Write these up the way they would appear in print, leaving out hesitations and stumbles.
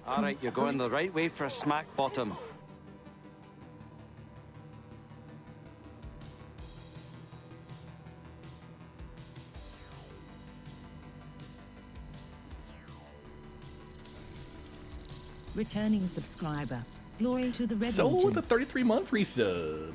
All right, you're going the right way for a smack bottom. Returning subscriber. Glory to the Red So Legion. with a 33-month resub.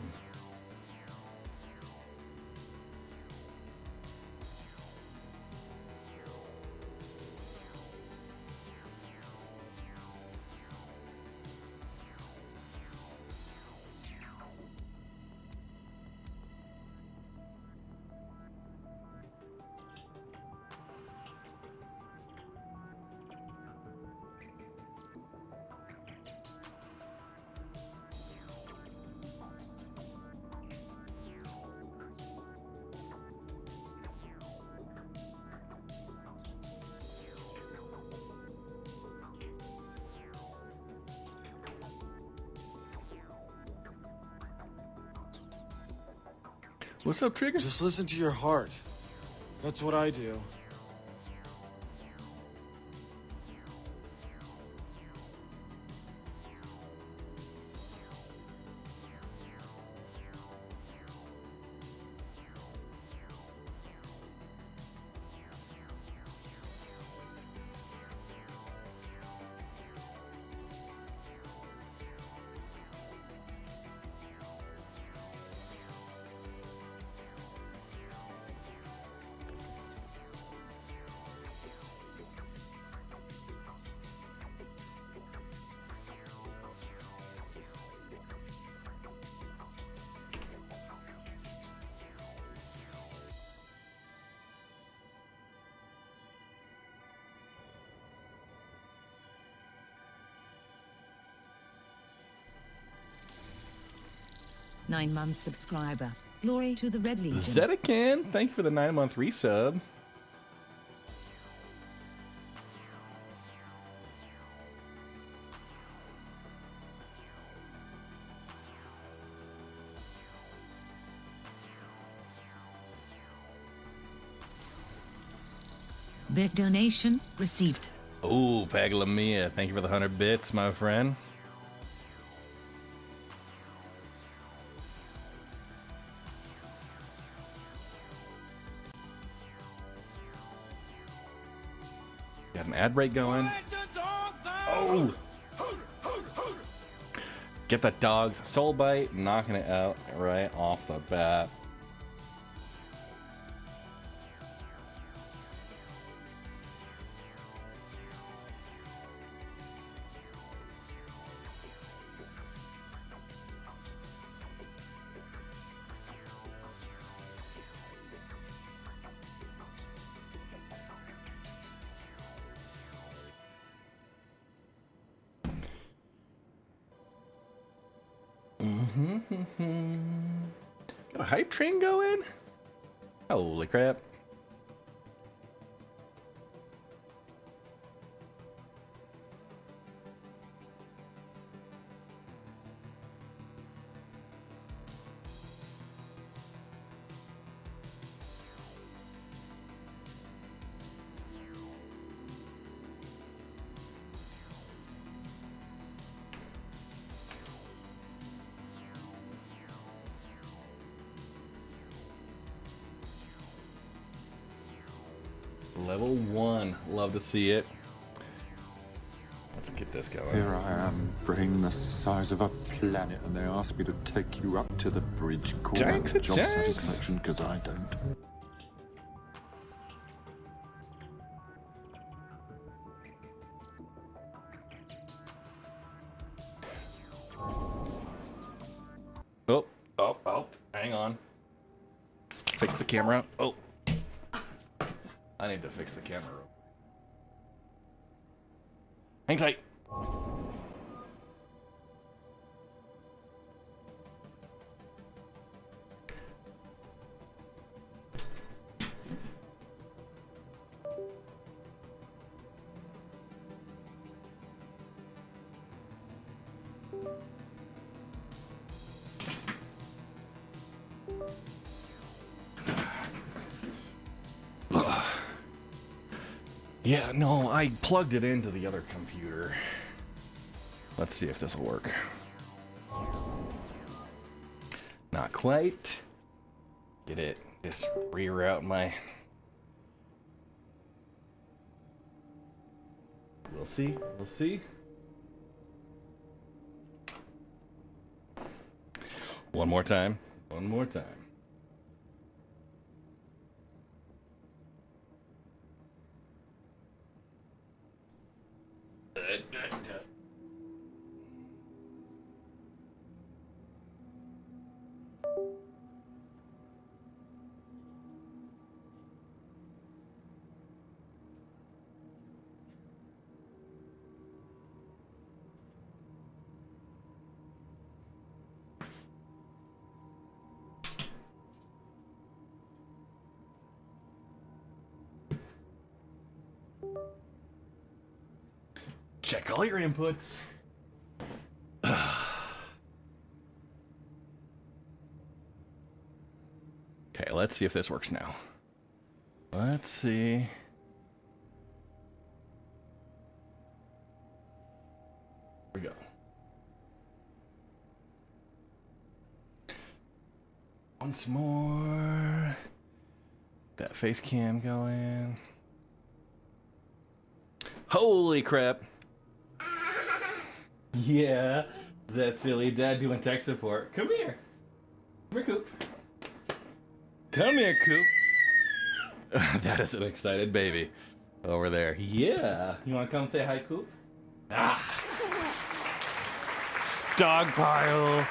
What's up, Trigger? Just listen to your heart. That's what I do. Nine-month subscriber. Glory to the Red Legion. Zedekin, thank you for the 9-month resub. Bit donation received. Oh, Paglamia, thank you for the 100 bits, my friend. Got an ad break going. Oh! Get that dog's soul bite, knocking it out right off the bat. Got a hype train going? Holy crap. Level 1. Love to see it. Let's get this going. Here I am, brain the size of a planet, and they ask me to take you up to the bridge. Call Janks, it job Janks. satisfaction, because I don't. Oh, hang on. Fix the camera. Oh. I need to fix the camera. Hang tight. Yeah, no, I plugged it into the other computer. Let's see if this will work. Not quite. Get it. Just reroute my... We'll see. We'll see. One more time. One more time. Check all your inputs. Okay, let's see if this works now. Let's see. Here we go. Once more. That face cam going. Holy crap. Yeah, is that silly? Dad doing tech support. Come here. Come here, Coop. Come here, Coop. That is an excited baby over there. Yeah. You want to come say hi, Coop? Ah. Dog pile.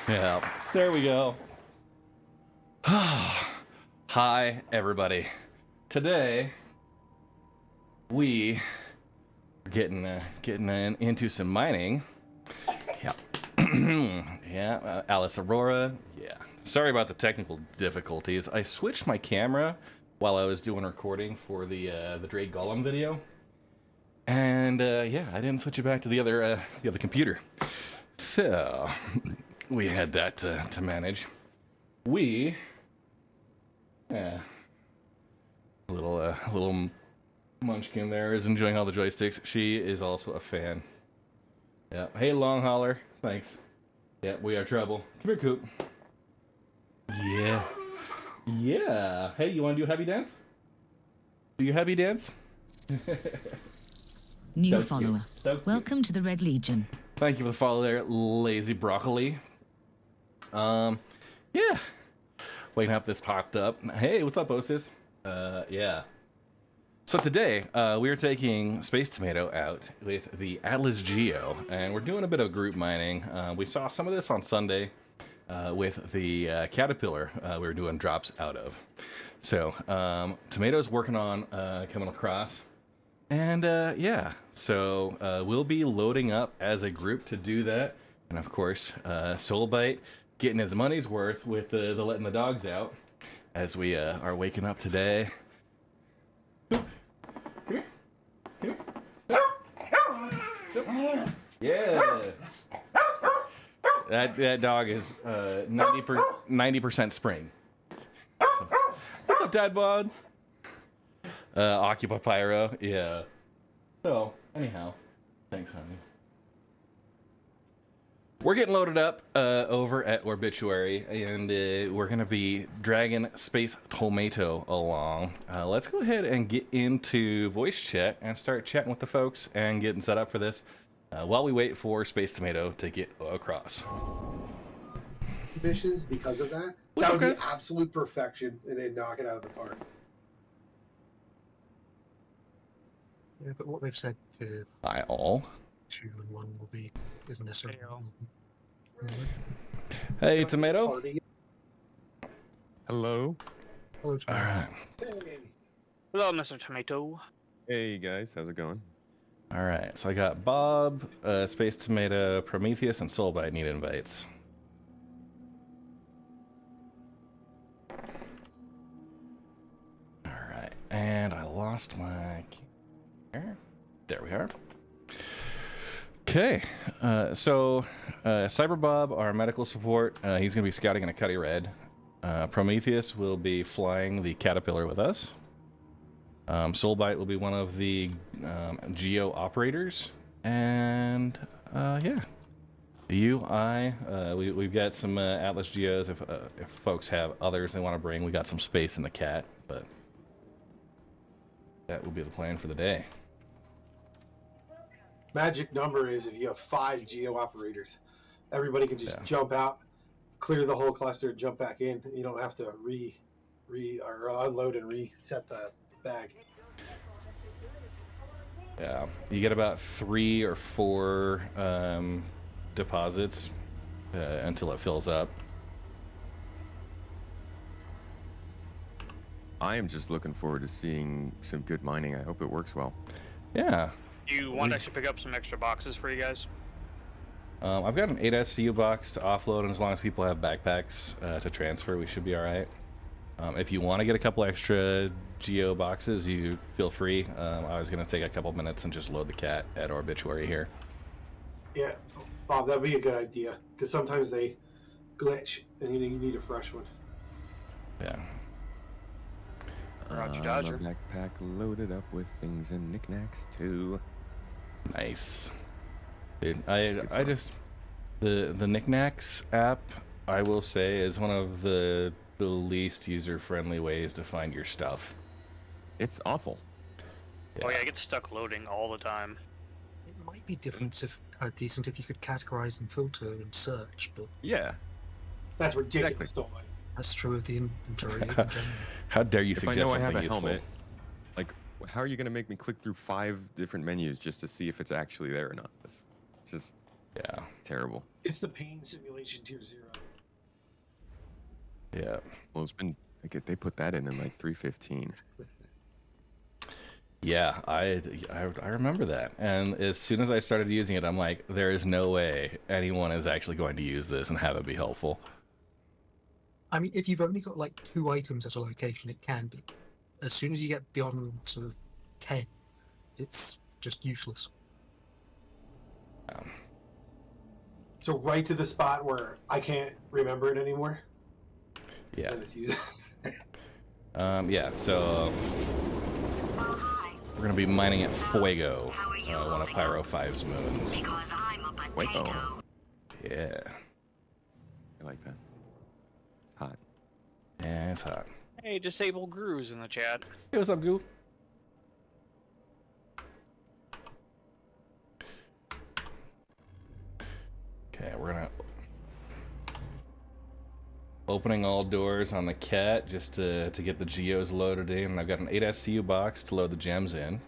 Yeah, there we go. Hi, everybody. Today, we are getting into some mining. Yeah. Yeah, Alice Aurora. Yeah. Sorry about the technical difficulties. I switched my camera while I was doing recording for the Drake Golem video. And yeah, I didn't switch it back to the other computer. So we had that to manage. We a little munchkin there is enjoying all the joysticks. She is also a fan. Yeah. Hey, long hauler. Thanks. Yeah, we are trouble. Come here, Coop. Yeah. Yeah. Hey, you want to do a happy dance? Do you happy dance? New So follower. cute. So cute. Welcome to the Red Legion. Thank you for the follow there, Lazy Broccoli. Yeah. Waiting up this popped up. Hey, what's up, Osis? Yeah. So today, we are taking Space Tomato out with the ATLS GEO, and we're doing a bit of group mining. We saw some of this on Sunday with the Caterpillar we were doing drops out of. So, Tomato's working on coming across. And yeah, so we'll be loading up as a group to do that. And of course, Soulbite getting his money's worth with the letting the dogs out as we are waking up today. Come here. Come here. Yeah. That dog is 90% spring. So, what's up, Dad Bod? Occupy Pyro, yeah. So, anyhow, thanks, honey. We're getting loaded up over at Orbituary, and we're going to be dragging Space Tomato along. Let's go ahead and get into voice chat and start chatting with the folks and getting set up for this while we wait for Space Tomato to get across. Missions because of that. What's That up, would guys? be absolute perfection, and they'd knock it out of the park. Yeah, but what they've said to Hi, all. 2 and 1 will be isn't necessarily. Hey, Tomato. Party. Hello. Hello, All right. Hey. Hello, Mr. Tomato. Hey guys, how's it going? All right. So I got Bob, Space Tomato, Prometheus, and Soulbite need invites. All right. And I lost my... There we are. Okay. So Cyber Bob, our medical support, he's going to be scouting in a Cuddy Red. Prometheus will be flying the Caterpillar with us. Soulbite will be one of the GEO operators. And yeah, we've got some Atlas Geos. If folks have others they want to bring, we got some space in the cat, but that will be the plan for the day. Magic number is if you have 5 geo operators, everybody can just jump out, clear the whole cluster, jump back in. You don't have to or unload and reset the bag. Yeah, you get about 3 or 4 deposits until it fills up. I am just looking forward to seeing some good mining. I hope it works well. Yeah. Do you want to actually pick up some extra boxes for you guys? I've got an 8SCU box to offload, and as long as people have backpacks to transfer, we should be all right. If you want to get a couple extra Geo boxes, you feel free. I was going to take a couple minutes and just load the cat at Obituary here. Yeah, Bob, that'd be a good idea, because sometimes they glitch, and you need a fresh one. Yeah. Roger, My Dodger. backpack loaded up with things and knickknacks too. Nice. Dude, I just... The knickknacks app, I will say, is one of the least user-friendly ways to find your stuff. It's awful. Oh yeah, I get stuck loading all the time. It might be decent if you could categorize and filter and search, but Yeah. That's ridiculous. Don't like. that's true of the inventory in general. How dare you If I suggest know I something have a useful? helmet, like, how are you going to make me click through 5 different menus just to see if it's actually there or not? That's just terrible. It's the pain simulation tier 0. Yeah. Well, it's been like they put that in like 3.15. Yeah, I remember that. And as soon as I started using it, I'm like, there is no way anyone is actually going to use this and have it be helpful. I mean, if you've only got like 2 items at a location, it can be. As soon as you get beyond sort of 10, it's just useless. So right to the spot where I can't remember it anymore. Yeah. Then it's used. Yeah, so we're gonna be mining at Fuego, one of Pyro 5's moons. Fuego. Yeah. I like that. It's hot. Yeah, it's hot. Hey, Disable Grooves in the chat. Hey, what's up, Goo? Okay, we're gonna opening all doors on the cat just to get the geos loaded in. I've got an 8SCU box to load the gems in.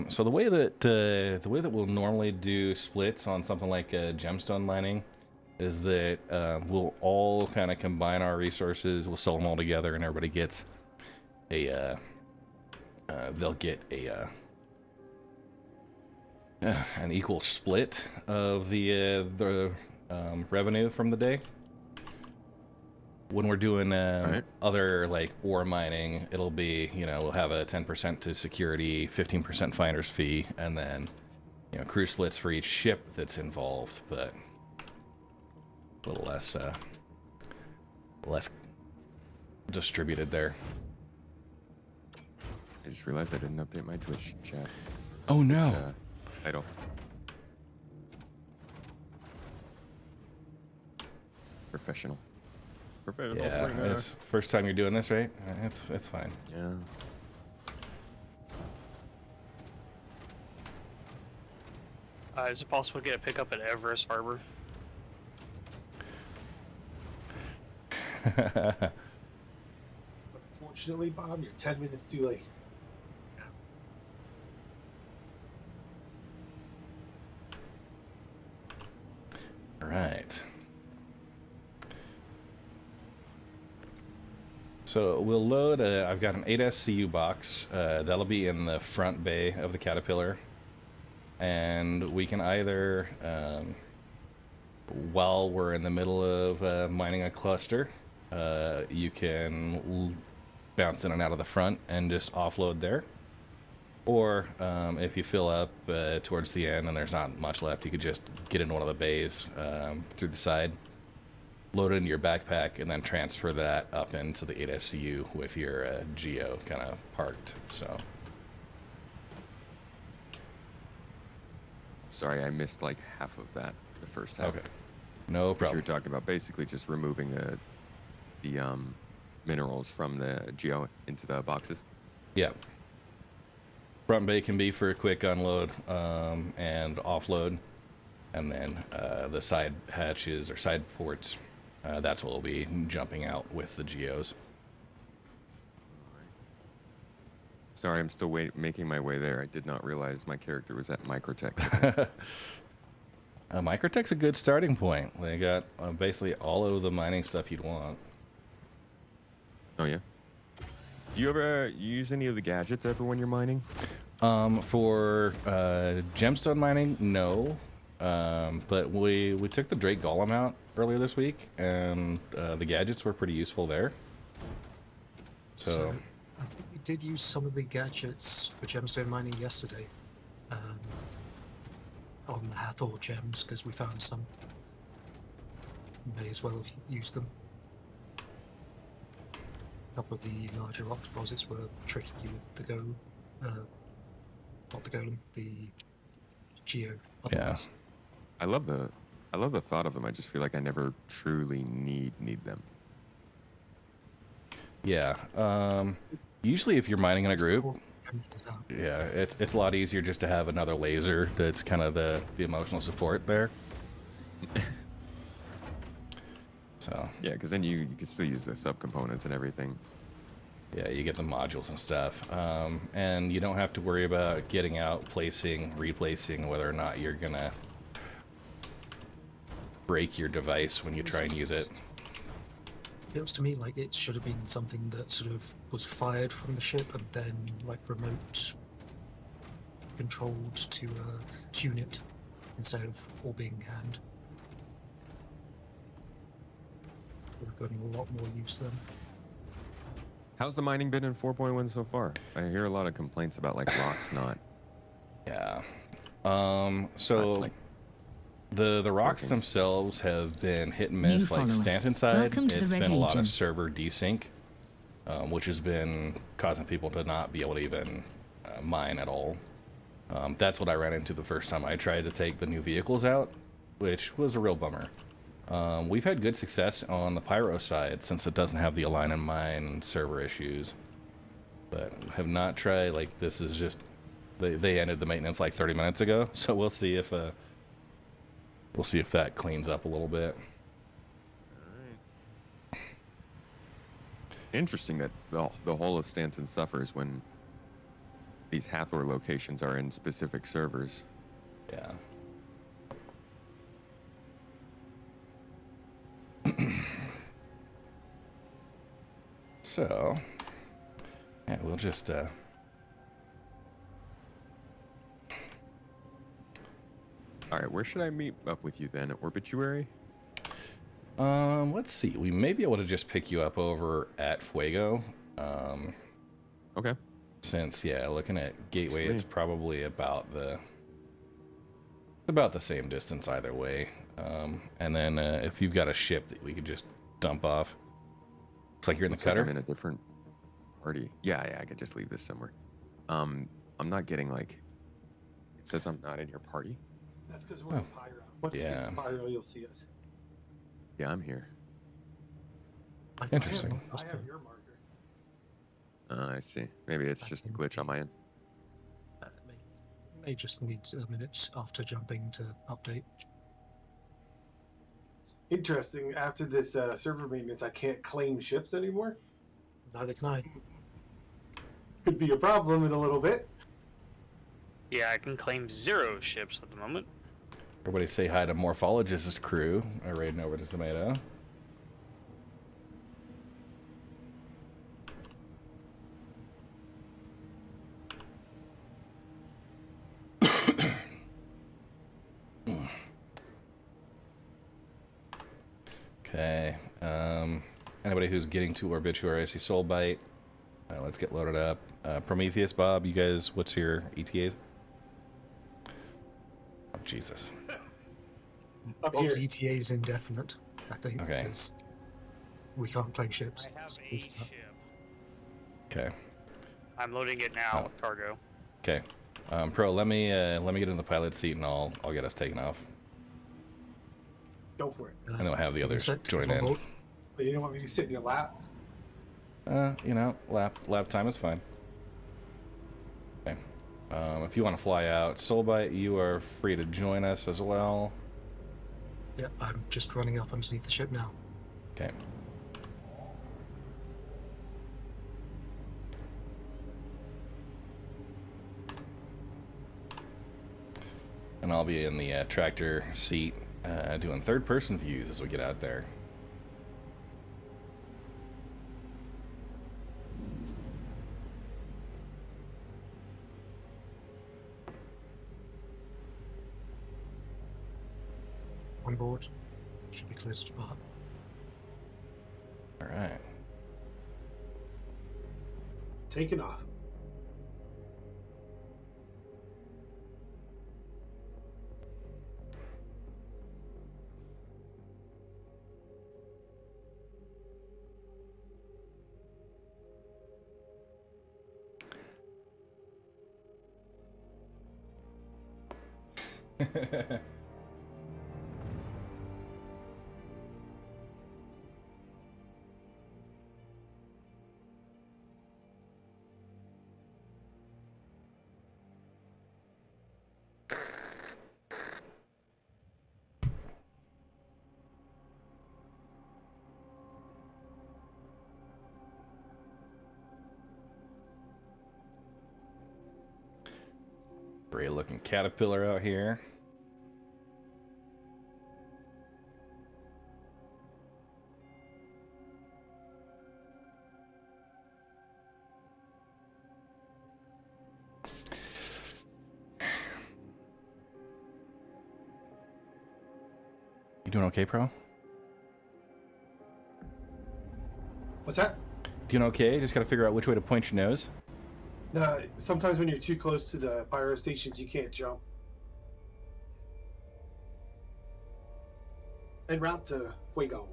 So the way that we'll normally do splits on something like gemstone mining is that we'll all kind of combine our resources. We'll sell them all together, and everybody gets a they'll get a an equal split of the revenue from the day. When we're doing other like ore mining, it'll be, we'll have a 10% to security, 15% finder's fee, and then crew splits for each ship that's involved, but a little less distributed there. I just realized I didn't update my Twitch chat. Oh no. Title. Professional. Yeah, it's first time you're doing this, right? It's fine. Yeah. Is it possible to get a pickup at Everest Harbor? Unfortunately, Bob, you're 10 minutes too late. All right. So we'll load, I've got an 8SCU box, that'll be in the front bay of the Caterpillar, and we can either, while we're in the middle of mining a cluster, you can bounce in and out of the front and just offload there, or if you fill up towards the end and there's not much left, you could just get in one of the bays through the side, load it into your backpack, and then transfer that up into the 8SCU with your GEO kind of parked. So sorry, I missed like half of that, the first half. Okay. No What you problem. were talking about basically just removing the minerals from the GEO into the boxes. Yeah. Front bay can be for a quick unload and offload. And then the side hatches or side ports, that's what will be jumping out with the GEOs. Sorry, I'm still making my way there. I did not realize my character was at Microtech. Microtech's a good starting point. They got basically all of the mining stuff you'd want. Oh, yeah? Do you ever use any of the gadgets ever when you're mining? For gemstone mining, no. But we took the Drake Golem out earlier this week, and the gadgets were pretty useful there. So I think we did use some of the gadgets for gemstone mining yesterday on the Hathor gems because we found some. May as well have used them. A couple of the larger rock deposits were tricky with the golem. Not the golem, the GEO. Otherwise. I love the thought of them. I just feel like I never truly need them. yeah. Usually if you're mining in a group, yeah, it's a lot easier just to have another laser that's kind of the emotional support there. So Yeah, because then you can still use the subcomponents and everything. yeah, you get the modules and stuff, and you don't have to worry about getting out, placing, replacing, whether or not you're gonna break your device when you try and use it. Feels to me like it should have been something that sort of was fired from the ship and then like remote controlled to tune it instead of all being hand. Would have gotten a lot more use then. How's the mining been in 4.1 so far? I hear a lot of complaints about like rocks not. Yeah. So like the rocks working. themselves have been hit and miss. Like follower. Stanton side, Welcome to the it's Red been a lot Legion. of server desync, which has been causing people to not be able to even mine at all. That's what I ran into the first time I tried to take the new vehicles out, which was a real bummer. We've had good success on the Pyro side since it doesn't have the align and mine server issues, but have not tried. Like this is just they ended the maintenance like 30 minutes ago, so we'll see if that cleans up a little bit. Interesting that the whole of Stanton suffers when these Hathor locations are in specific servers. Yeah. So, yeah, we'll just All right, where should I meet up with you then? At Orbituary? let's see. We may be able to just pick you up over at Fuego. Okay. Since yeah, looking at Gateway, Sweet. it's probably about the same distance either way. And then if you've got a ship that we could just dump off, looks like you're in the Looks like cutter. I'm in a different party. Yeah, I could just leave this somewhere. I'm not getting like. It says I'm not in your party. That's because we're in Pyro. Once you Yeah. get to Pyro, you'll see us. Yeah, I'm here. I can Interesting. I have your marker. I see. Maybe it's just a glitch on my end. May just need a minute after jumping to update. Interesting. After this server maintenance, I can't claim ships anymore. Neither can I. Could be a problem in a little bit. Yeah, I can claim 0 ships at the moment. Everybody say hi to Morphologist's crew. Raiding over to Tomato. Okay. Anybody who's getting to Orbituary, I see Soulbite. Let's get loaded up. Prometheus, Bob, you guys, what's your ETAs? Oh, Jesus. Up here. Bob's ETA is indefinite, I think, Okay. because we can't claim ships. I have It's- a it's not- ship. Okay. I'm loading it now Oh. with cargo. Okay. Pro, let me get in the pilot seat and I'll get us taken off. Go for it. And then we'll have the others join in. But you don't want me to sit in your lap? You know, lap time is fine. Okay. If you want to fly out, Soulbite, you are free to join us as well. Yeah, I'm just running up underneath the ship now. Okay. And I'll be in the tractor seat doing third-person views as we get out there. On board. Should be close to depart. All right. Taking off. Great looking caterpillar out here. You doing okay, Pro? What's that? Doing okay? Just gotta figure out which way to point your nose. No, sometimes when you're too close to the pyro stations, you can't jump. En route to Fuego.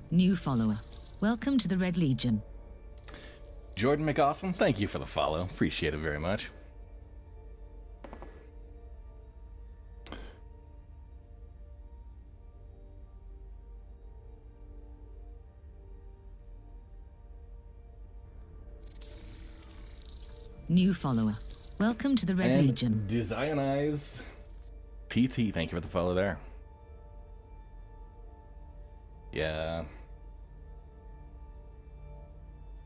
New follower. Welcome to the Red Legion. Jordan McAwesome, thank you for the follow. Appreciate it very much. New follower. Welcome to the Red And Legion. Designize PT, thank you for the follow there. Yeah.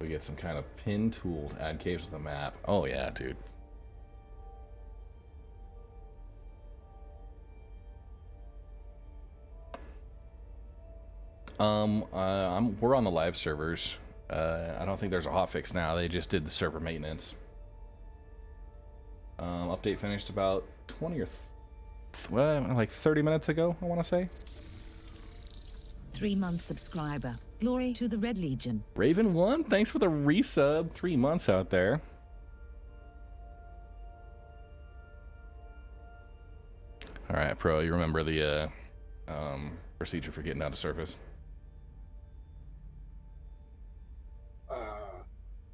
We get some kind of pin tool to add caves to the map. Oh yeah, dude. We're on the live servers. I don't think there's a hotfix now. They just did the server maintenance. Update finished about 20 or like 30 minutes ago, I want to say. 3-month subscriber. Glory to the Red Legion. Raven1, thanks for the resub. 3 months out there. All right, Pro, you remember the procedure for getting out of surface?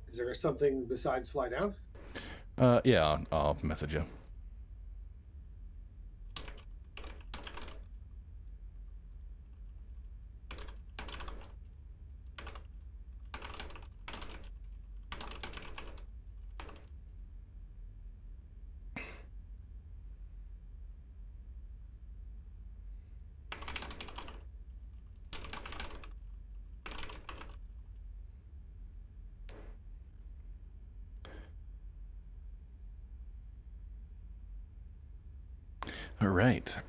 Is there something besides fly down? Yeah, I'll message you. All right.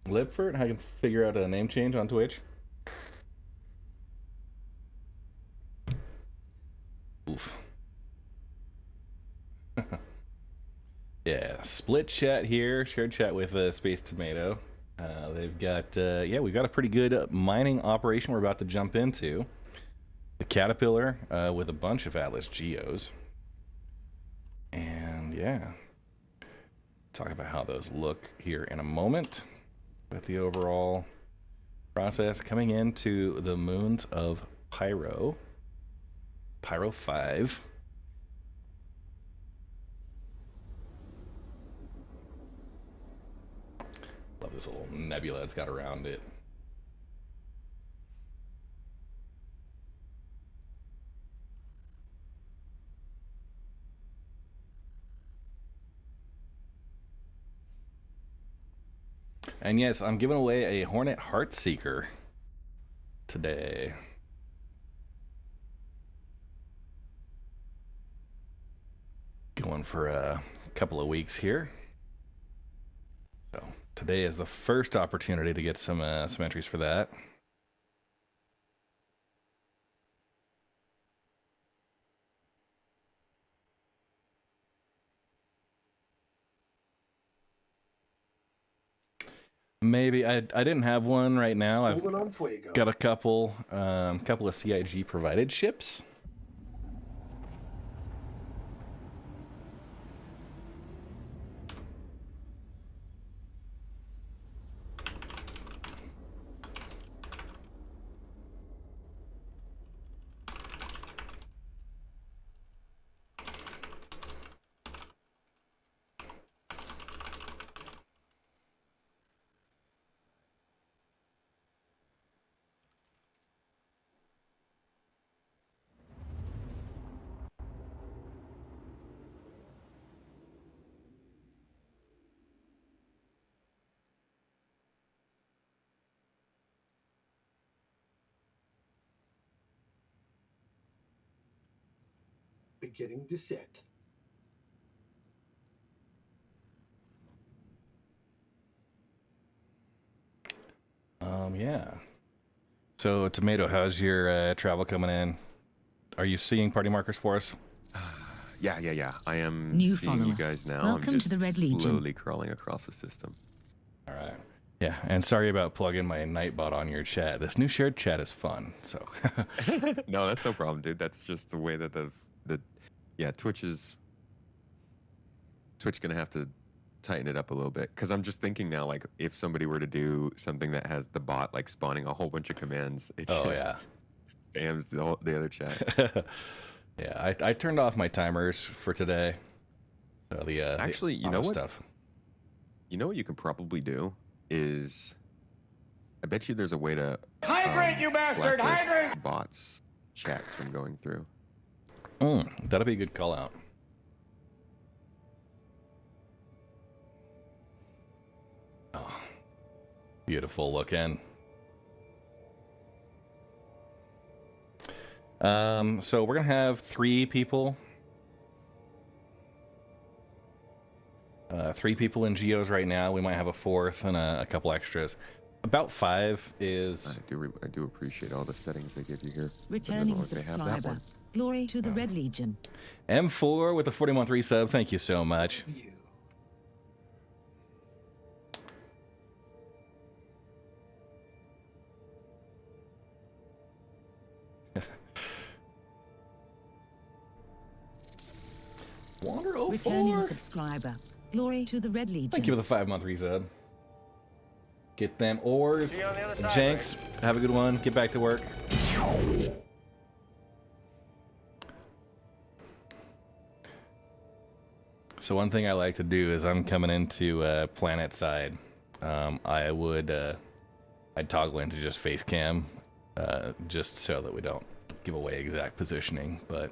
Lipford, I can figure out a name change on Twitch. Oof. Yeah, split chat here. Shared chat with Space Tomato. They've got, yeah, we've got a pretty good mining operation we're about to jump into. The Caterpillar with a bunch of Atlas GEOs. And yeah, talk about how those look here in a moment. But the overall process coming into the moons of Pyro 5. Love this little nebula it's got around it. And yes, I'm giving away a Hornet Heartseeker today. Going for a couple of weeks here. So today is the first opportunity to get some entries for that. Maybe I didn't have one right now. I've got a couple of CIG provided ships. Beginning descent. Yeah. So, Tomato, how's your travel coming in? Are you seeing party markers for us? Yeah. I am New seeing follower. you guys now. Welcome I'm to just the Red Legion. slowly crawling across the system. All right. Yeah, and sorry about plugging my Nightbot on your chat. This new shared chat is fun, so. No, that's no problem, dude. That's just the way that Twitch gonna have to tighten it up a little bit, because I'm just thinking now, like, if somebody were to do something that has the bot like spawning a whole bunch of commands, it spams the other chat. Yeah, I turned off my timers for today. So actually, you know what? Stuff. You know what you can probably do is, I bet you there's a way to hydrate, you bastard! Hydrate! Bots chats from going through. That'll be a good call out. Oh, beautiful looking. So we're gonna have 3 people. 3 people in Geos right now. We might have a 4th and a couple extras. About 5 is. I do appreciate all the settings they give you here. Returning subscriber. Glory to the Red Legion. M4 with the 40-month resub. Thank you so much. Wander 04. Returning subscriber. Glory to the Red Legion. Thank you for the 5-month resub. Get them ores. Jenks, have a good one. Get back to work. So one thing I like to do is I'm coming into planet side. I'd toggle into just face cam, just so that we don't give away exact positioning, but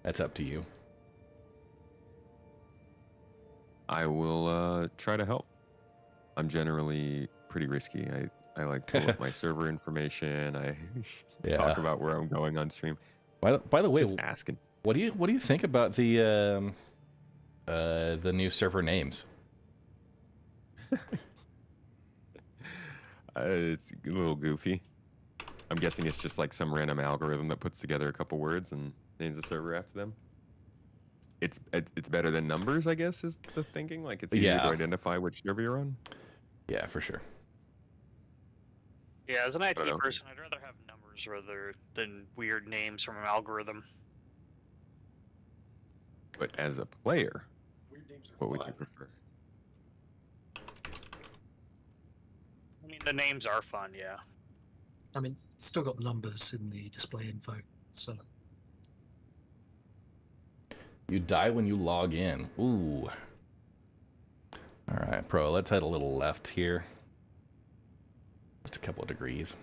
that's up to you. I will try to help. I'm generally pretty risky. I like pull up my server information. I talk about where I'm going on stream. By the way, just asking. What do you think about the new server names? It's a little goofy. I'm guessing it's just like some random algorithm that puts together a couple words and names a server after them. It's better than numbers, I guess, is the thinking. Like, it's easier to identify which server you're on. Yeah, for sure. Yeah, as an IT don't know. person, I'd rather have numbers rather than weird names from an algorithm. But as a player, Weird names are what would you fun. prefer? I mean, the names are fun, yeah. I mean, it's still got numbers in the display info, so You die when you log in. Ooh. All right, Pro, let's head a little left here. Just a couple of degrees.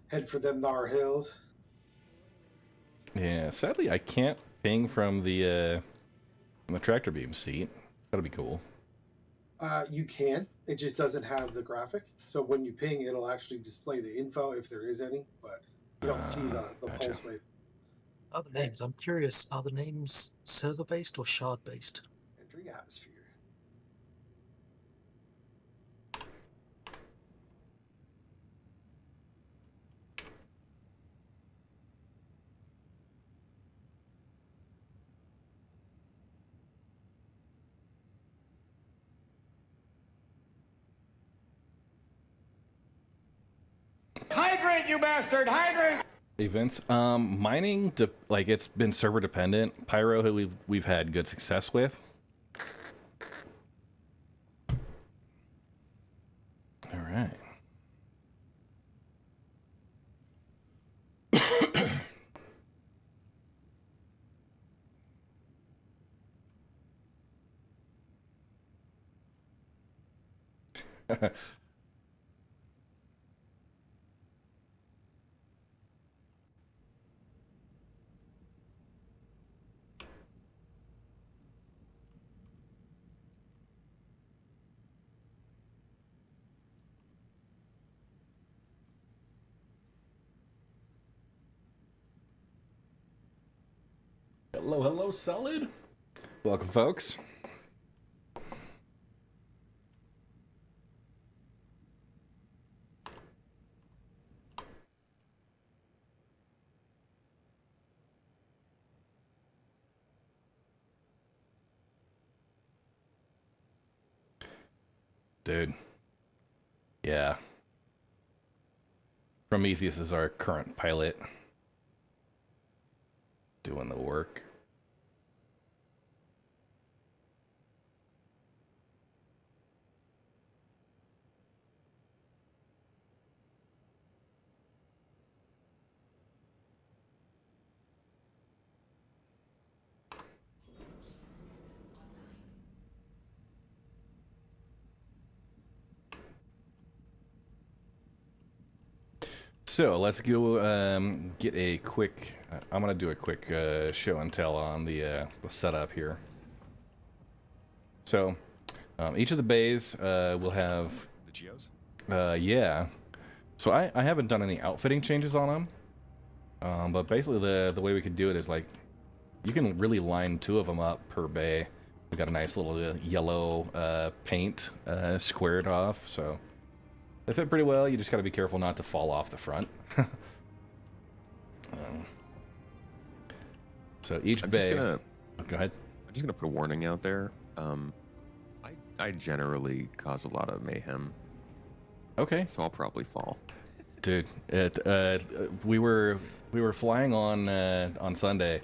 Head for them Nar Hills. Yeah, sadly, I can't ping from the tractor beam seat. That'll be cool. You can. It just doesn't have the graphic. So when you ping, it'll actually display the info if there is any, but you don't see the Gotcha. pulse wave. other names. I'm curious, are the names server-based or shard-based? Entering atmosphere. Hydrant, you bastard! Hydrant! Events, mining, like it's been server dependent. Pyro, who we've had good success with. All right. Hello, hello, Solid. Welcome, folks. Dude. Yeah. Prometheus is our current pilot. Doing the work. So let's go get a quick. I'm gonna do a quick show and tell on the setup here. So each of the bays will have The Geos? yeah. So I haven't done any outfitting changes on them, but basically the way we could do it is like you can really line 2 of them up per bay. We got a nice little yellow paint squared off, so. They fit pretty well. You just got to be careful not to fall off the front. So each bay. Oh, go ahead. I'm just gonna put a warning out there. I generally cause a lot of mayhem, Okay, so I'll probably fall. dude. We were flying on Sunday,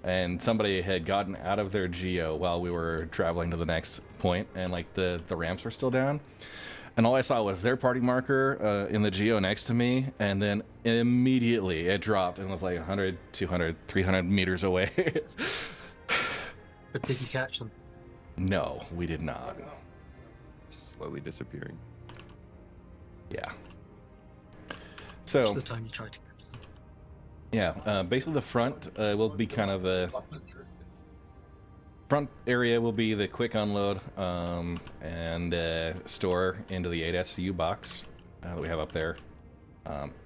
and somebody had gotten out of their GEO while we were traveling to the next point, and like the ramps were still down. And all I saw was their party marker in the GEO next to me, and then immediately it dropped and was like 100, 200, 300 meters away. But did you catch them? No, we did not. Slowly disappearing. Yeah. So, Most of the time you try to catch them. yeah, basically the front will be kind of a... Front area will be the quick unload and store into the 8SCU box that we have up there.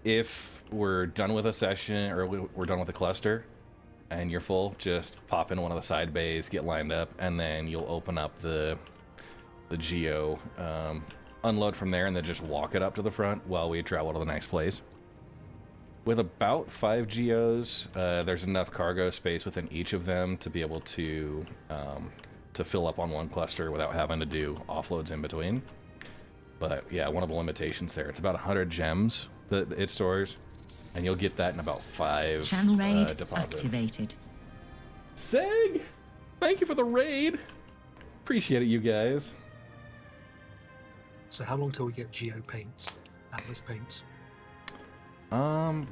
If we're done with a session or we're done with a cluster and you're full, just pop in one of the side bays, get lined up, and then you'll open up the GEO, unload from there, and then just walk it up to the front while we travel to the next place. With about 5 GEOs, there's enough cargo space within each of them to be able to fill up on one cluster without having to do offloads in between. But yeah, one of the limitations there, it's about 100 gems that it stores, and you'll get that in about 5 Channel raid deposits. activated. Seg, thank you for the raid. Appreciate it, you guys. So how long till we get Geo paints, Atlas paints?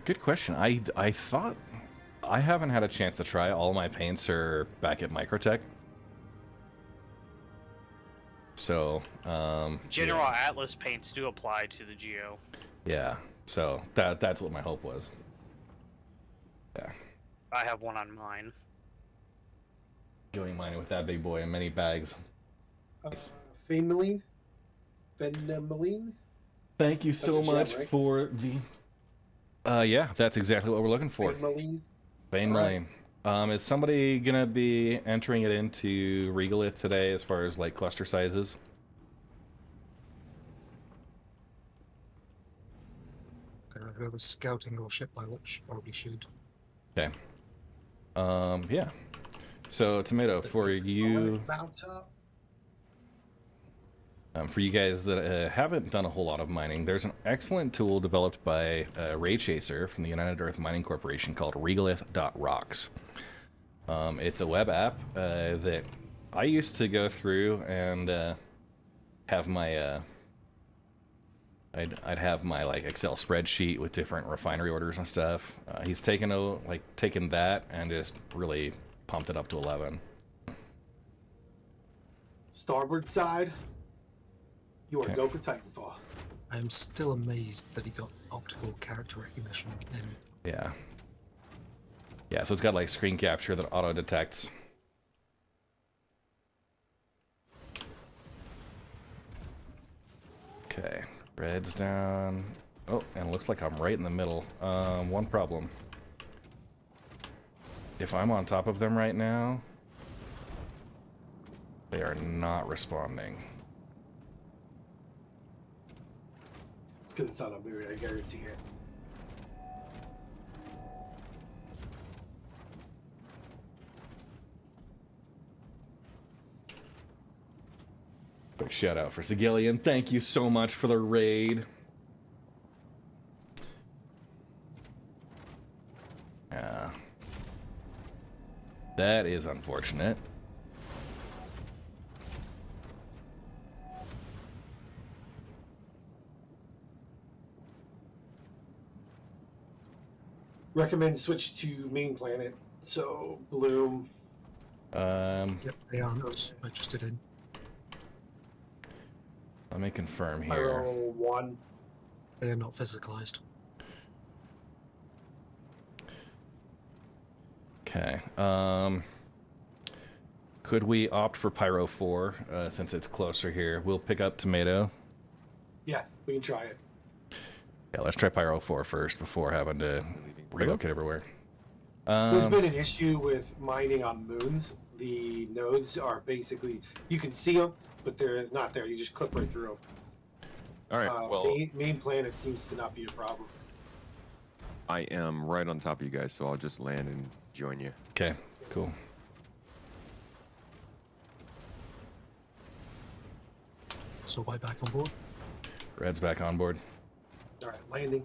Good question. I thought I haven't had a chance to try. All my paints are back at Microtech. So, General Atlas paints do apply to the Geo. yeah. So that's what my hope was. Yeah. I have one on mine. Going mining with that big boy in many bags. Fenmeline? Fenmeline? Thank you so much right? for the. Yeah, that's exactly what we're looking for. Fenmeline? Fenmeline. Is somebody gonna be entering it into Regolith today as far as like cluster sizes? Whoever scouting or ship pilot probably should. Okay. Yeah. So Tomato, for you. For you guys that haven't done a whole lot of mining, there's an excellent tool developed by Ray Chaser from the United Earth Mining Corporation called Regolith.rocks. It's a web app that I used to go through and have my I'd have my like Excel spreadsheet with different refinery orders and stuff. He's taken that and just really pumped it up to 11. Starboard side. You are go for Titanfall. I am still amazed that he got optical character recognition in. Yeah. Yeah, so it's got like screen capture that auto detects. Okay, red's down. Oh, and it looks like I'm right in the middle. One problem. If I'm on top of them right now, they are not responding. It's because it's on a moon, I guarantee it. Quick shout out for Sigillian. Thank you so much for the raid. Yeah. That is unfortunate. Recommend switch to main planet. So Bloom. Yep, they are not registered in. Let me confirm here. Pyro 1. They are not physicalized. Okay. Could we opt for Pyro 4 since it's closer here? We'll pick up Tomato. Yeah, we can try it. Yeah, let's try Pyro 4 first before having to relocate everywhere. There's been an issue with mining on moons. The nodes are basically, you can see them, but they're not there. You just clip right through them. All right, well, main planet seems to not be a problem. I am right on top of you guys, so I'll just land and join you. Okay, cool. So I back on board? Red's back on board. All right, landing.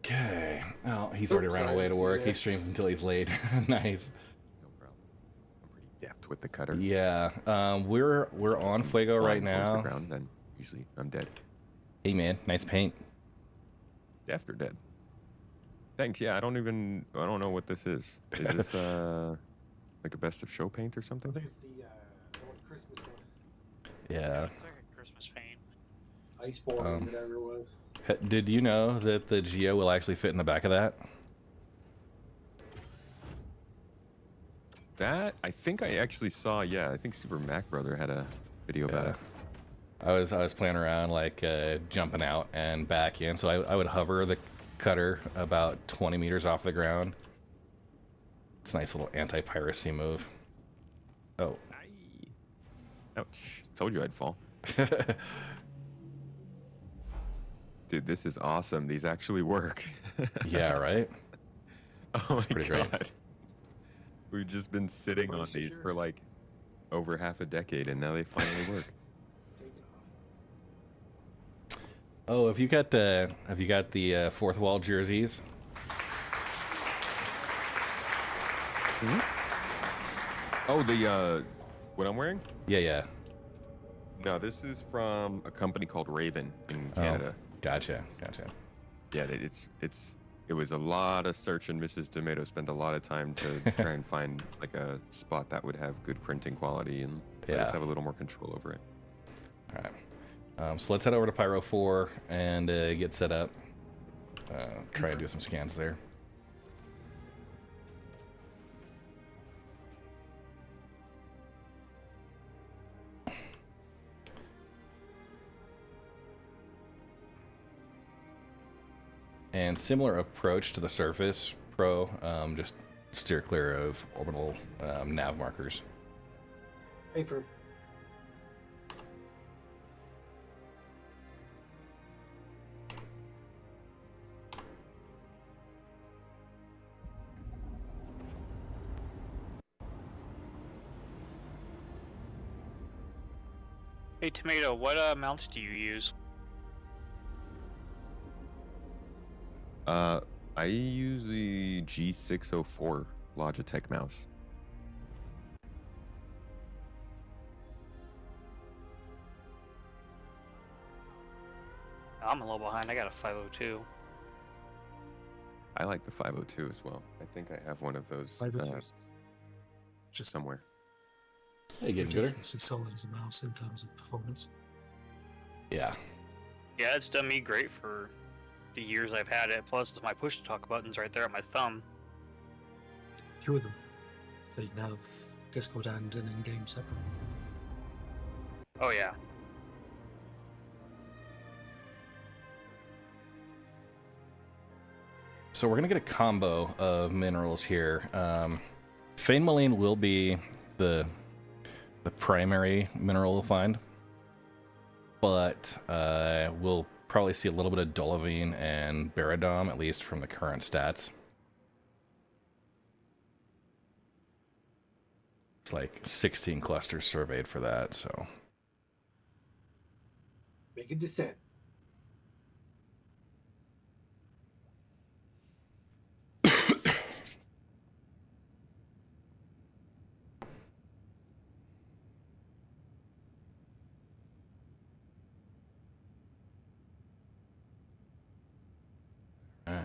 Okay. Oh, he's already ran away to work. He streams until he's late. Nice. No problem. I'm pretty deft with the cutter. Yeah. We're on Fuego right now. The ground, then usually I'm dead. Hey man, nice paint. Deft or dead? Thanks. Yeah, I don't know what this is. Is this like a best of show paint or something? I think it's the Christmas one. Yeah. It's like a Christmas paint. Iceborne, whatever it was. Did you know that the GEO will actually fit in the back of that? That I think I actually saw. Yeah, I think Super Mac Brother had a video about it. I was playing around like jumping out and back in, so I would hover the cutter about 20 meters off the ground. It's a nice little anti-piracy move. Oh. Ouch. Told you I'd fall. Dude, this is awesome. These actually work. Yeah, right? Oh That's my pretty God. great. We've just been sitting on these for like over half a decade, and now they finally work. Oh, have you got the fourth wall jerseys? Oh, the what I'm wearing? Yeah. No, this is from a company called Raven in Canada. Oh, gotcha. Yeah, it was a lot of search, and Mrs. Tomato spent a lot of time to try and find like a spot that would have good printing quality and let us have a little more control over it. All right. So let's head over to Pyro 4 and get set up. Try and do some scans there. And similar approach to the Surface Pro, just steer clear of orbital nav markers. Hey, for Hey, Tomato, what mounts do you use? I use the G604 Logitech mouse. I'm a little behind. I got a 502. I like the 502 as well. I think I have one of those 502. just somewhere. Hey, getting gooder. It's solid as a mouse in terms of performance. Yeah. Yeah, it's done me great for the years I've had it. Plus, my push-to-talk button's right there at my thumb. Two of them. So you can have Discord and an in-game separate. Oh, yeah. So we're gonna get a combo of minerals here. Fainmaline will be the primary mineral we'll find, but we'll probably see a little bit of Dolivine and Baradom, at least from the current stats. It's like 16 clusters surveyed for that, so. make a descent. Alright.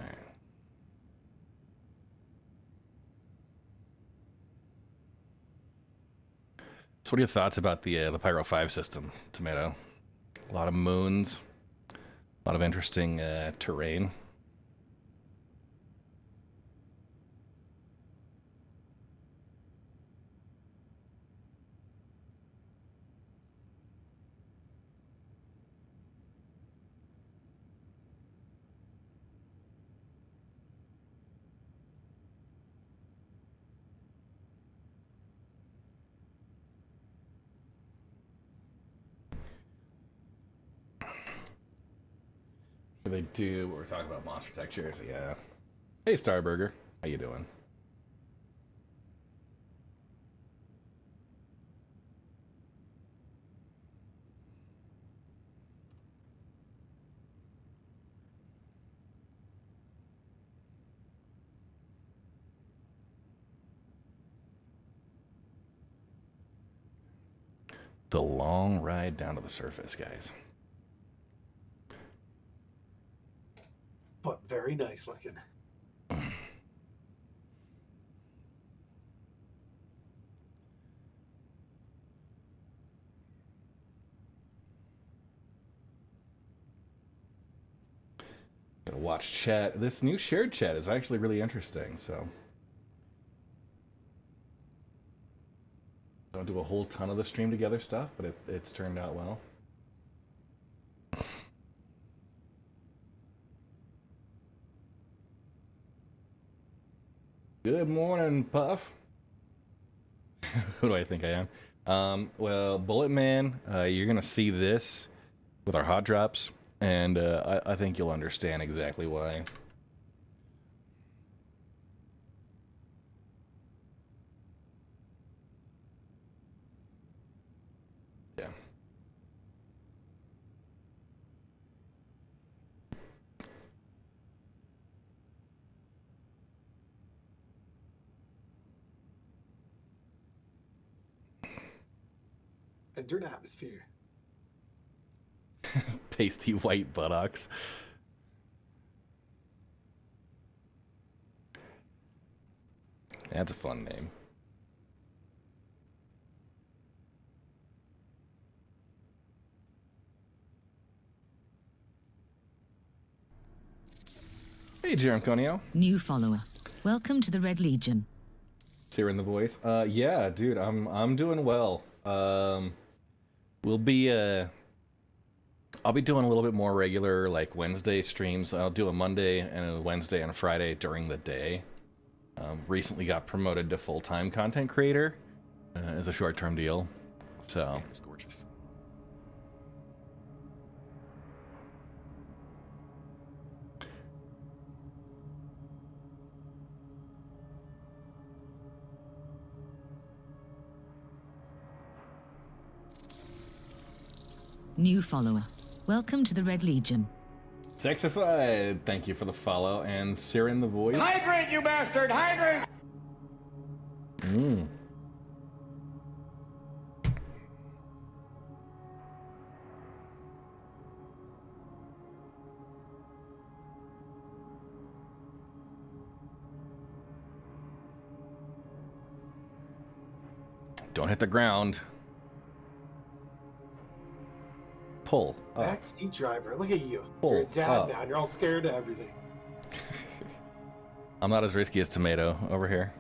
So what are your thoughts about the Pyro 5 system, Tomato? A lot of moons, a lot of interesting terrain. They do. We're talking about Monster Tech Jersey, yeah. Hey, Starburger, how you doing? The long ride down to the surface, guys. But very nice looking. Gonna watch chat. This new shared chat is actually really interesting, so. Don't do a whole ton of the stream together stuff, but it's turned out well. Good morning, Puff. Who do I think I am? Well, Bullet Man, you're gonna see this with our hot drops, and I think you'll understand exactly why. Yeah. Enter an atmosphere. Pasty white buttocks. That's a fun name. Hey, Jerem Conio. New follower. Welcome to the Red Legion. Here in the voice. Yeah, dude, I'm doing well. We'll be I'll be doing a little bit more regular, like Wednesday streams. I'll do a Monday and a Wednesday and a Friday during the day. Recently got promoted to full-time content creator as a short-term deal. So it's gorgeous. New follower. Welcome to the Red Legion. Sexified, thank you for the follow, and Siren the voice. Hydrant, you bastard! Hydrant! Don't hit the ground. Pull up. Backseat driver. Look at you. Pull You're a dad up. now, and you're all scared of everything. I'm not as risky as Tomato over here.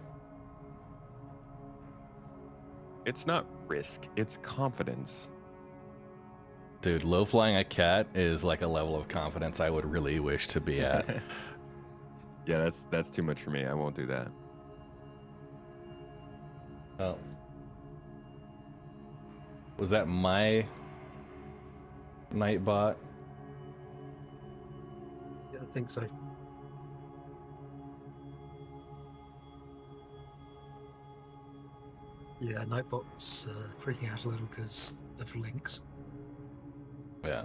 It's not risk, it's confidence. Dude, low flying a cat is like a level of confidence I would really wish to be at. Yeah, that's too much for me. I won't do that. Oh. Was that my Nightbot? Yeah, I think so. Yeah, Nightbot's freaking out a little because of links. Yeah.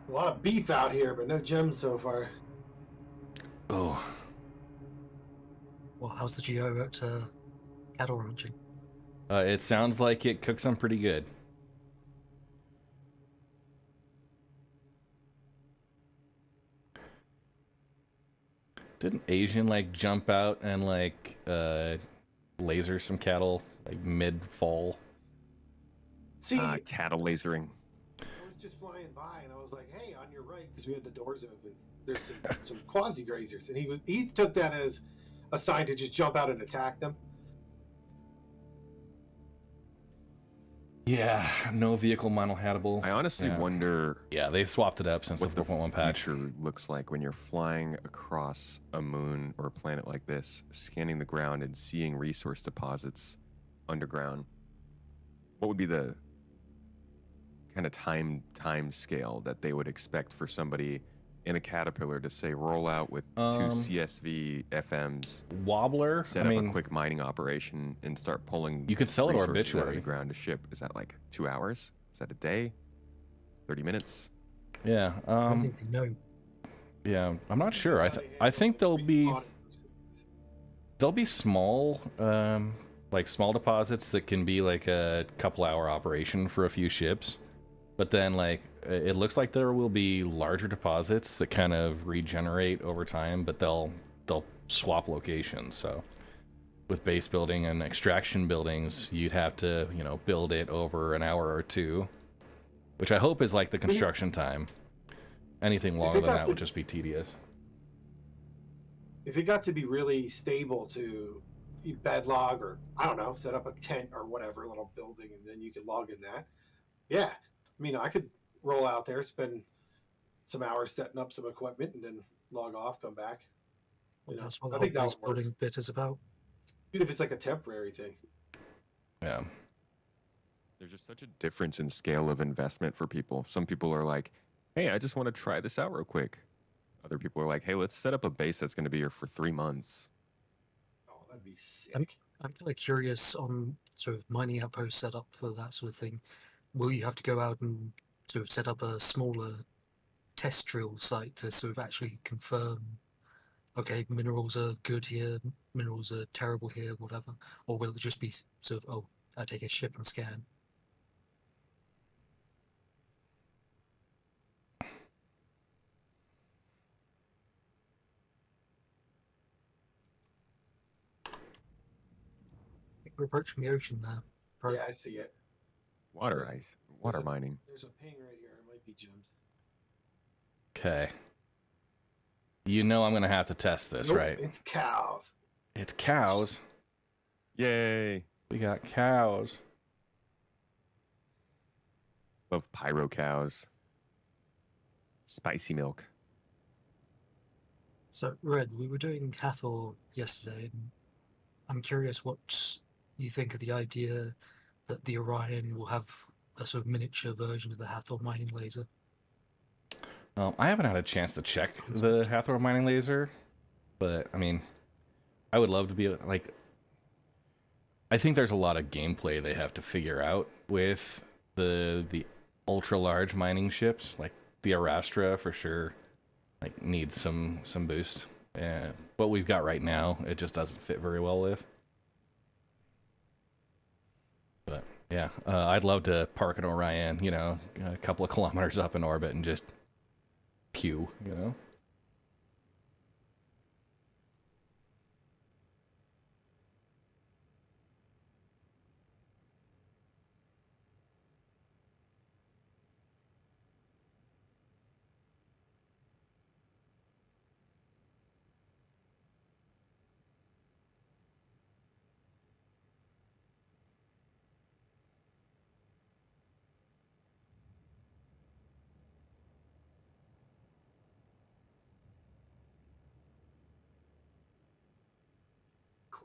A lot of beef out here, but no gems so far. Oh. Well, how's the GEO at cattle ranching? It sounds like it cooks them pretty good. Didn't Asian like jump out and like laser some cattle like mid-fall? See, cattle lasering. I was just flying by, and I was like, "Hey, on your right," because we had the doors open. There's some quasi grazers, and he took that as a sign to just jump out and attack them. Yeah, no vehicle monohatable. I honestly wonder. Yeah, they swapped it up since the 4.1 patch. Future looks like when you're flying across a moon or a planet like this, scanning the ground and seeing resource deposits underground. What would be the kind of time scale that they would expect for somebody in a Caterpillar to say roll out with 2 CSV FMs, Wobbler, set up a quick mining operation, and start pulling? You could sell it resources out of Obituary. the ground to ship. Is that like 2 hours? Is that a day? 30 minutes? Yeah. I don't think they know. Yeah, I'm not sure. I think they'll be small, like small deposits that can be like a couple-hour operation for a few ships. But then, like, it looks like there will be larger deposits that kind of regenerate over time, but they'll swap locations. So, with base building and extraction buildings, you'd have to, you know, build it over an hour or two, which I hope is like the construction time. Anything longer than that would just be tedious. If it got to be really stable to bed log, or I don't know, set up a tent or whatever, a little building, and then you could log in that. Yeah. I mean, I could roll out there, spend some hours setting up some equipment, and then log off, come back. You know, That's what I the think whole that base would work. building bit is about. Even if it's like a temporary thing. Yeah. There's just such a difference in scale of investment for people. Some people are like, hey, I just want to try this out real quick. Other people are like, hey, let's set up a base that's going to be here for 3 months. Oh, that'd be sick. I'm kind of curious on sort of mining outpost setup for that sort of thing. Will you have to go out and sort of set up a smaller test drill site to sort of actually confirm, okay, minerals are good here, minerals are terrible here, whatever? Or will it just be sort of, oh, I take a ship and scan? I think we're approaching the ocean now. Yeah, I see it. Water ice, water mining. There's a ping right here. It might be gems. Okay. You know I'm gonna have to test this, Nope, right? it's cows. It's cows. Yay! We got cows. Love pyro cows. Spicy milk. So, Red, we were doing Hathor yesterday, and I'm curious what you think of the idea that the Orion will have a sort of miniature version of the Hathor mining laser. I haven't had a chance to check the Hathor mining laser, but I mean, I would love to be like. I think there's a lot of gameplay they have to figure out with the ultra large mining ships, like the Arastra for sure. Like needs some boost. What we've got right now, it just doesn't fit very well with. But yeah, I'd love to park an Orion, you know, a couple of kilometers up in orbit and just pew, you know.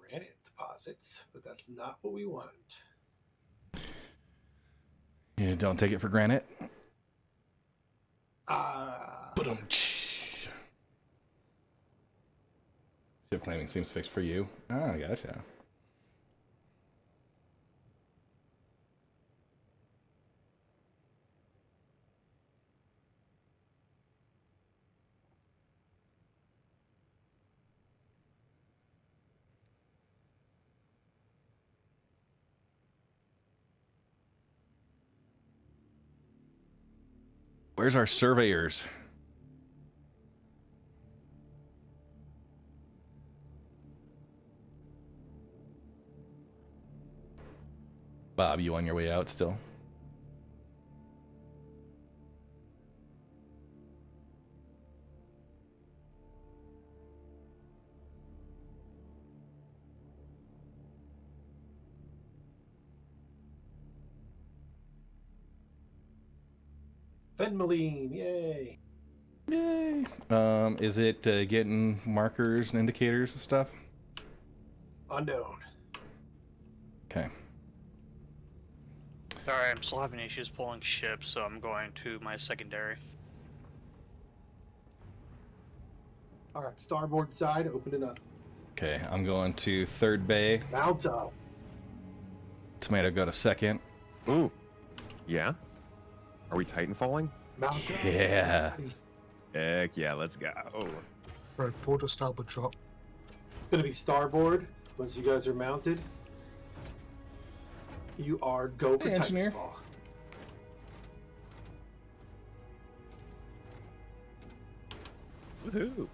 Granite deposits, but that's not what we want. You don't take it for granted. Ship claiming seems fixed for you. Ah, gotcha. Where's our surveyors? Bob, you on your way out still? Fenmaline, yay! Yay! Is it getting markers and indicators and stuff? Unknown. Okay. Sorry, I'm still having issues pulling ships, so I'm going to my secondary. All right, starboard side, open it up. Okay, I'm going to third bay. Mount up. Tomato, go to second. Ooh. Yeah? Are we Titanfalling? Mount up. Yeah. Heck yeah, let's go. Right, port or starboard drop. Gonna be starboard. Once you guys are mounted, you are go for Hey, engineer. Titanfall. Woohoo.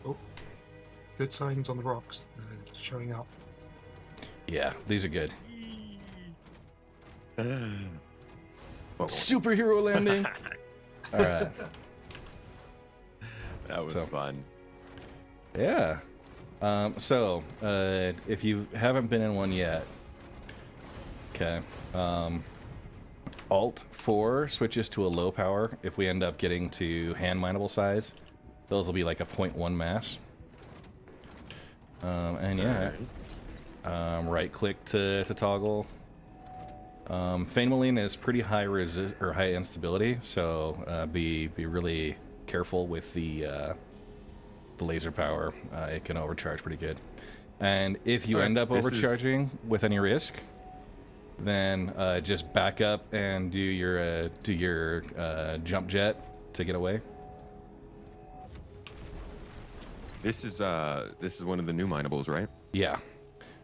Oh, good signs on the rocks. They're showing up. Yeah, these are good. Whoa. Superhero landing. All right. That was So. fun. Yeah. If you haven't been in one yet, okay. Alt 4 switches to a low power if we end up getting to hand mineable size. Those will be like a 0.1 mass. And yeah, right click to toggle. Feign is pretty high high instability, so be really careful with the laser power. It can overcharge pretty good. And if you end up overcharging with any risk, then just back up and do your jump jet to get away. This is one of the new minables, right? Yeah.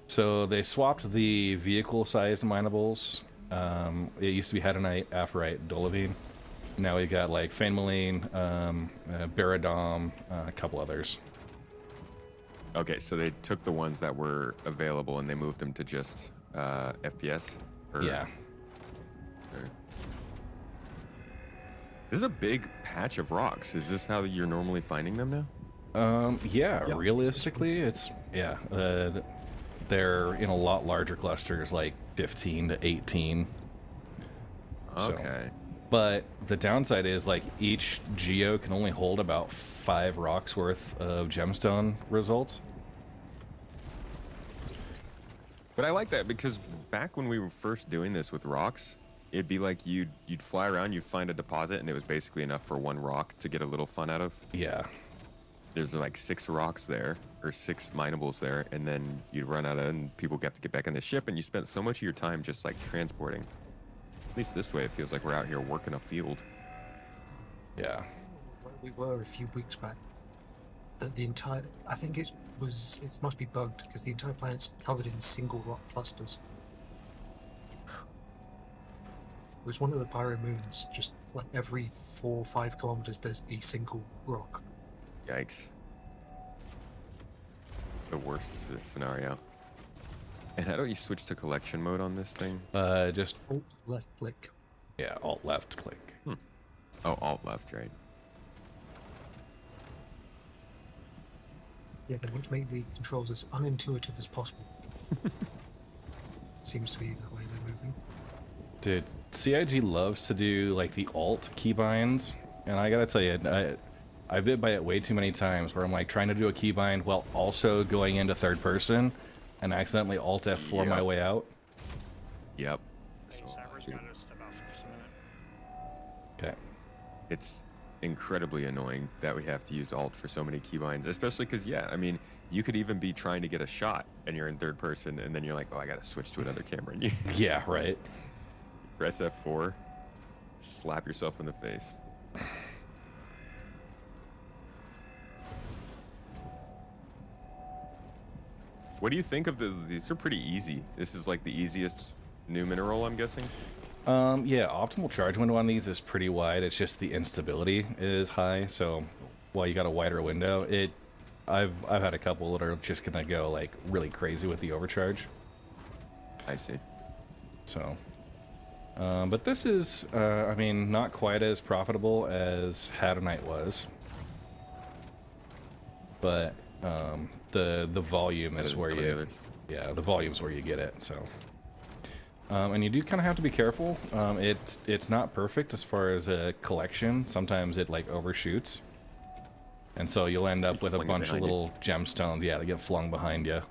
So they swapped the vehicle-sized minables. It used to be Hadonite, Aphorite, Dolivine. Now we got like Feign, Baradom, a couple others. Okay, so they took the ones that were available and they moved them to just FPS? Yeah. Okay. This is a big patch of rocks. Is this how you're normally finding them now? Yeah, realistically, it's, yeah. They're in a lot larger clusters, like 15 to 18. Okay. So, but the downside is, like, each geo can only hold about 5 rocks worth of gemstone results. But I like that because back when we were first doing this with rocks, it'd be like you'd fly around, you'd find a deposit, and it was basically enough for one rock to get a little fun out of. Yeah. There's like 6 rocks there, or 6 minables there, and then you'd run out of it, and people have to get back on the ship, and you spent so much of your time just like transporting. At least this way, it feels like we're out here working a field. Yeah. Where we were a few weeks back, the entire, I think it must be bugged because the entire planet's covered in single rock clusters. It was one of the Pyro moons, just like every 4 or 5 kilometers there's a single rock. Yikes. The worst scenario. And how do you switch to collection mode on this thing? Just Alt left click. Yeah, alt left click. Oh, alt left, right. Yeah, they want to make the controls as unintuitive as possible. Seems to be the way they're moving. Dude, CIG loves to do like the alt keybinds, and I gotta tell you, I've been by it way too many times where I'm like trying to do a keybind while also going into third person and accidentally alt F4 my way out. Yep. Okay. It's incredibly annoying that we have to use alt for so many keybinds, especially because, yeah, I mean, you could even be trying to get a shot and you're in third person and then you're like, oh, I gotta switch to another camera. And you Yeah, right. press F4, slap yourself in the face. What do you think of these are pretty easy. This is like the easiest new mineral, I'm guessing? Yeah, optimal charge window on these is pretty wide. It's just the instability is high, so while you got a wider window, I've had a couple that are just gonna go like really crazy with the overcharge. I see. So, but this is, I mean, not quite as profitable as Hadonite was, but the volume is where you, yeah, the volume's where you get it. So, and you do kind of have to be careful. It's not perfect as far as a collection. Sometimes it like overshoots, and so you'll end up with a bunch of little gemstones. Yeah, they get flung behind you.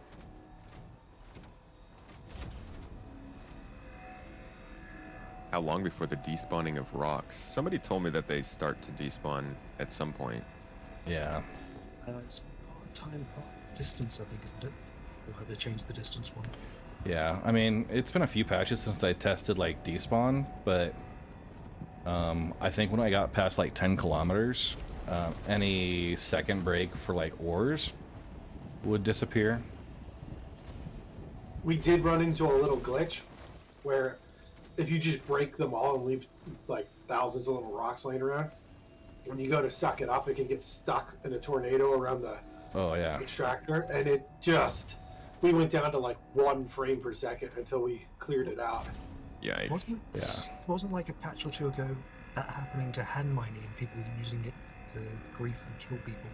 How long before the despawning of rocks? Somebody told me that they start to despawn at some point. Yeah. It's part time, part distance, I think, isn't it? Or have they changed the distance one? Yeah, I mean, it's been a few patches since I tested like despawn, but I think when I got past like 10 kilometers, any second break for like ores would disappear. We did run into a little glitch where if you just break them all and leave like thousands of little rocks laying around, when you go to suck it up, it can get stuck in a tornado around the extractor, and it just, we went down to like 1 frame per second until we cleared it out. Yeah, wasn't like a patch or two ago that happening to hand mining and people using it to grief and kill people.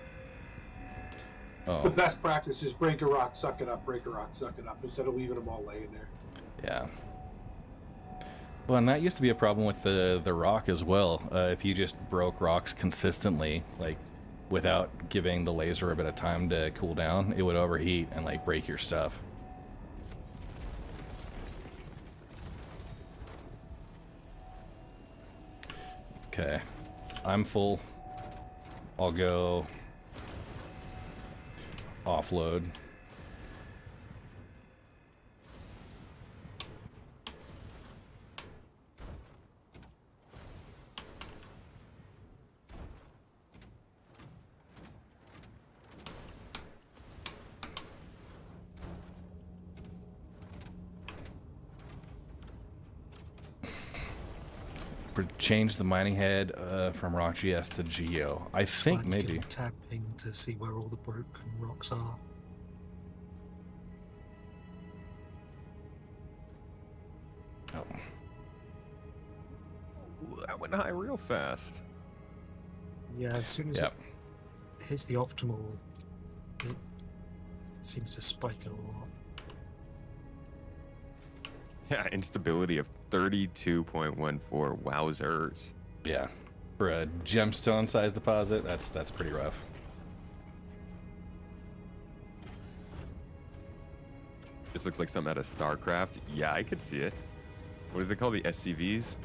Oh. The best practice is break a rock, suck it up, break a rock, suck it up, instead of leaving them all laying there. Yeah. Well, and that used to be a problem with the rock as well. If you just broke rocks consistently, like without giving the laser a bit of time to cool down, it would overheat and like break your stuff. Okay, I'm full. I'll go offload. Change the mining head from rock GS to GEO. I think Like maybe. tapping to see where all the broken rocks are. Oh. Ooh, that went high real fast. Yeah, as soon as Yep. it hits the optimal, it seems to spike a lot. Yeah, instability of 32.14. Wowzers. Yeah. For a gemstone size deposit, that's pretty rough. This looks like something out of StarCraft. Yeah, I could see it. What is it called? The SCVs?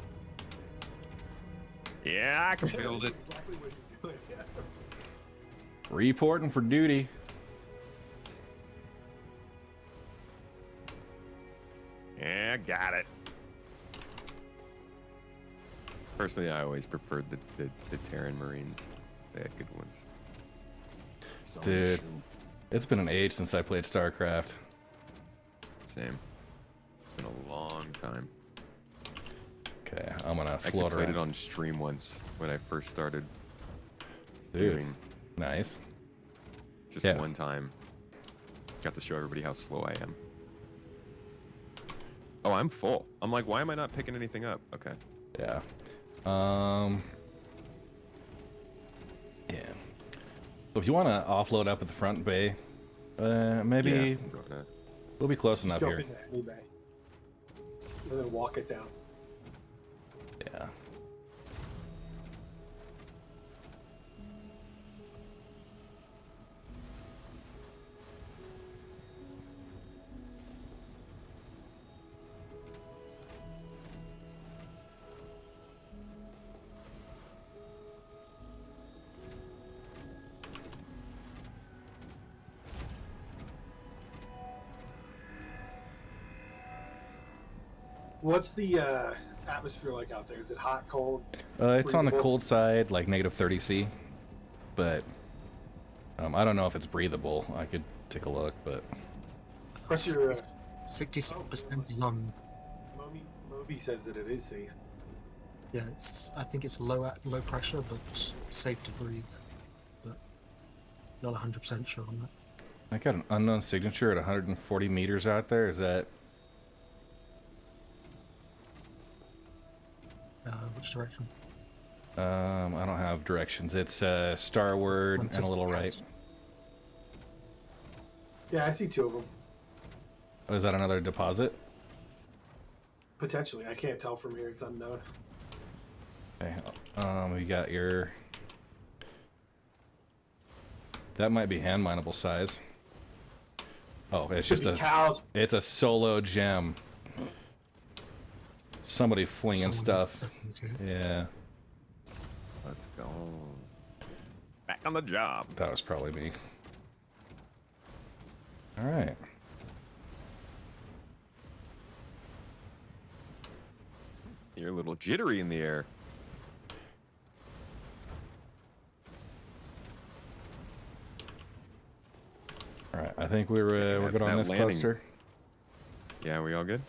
Yeah, I can build it. Exactly what you're doing. Reporting for duty. Yeah, got it. Personally, I always preferred the Terran Marines. They had good ones. Dude, it's been an age since I played StarCraft. Same. It's been a long time. Okay, I'm gonna I actually float played around. it on stream once when I first started. Dude, Streaming. nice. Just Yeah. one time. Got to show everybody how slow I am. Oh, I'm full. I'm like, why am I not picking anything up? Okay. Yeah. Yeah. So if you want to offload up at the front bay, maybe Yeah, I'm going to- we'll be close Just enough jump here. into any bay. And then walk it down. Yeah. What's the atmosphere like out there? Is it hot, cold? It's on the breathable? cold side, like negative 30°C, but I don't know if it's breathable. I could take a look, but What's your 66% is on. Moby says that it is safe. Yeah, I think it's low pressure, but safe to breathe. But not 100% sure on that. I got an unknown signature at 140 meters out there. Is that Which direction? I don't have directions. It's starward and a little right. Yeah, I see two of them. Oh, is that another deposit? Potentially. I can't tell from here. It's unknown. Okay. We got your. That might be hand mineable size. Oh, it's just Could be cows. It's a solo gem. Somebody flinging stuff. Yeah. Let's go. Back on the job. That was probably me. All right. You're a little jittery in the air. All right. I think we're good on that this landing. cluster. Yeah, we all good?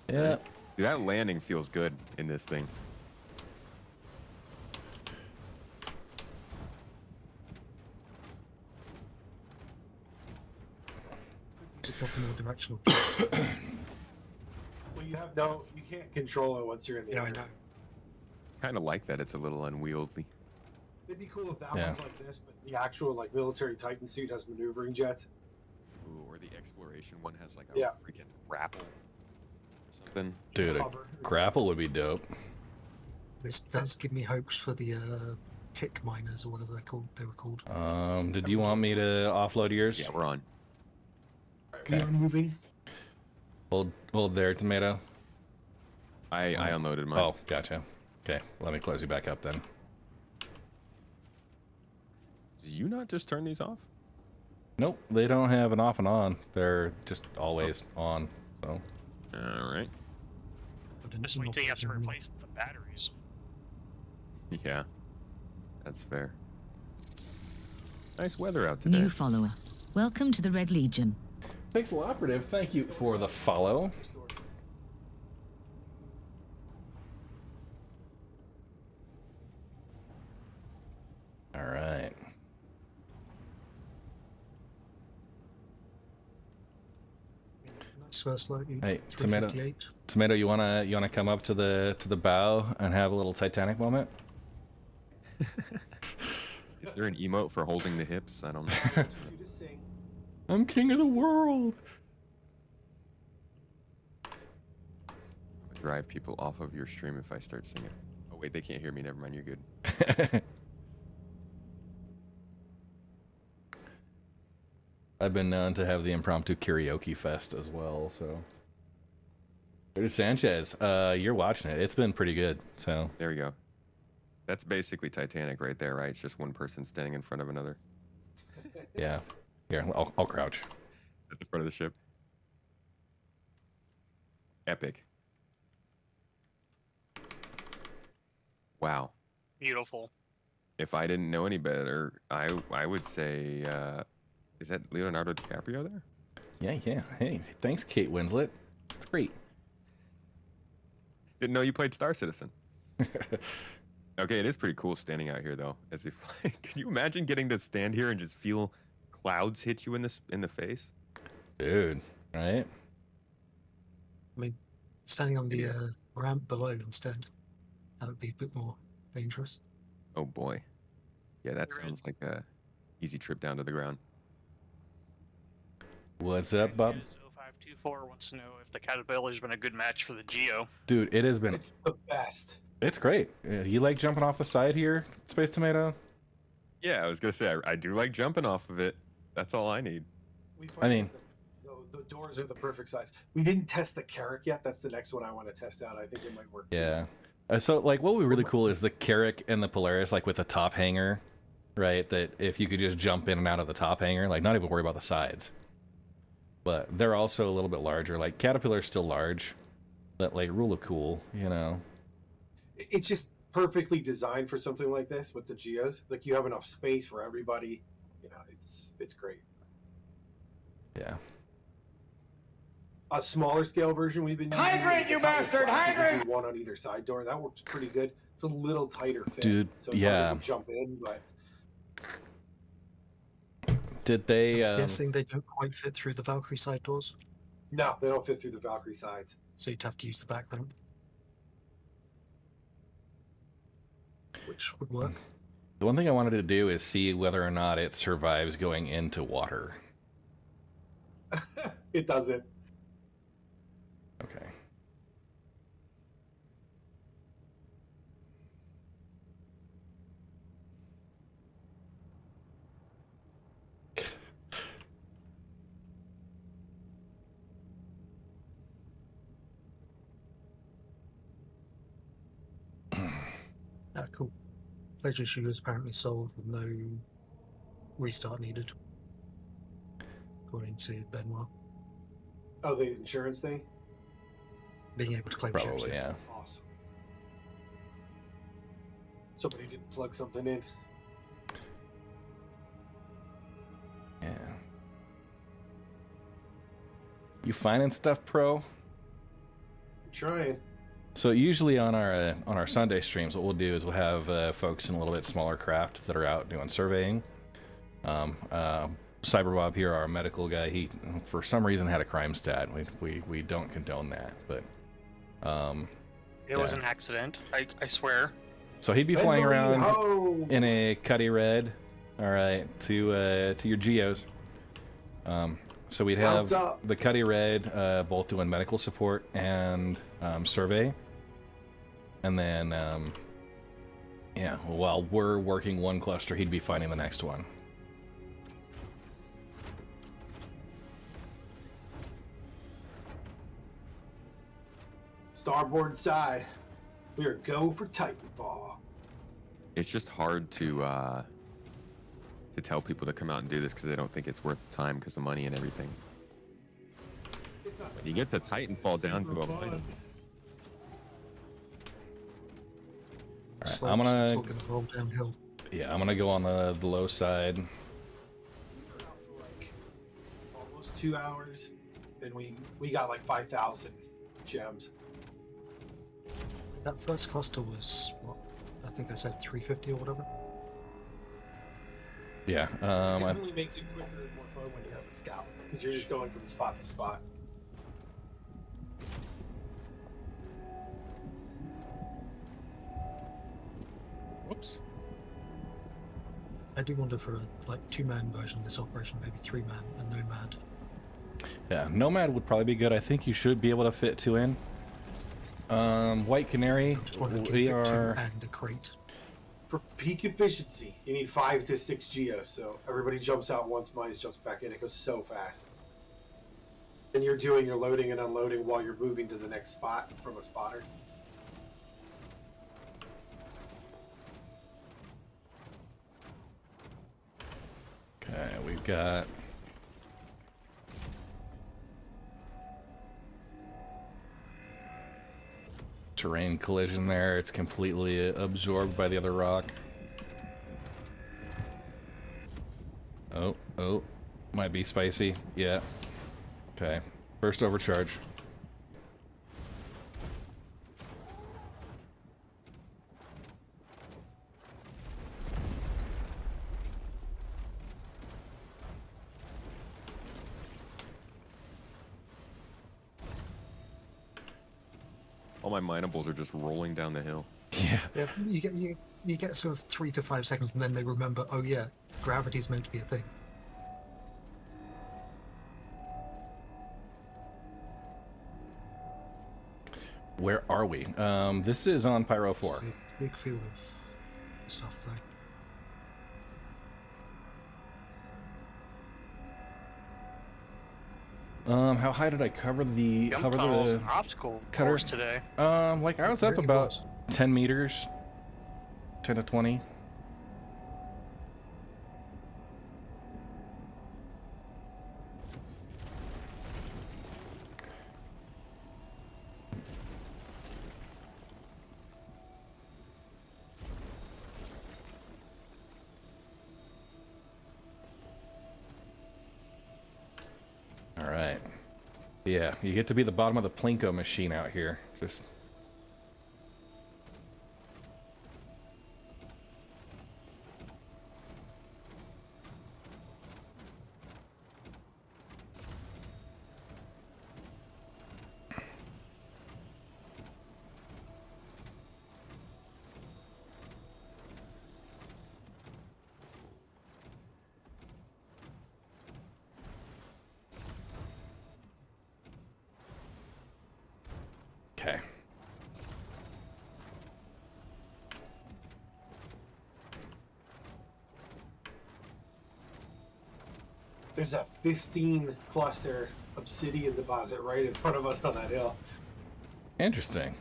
Yeah. Dude, that landing feels good in this thing. There's a couple more directional jets. Well, you can't control it once you're in the Yeah, I air. know. Kind of like that. It's a little unwieldy. It'd be cool if that Yeah. one's like this, but the actual like military Titan suit has maneuvering jets. Ooh, or the exploration one has like a Yeah. freaking grapple. Or Then Dude, a Cover. grapple would be dope. This does give me hopes for the tick miners or whatever they were called. Did you want me to offload yours? yeah, we're on. We are moving. Hold there, tomato. I unloaded mine. Oh, gotcha. Okay, let me close you back up then. Did you not just turn these off? Nope, they don't have an off and on. They're just always on. So. All right. Just wait till you have to replace the batteries. Yeah, that's fair. Nice weather out today. New follower. Welcome to the Red Legion. Pixel Operative, thank you for the follow. All right. Nice first load. Hey, tomato. 358. Tomato, you wanna come up to the bow and have a little Titanic moment? Is there an emote for holding the hips? I don't know. I'm king of the world. Drive people off of your stream if I start singing. Oh wait, they can't hear me. Never mind. You're good. I've been known to have the impromptu karaoke fest as well, so. There's Sanchez. You're watching it. It's been pretty good, so. There we go. That's basically Titanic right there, right? It's just one person standing in front of another. Yeah. Here, I'll crouch. At the front of the ship. Epic. Wow. Beautiful. If I didn't know any better, I would say, is that Leonardo DiCaprio there? Yeah. Hey, thanks, Kate Winslet. It's great. Didn't know you played Star Citizen. Okay, it is pretty cool standing out here though. As if, like, can you imagine getting to stand here and just feel clouds hit you in the face? Dude, right? I mean, standing on the ramp below instead, that would be a bit more dangerous. Oh boy. Yeah, that sounds like a easy trip down to the ground. What's up, bub? 0524 wants to know if the Caterpillar's been a good match for the GEO. Dude, it has been. It's the best. It's great. You like jumping off the side here, Space Tomato? Yeah, I was gonna say I do like jumping off of it. That's all I need. I mean, the doors are the perfect size. We didn't test the Carrack yet. That's the next one I want to test out. I think it might work. yeah. So, like, what would be really cool is the Carrack and the Polaris, like, with the top hanger, right? That if you could just jump in and out of the top hanger, like, not even worry about the sides. But they're also a little bit larger. Like, Caterpillar's still large, but, like, rule of cool, you know? It's just perfectly designed for something like this with the Geos. Like, you have enough space for everybody. You know, it's great. Yeah. A smaller scale version we've been using. Hydrate, you bastard! Hydrate! One on either side door. That works pretty good. It's a little tighter fit. Dude, so it's yeah. hard to jump in, but Did they... Guessing they don't quite fit through the Valkyrie side doors, no, they don't fit through the Valkyrie sides. so you'd have to use the back ramp, which would work. The one thing I wanted to do is see whether or not it survives going into water. It doesn't. Okay. Ah, cool. Pleasure issue is apparently solved with no restart needed, according to Benoit. Oh, the insurance thing? Being able to claim ships. Probably, yeah. Awesome. Somebody did plug something in. Yeah. You finding stuff, pro? I'm trying. So usually on our Sunday streams, what we'll do is we'll have folks in a little bit smaller craft that are out doing surveying. Cyberbob here, our medical guy, he for some reason had a crime stat. We don't condone that, but It was an accident. I swear. so he'd be flying around in a Cuddy Red, all right, to your Geos. So we'd have the Cuddy Red both doing medical support and survey. And then, yeah, while we're working one cluster, he'd be finding the next one. Starboard side. We are go for Titanfall. It's just hard to tell people to come out and do this because they don't think it's worth the time because of money and everything. When you get the Titanfall down to a minimum. Alright, I'm gonna roll downhill. Yeah, I'm gonna go on the low side. We were out for like almost 2 hours, and we got like 5,000 gems. That first cluster was what? I think I said 350 or whatever. Yeah, It definitely makes it quicker and more fun when you have a scout, because you're just going from spot to spot. Whoops. I do wonder for a like 2-man version of this operation, maybe 3-man, a Nomad. Yeah, Nomad would probably be good. I think you should be able to fit 2 in. White Canary, we are... And a crate. For peak efficiency, you need 5 to 6 geos, so everybody jumps out once, mines jumps back in. It goes so fast. And you're doing your loading and unloading while you're moving to the next spot from a spotter. Okay, we've got... terrain collision there. It's completely absorbed by the other rock. Oh, might be spicy. Yeah. Okay. First overcharge. All my minables are just rolling down the hill. Yeah. Yeah, you get sort of 3 to 5 seconds, and then they remember, oh yeah, gravity's meant to be a thing. Where are we? This is on Pyro 4. It's a big field of stuff, though. How high did I cover the obstacle cutter course today? Like I was up about 10 meters, 10 to 20. All right. Yeah, you get to be the bottom of the Plinko machine out here. Just... Okay. There's a 15 cluster obsidian deposit right in front of us on that hill. Interesting.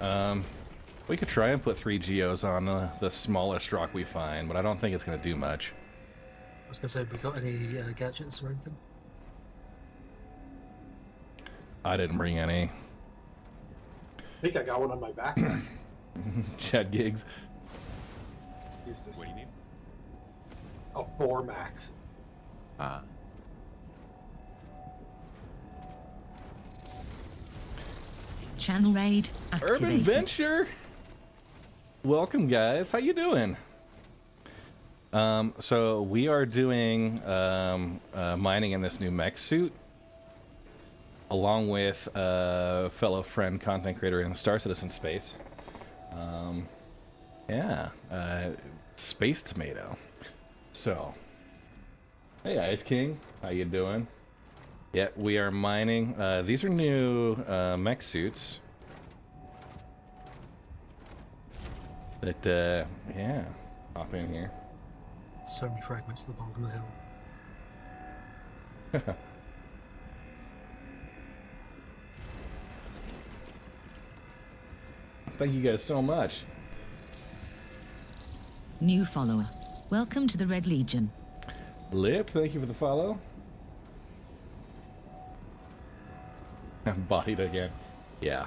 We could try and put 3 geos on the smallest rock we find, but I don't think it's going to do much. I was going to say, have we got any gadgets or anything? I didn't bring any. I think I got one on my backpack. Chad Gigs. Use this. What do you need? A 4 max. Channel raid activated. Urban Venture. Welcome, guys. How you doing? So we are doing mining in this new mech suit, along with fellow friend, content creator in Star Citizen Space. Yeah, Space Tomato. So, Hey, Ice King. How you doing? Yeah, we are mining. These are new mech suits. That, yeah, hop in here. So many fragments at the bottom of the hill. Thank you guys so much. New follower. Welcome to the Red Legion. Lip, thank you for the follow. Bodied again. Yeah.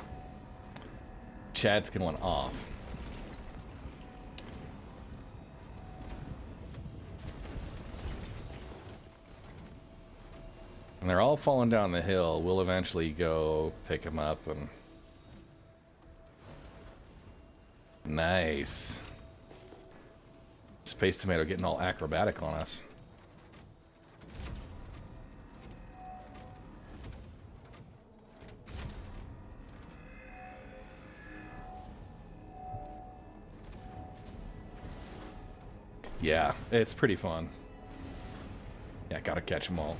Chad's going off. And they're all falling down the hill. We'll eventually go pick them up and... Nice. Space Tomato getting all acrobatic on us. Yeah, it's pretty fun. Yeah, gotta catch them all.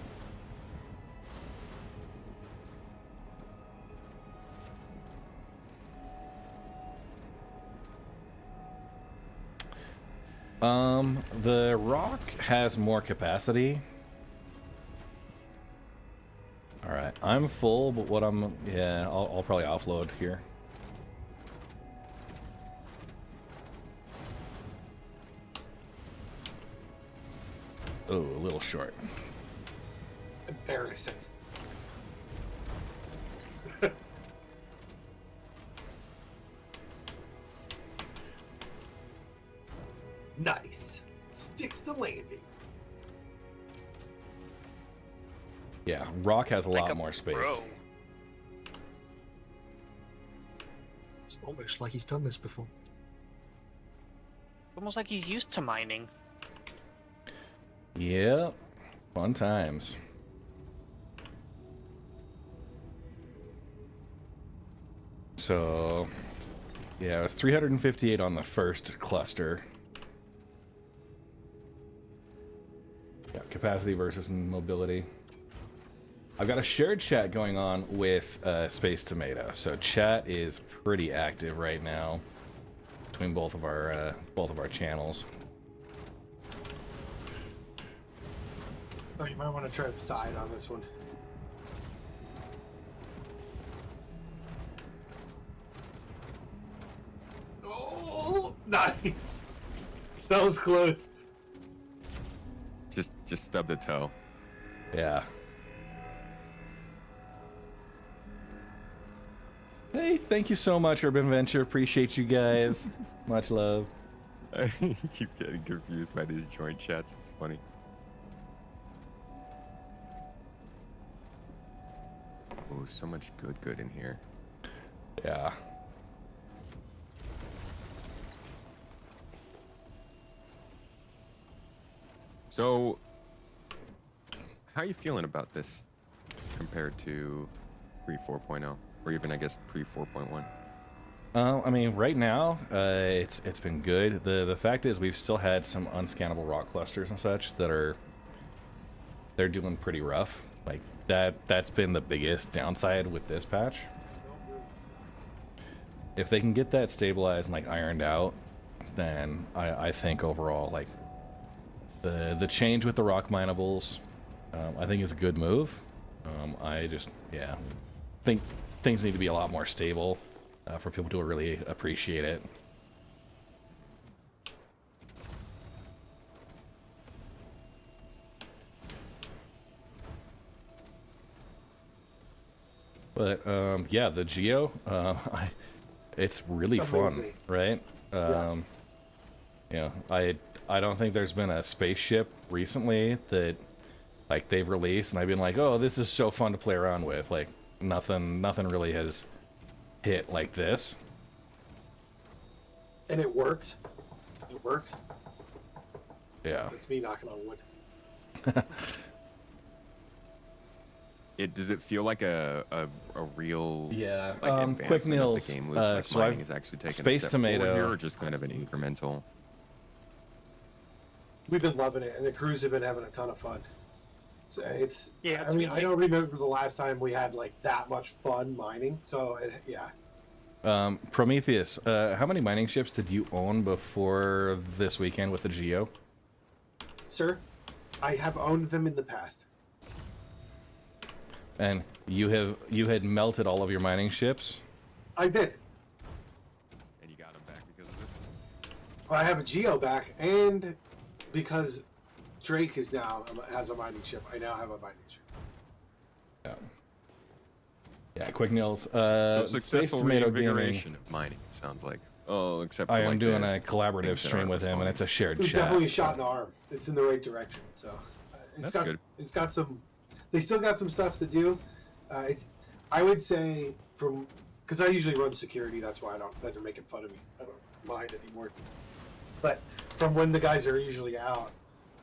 The rock has more capacity. Alright, I'm full, but what I'm... Yeah, I'll probably offload here. Oh, a little short. Embarrassing. Nice. Sticks the landing. Yeah, rock has a lot more space. Bro. It's almost like he's done this before. Almost like he's used to mining. Yep. Fun times. So, yeah, it was 358 on the first cluster. Yeah, capacity versus mobility. I've got a shared chat going on with Space Tomato, so chat is pretty active right now between both of our channels. Oh, you might want to try the side on this one. Oh, nice. That was close. Just stub the toe. Yeah. Hey, thank you so much, Urban Venture. Appreciate you guys. Much love. I keep getting confused by these joint chats. It's funny. Oh, so much good in here. Yeah. So, how are you feeling about this compared to pre 4.0, or even I guess pre 4.1? I mean, right now, it's been good. The fact is, we've still had some unscannable rock clusters and such that they're doing pretty rough. Like that's been the biggest downside with this patch. If they can get that stabilized and like ironed out, then I think overall like the change with the rock minables, I think is a good move. I just think things need to be a lot more stable for people to really appreciate it. But yeah, the GEO, it's really fun, right? You know, I don't think there's been a spaceship recently that like they've released and I've been like, oh, this is so fun to play around with. Like nothing really has hit like this. And it works. It works. Yeah. That's me knocking on wood. Does it feel like a real like quick advancement meals. of the game loop? Like So mining I've is actually taking Space a step forward Tomato. here, or just kind of an incremental? We've been loving it, and the crews have been having a ton of fun. So it's Yeah, I mean, I don't remember the last time we had like that much fun mining. So yeah. Prometheus, how many mining ships did you own before this weekend with the GEO? Sir, I have owned them in the past. And you had melted all of your mining ships? I did. And you got them back because of this? I have a GEO back, and because Drake has a mining ship, I now have a mining ship. Yeah. Yeah, Quick Nils. So Space successful Tomato reinvigoration Gaming. of mining, sounds like. Oh, except for I am like doing the a collaborative things that stream aren't with him, and it's a shared It was chat. definitely a shot in the arm. It's in the right direction. So That's good. It's got some. They still got some stuff to do. I would say because I usually run security. That's why they're making fun of me. I don't mind anymore. But from when the guys are usually out,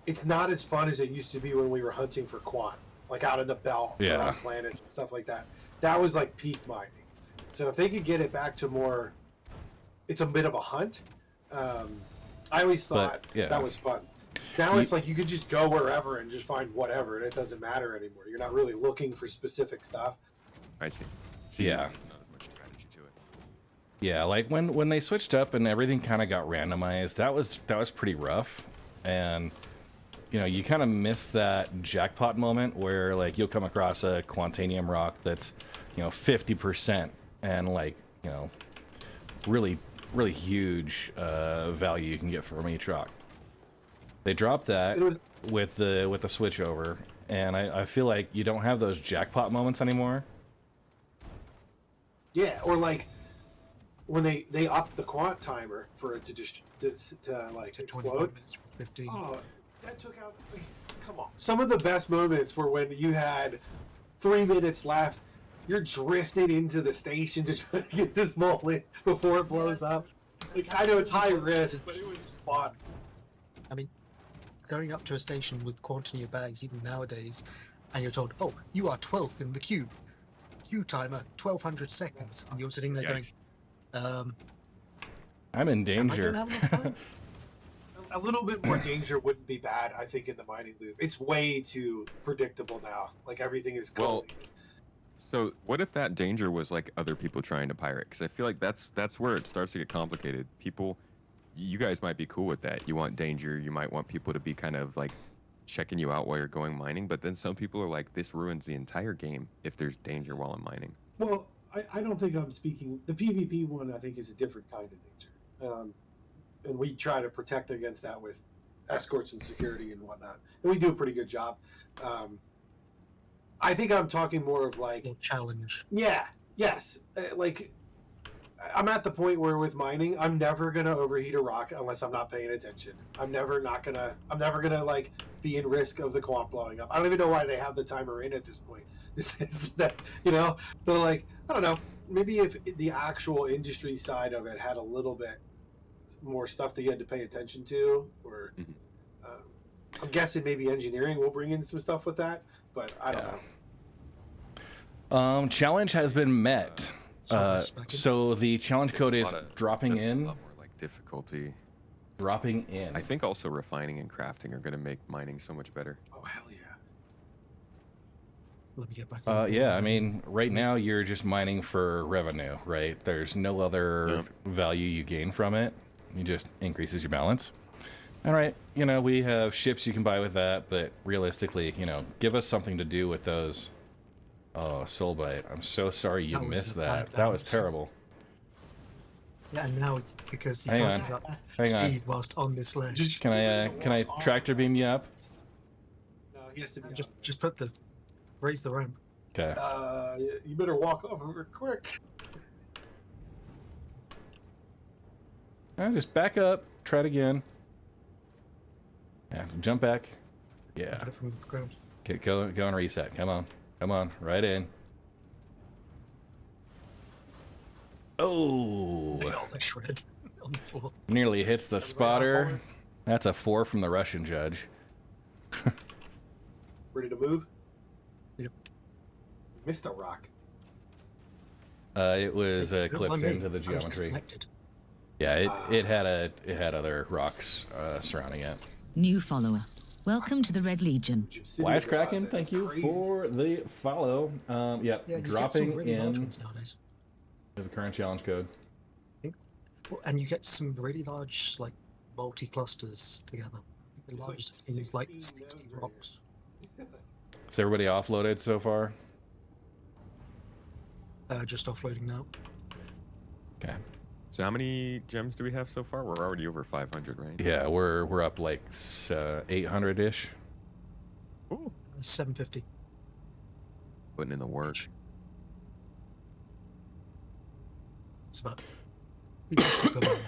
it's not as fun as it used to be when we were hunting for quant, like out in the belt, around planets and stuff like that. That was like peak mining. So if they could get it back to more, it's a bit of a hunt. I always thought that was fun. Now it's like you could just go wherever and just find whatever, and it doesn't matter anymore. You're not really looking for specific stuff. I see. Yeah. There's not as much strategy to it. Yeah, like when they switched up and everything kind of got randomized, that was pretty rough. And you know, you kind of miss that jackpot moment where like you'll come across a Quantanium rock that's, you know, 50% and like, you know, really huge value you can get from each rock. They dropped that with the switch over, and I feel like you don't have those jackpot moments anymore. Yeah, or like when they upped the quant timer for it to just to explode. 15. Oh, that took out. Come on. Some of the best moments were when you had 3 minutes left. You're drifting into the station to try to get this moment before it blows up. Like, I know it's high risk, but it was fun. I mean, going up to a station with quant in your bags, even nowadays, and you're told, "Oh, you are 12th in the queue. Queue timer, 1,200 seconds," and you're sitting there going, I'm in danger. Am I gonna have enough time? A little bit more danger wouldn't be bad, I think, in the mining loop. It's way too predictable now. Like, everything is cold. So what if that danger was like other people trying to pirate? Because I feel like that's where it starts to get complicated. People, you guys might be cool with that. You want danger. You might want people to be kind of like checking you out while you're going mining. But then some people are like, this ruins the entire game if there's danger while I'm mining. Well, I don't think I'm speaking. The PvP one, I think, is a different kind of danger. And we try to protect against that with escorts and security and whatnot. And we do a pretty good job. I think I'm talking more of like challenge. Yeah. Yes. Like, I'm at the point where with mining, I'm never gonna overheat a rock unless I'm not paying attention. I'm never gonna like be in risk of the quant blowing up. I don't even know why they have the timer in at this point. This is that, you know, they're like, I don't know. Maybe if the actual industry side of it had a little bit more stuff that you had to pay attention to, or I'm guessing maybe engineering will bring in some stuff with that, but I don't know. Challenge has been met. So the challenge code is dropping in. A lot more like difficulty. Dropping in. I think also refining and crafting are going to make mining so much better. Oh, hell yeah. Let me get back. Yeah, I mean, right now you're just mining for revenue, right? There's no other value you gain from it. It just increases your balance. All right, you know, we have ships you can buy with that, but realistically, you know, give us something to do with those. Oh, Soulbite, I'm so sorry you missed that. That was terrible. Yeah, and now it's because you Hang can't on. get up Hang on. speed whilst on this ledge. Can I tractor beam you up? No, he has to be Just raise the ramp. Okay. You better walk off of her quick. Just back up. Try it again. Yeah, jump back. Yeah. From the ground. Okay, go and reset. Come on, right in. Oh, Shred on the floor. nearly hits the spotter. That's a 4 from the Russian judge. Ready to move? Yep. Missed a rock. It was clipped into the geometry. Yeah, it had other rocks surrounding it. New follower. Welcome to the Red Legion. Wisecracking, thank you for the follow. Yep, Yeah, you dropping get some really large in ones nowadays. is the current challenge code. And you get some really large, like, multi-clusters together. The It's largest like thing is like 16 60 nodes right rocks. Is everybody offloaded so far? Just offloading now. Okay. So how many gems do we have so far? We're already over 500, right? Yeah, we're up like 800-ish. Ooh. 750. Putting in the work. It's about 350 per mile.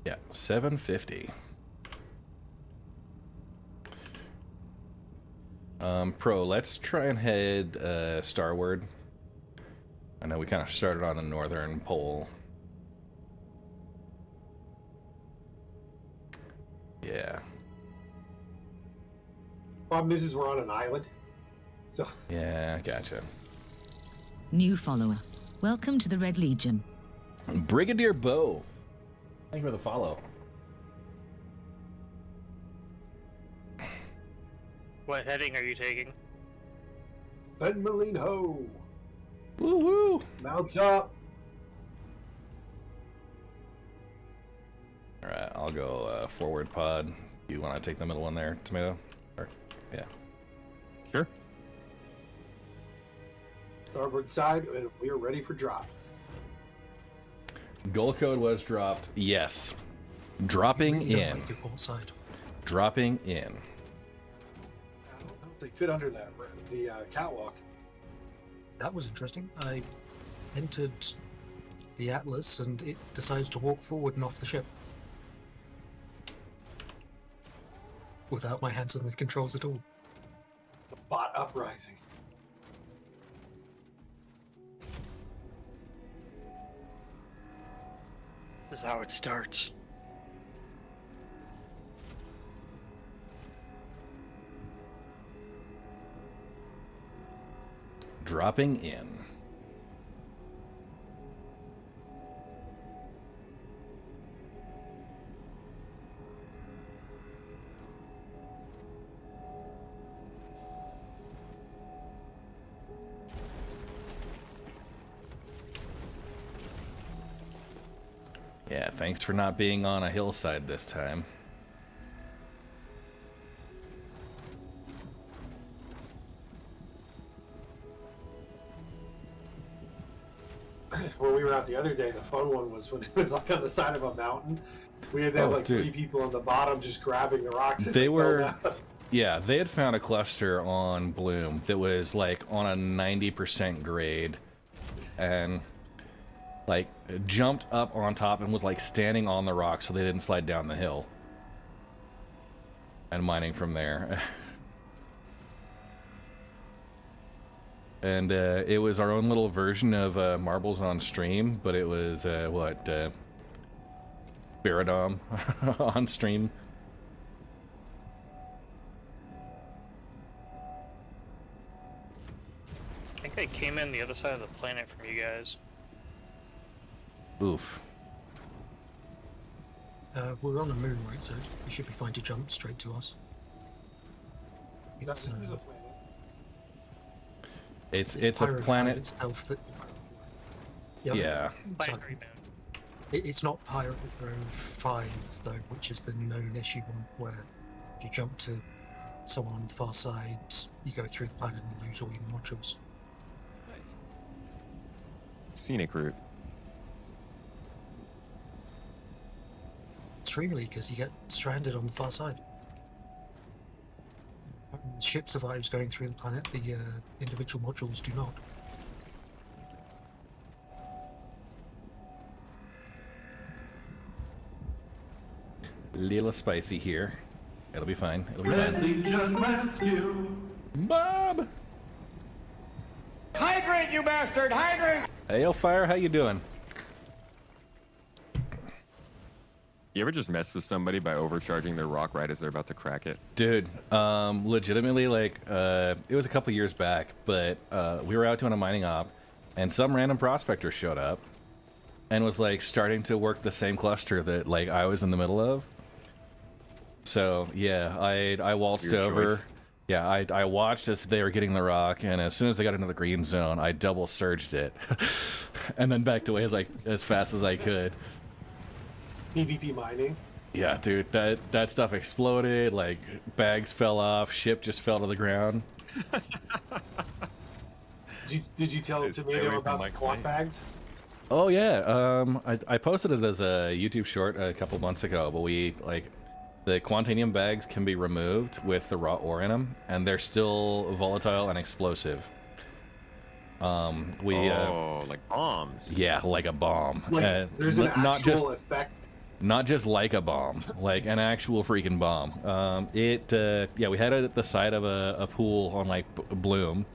Yeah, 750. Pro, let's try and head starward. I know we kind of started on the northern pole. Yeah. Problem is we're on an island. So Yeah, gotcha. New follower. Welcome to the Red Legion. Brigadier Bo. Thank you for the follow. What heading are you taking? Fenmaline Ho! Woo woo! Mounts up! Alright, I'll go forward pod. You want to take the middle one there, Tomato? Or, yeah. Sure. Starboard side, and we're ready for drop. Goal code was dropped. Yes. Dropping You don't in. like your port side. Dropping in. I don't know if they fit under that the catwalk. That was interesting. I entered the Atlas and it decided to walk forward and off the ship. Without my hands on the controls at all. It's a bot uprising. This is how it starts. Dropping in. Yeah, thanks for not being on a hillside this time. When we were out the other day, the fun one was when it was like on the side of a mountain. We had to have like dude. 3 people on the bottom just grabbing the rocks as They fell were, down. yeah, they had found a cluster on Bloom that was like on a 90% grade and like jumped up on top and was like standing on the rock so they didn't slide down the hill. And mining from there. And it was our own little version of Marbles on Stream, but it was, Baradom on stream. I think I came in the other side of the planet from you guys. Oof. We're on a moon, right? So you should be fine to jump straight to us. This It's, is a planet. It's a Pyro 5 planet. itself that. Yeah. Binary moon. It's not Pyro 5 though, which is the known issue one where if you jump to someone on the far side, you go through the planet and lose all your modules. Nice. Scenic route. Extremely, because you get stranded on the far side. The ship survives going through the planet, the individual modules do not. Little spicy here. It'll be fine. It'll be fine. Bob! Hydrate, you bastard! Hydrate! Hey, Fire, how you doing? You ever just mess with somebody by overcharging their rock right as they're about to crack it? Dude, legitimately, like, it was a couple years back, but we were out doing a mining op, and some random prospector showed up, and was like starting to work the same cluster that like I was in the middle of. So yeah, I waltzed Weird over. choice. Yeah, I watched as they were getting the rock, and as soon as they got into the green zone, I double surged it, and then backed away as fast as I could. PvP mining. Yeah, dude, that stuff exploded. Like bags fell off, ship just fell to the ground. Did you tell Stay Tomato away about from the my quad claim. bags? Oh yeah, I posted it as a YouTube short a couple months ago, but the Quantanium bags can be removed with the raw ore in them, and they're still volatile and explosive. Like bombs. Yeah, like a bomb. Like, there's an not actual effect. Not just like a bomb, like an actual freaking bomb. Yeah, we had it at the side of a pool on like Bloom.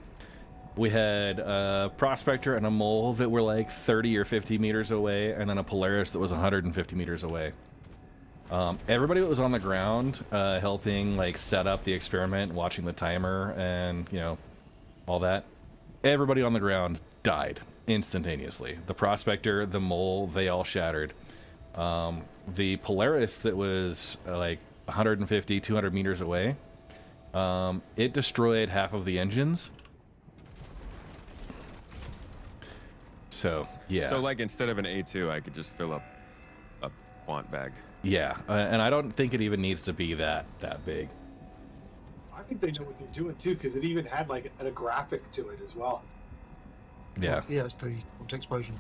We had a Prospector and a Mole that were like 30 or 50 meters away, and then a Polaris that was 150 meters away. Everybody that was on the ground helping like set up the experiment, watching the timer, and you know, all that. Everybody on the ground died instantaneously. The Prospector, the Mole, they all shattered. The Polaris that was like 150, 200 meters away, it destroyed half of the engines. So, yeah. So, like, instead of an A2, I could just fill up a quant bag. Yeah, and I don't think it even needs to be that big. I think they know what they're doing too, because it even had like a graphic to it as well. Yeah. Yeah, it's the explosion.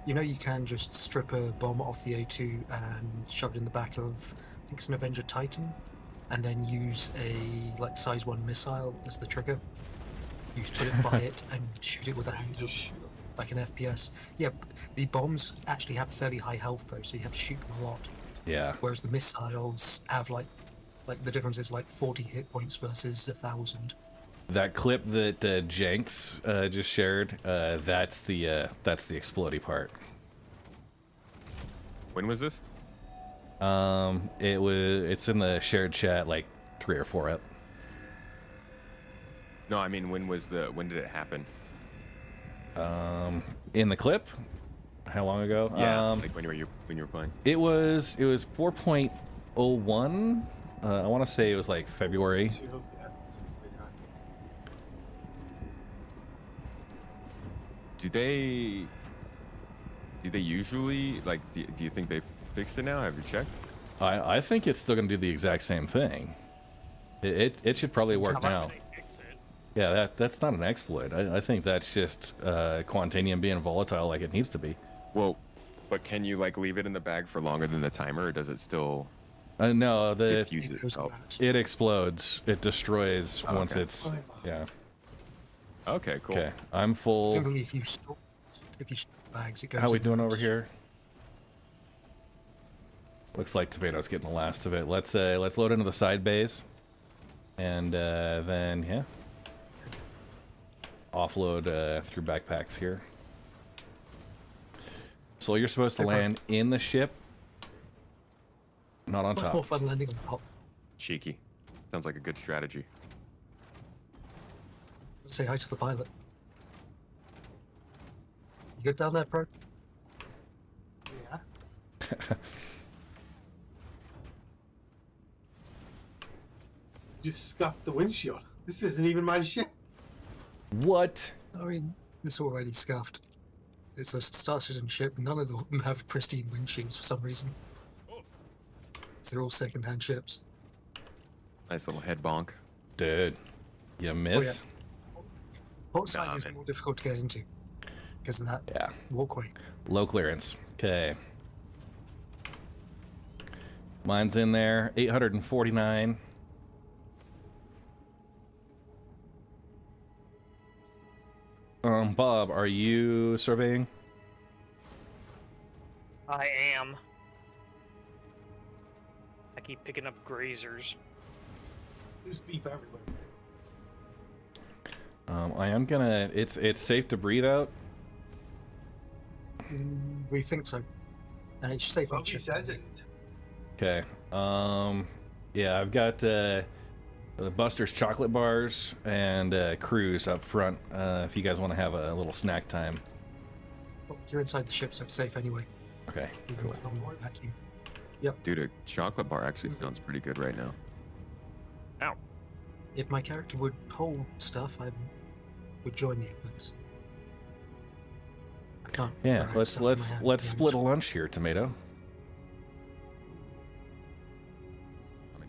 You know, you can just strip a bomb off the A2 and shove it in the back of, I think it's an Avenger Titan, and then use a like size 1 missile as the trigger. You just put it by it and shoot it with a hand, like an FPS. Yeah, the bombs actually have fairly high health though, so you have to shoot them a lot. Yeah. Whereas the missiles have like the difference is like 40 hit points versus 1,000. That clip that Jenks just shared, that's the explodey part. When was this? It's in the shared chat, like 3 or 4 up. No, I mean, when did it happen? In the clip, how long ago? Yeah, like when you were playing. It was 4.01. I want to say it was like February. Do they usually like? Do you think they fixed it now? Have you checked? I think it's still gonna do the exact same thing. It should probably work now. Yeah, that's not an exploit. I think that's just Quantanium being volatile like it needs to be. Well, but can you like leave it in the bag for longer than the timer, or does it still? No, diffuse itself. It explodes. It destroys once okay. it's yeah. Okay, cool. Okay, I'm full. Simply, if you store bags, it goes. How we in doing the- over here? Looks like Tomato's getting the last of it. Let's load into the side bays, and then yeah, offload through backpacks here. So you're supposed to land in the ship, not on Much top. more fun landing on top. Cheeky. Sounds like a good strategy. Say hi to the pilot. You good down there, Pro? Yeah. Just scuffed the windshield. This isn't even my ship. What? I mean, it's already scuffed. It's a Star Citizen ship. None of them have pristine windshields for some reason. They're all second-hand ships. Nice little head bonk. Dude, you miss? Port side Nah, is man. more difficult to get into because of that Yeah. walkway. Low clearance. Okay. Mine's in there. 849. Bob, are you surveying? I am. I keep picking up grazers. There's beef everywhere. I am gonna. It's safe to breathe out. We think so. And it's safe on Well, he ship. says it is. Okay. Yeah, I've got the Buster's chocolate bars and Cruise up front. If you guys want to have a little snack time. Well, you're inside the ship, so it's safe anyway. Okay, Even cool. from the vacuum. Yep. Dude, a chocolate bar actually sounds pretty good right now. Ow. If my character would hold stuff, I would join you, but I can't. Yeah, drag let's stuff to my hand let's at the split a moment. lunch here, Tomato.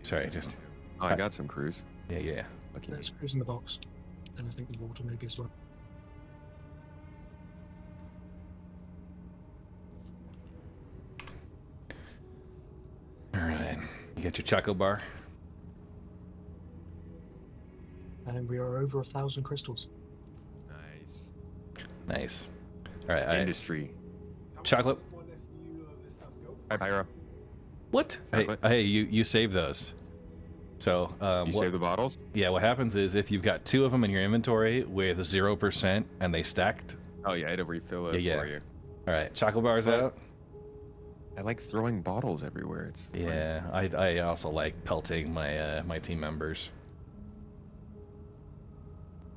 Sorry, just Oh, I got some crews. yeah. Lucky me. There's screws in the box, and I think the water maybe as well. All right, you got your choco bar. And we are over 1,000 crystals. Nice. Nice. All right, Industry. chocolate. Hi, Pyro. What? Hey, you save those. So You save the bottles? Yeah, what happens is if you've got 2 of them in your inventory with 0% and they stacked. Oh yeah, it'll refill it for you. All right, choco bars out. I like throwing bottles everywhere. It's fun. Yeah, I also like pelting my my team members.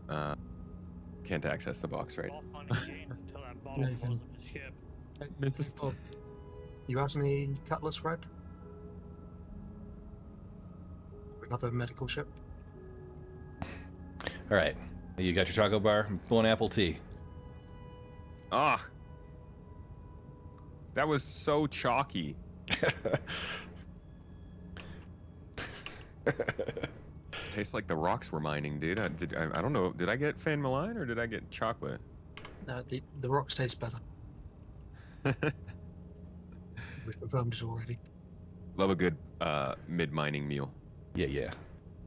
Can't access the box, right? All fun and games until that bottle No, you blows can- up the ship. Mrs. Bob, you have any cutlass red? Another medical ship? All right, you got your choco bar. Blue and apple tea. Ah, that was so chalky. Tastes like the rocks we're mining, dude. I don't know. Did I get fan malign or did I get chocolate? No, the rocks taste better. We've confirmed it already. Love a good mid mining meal. Yeah.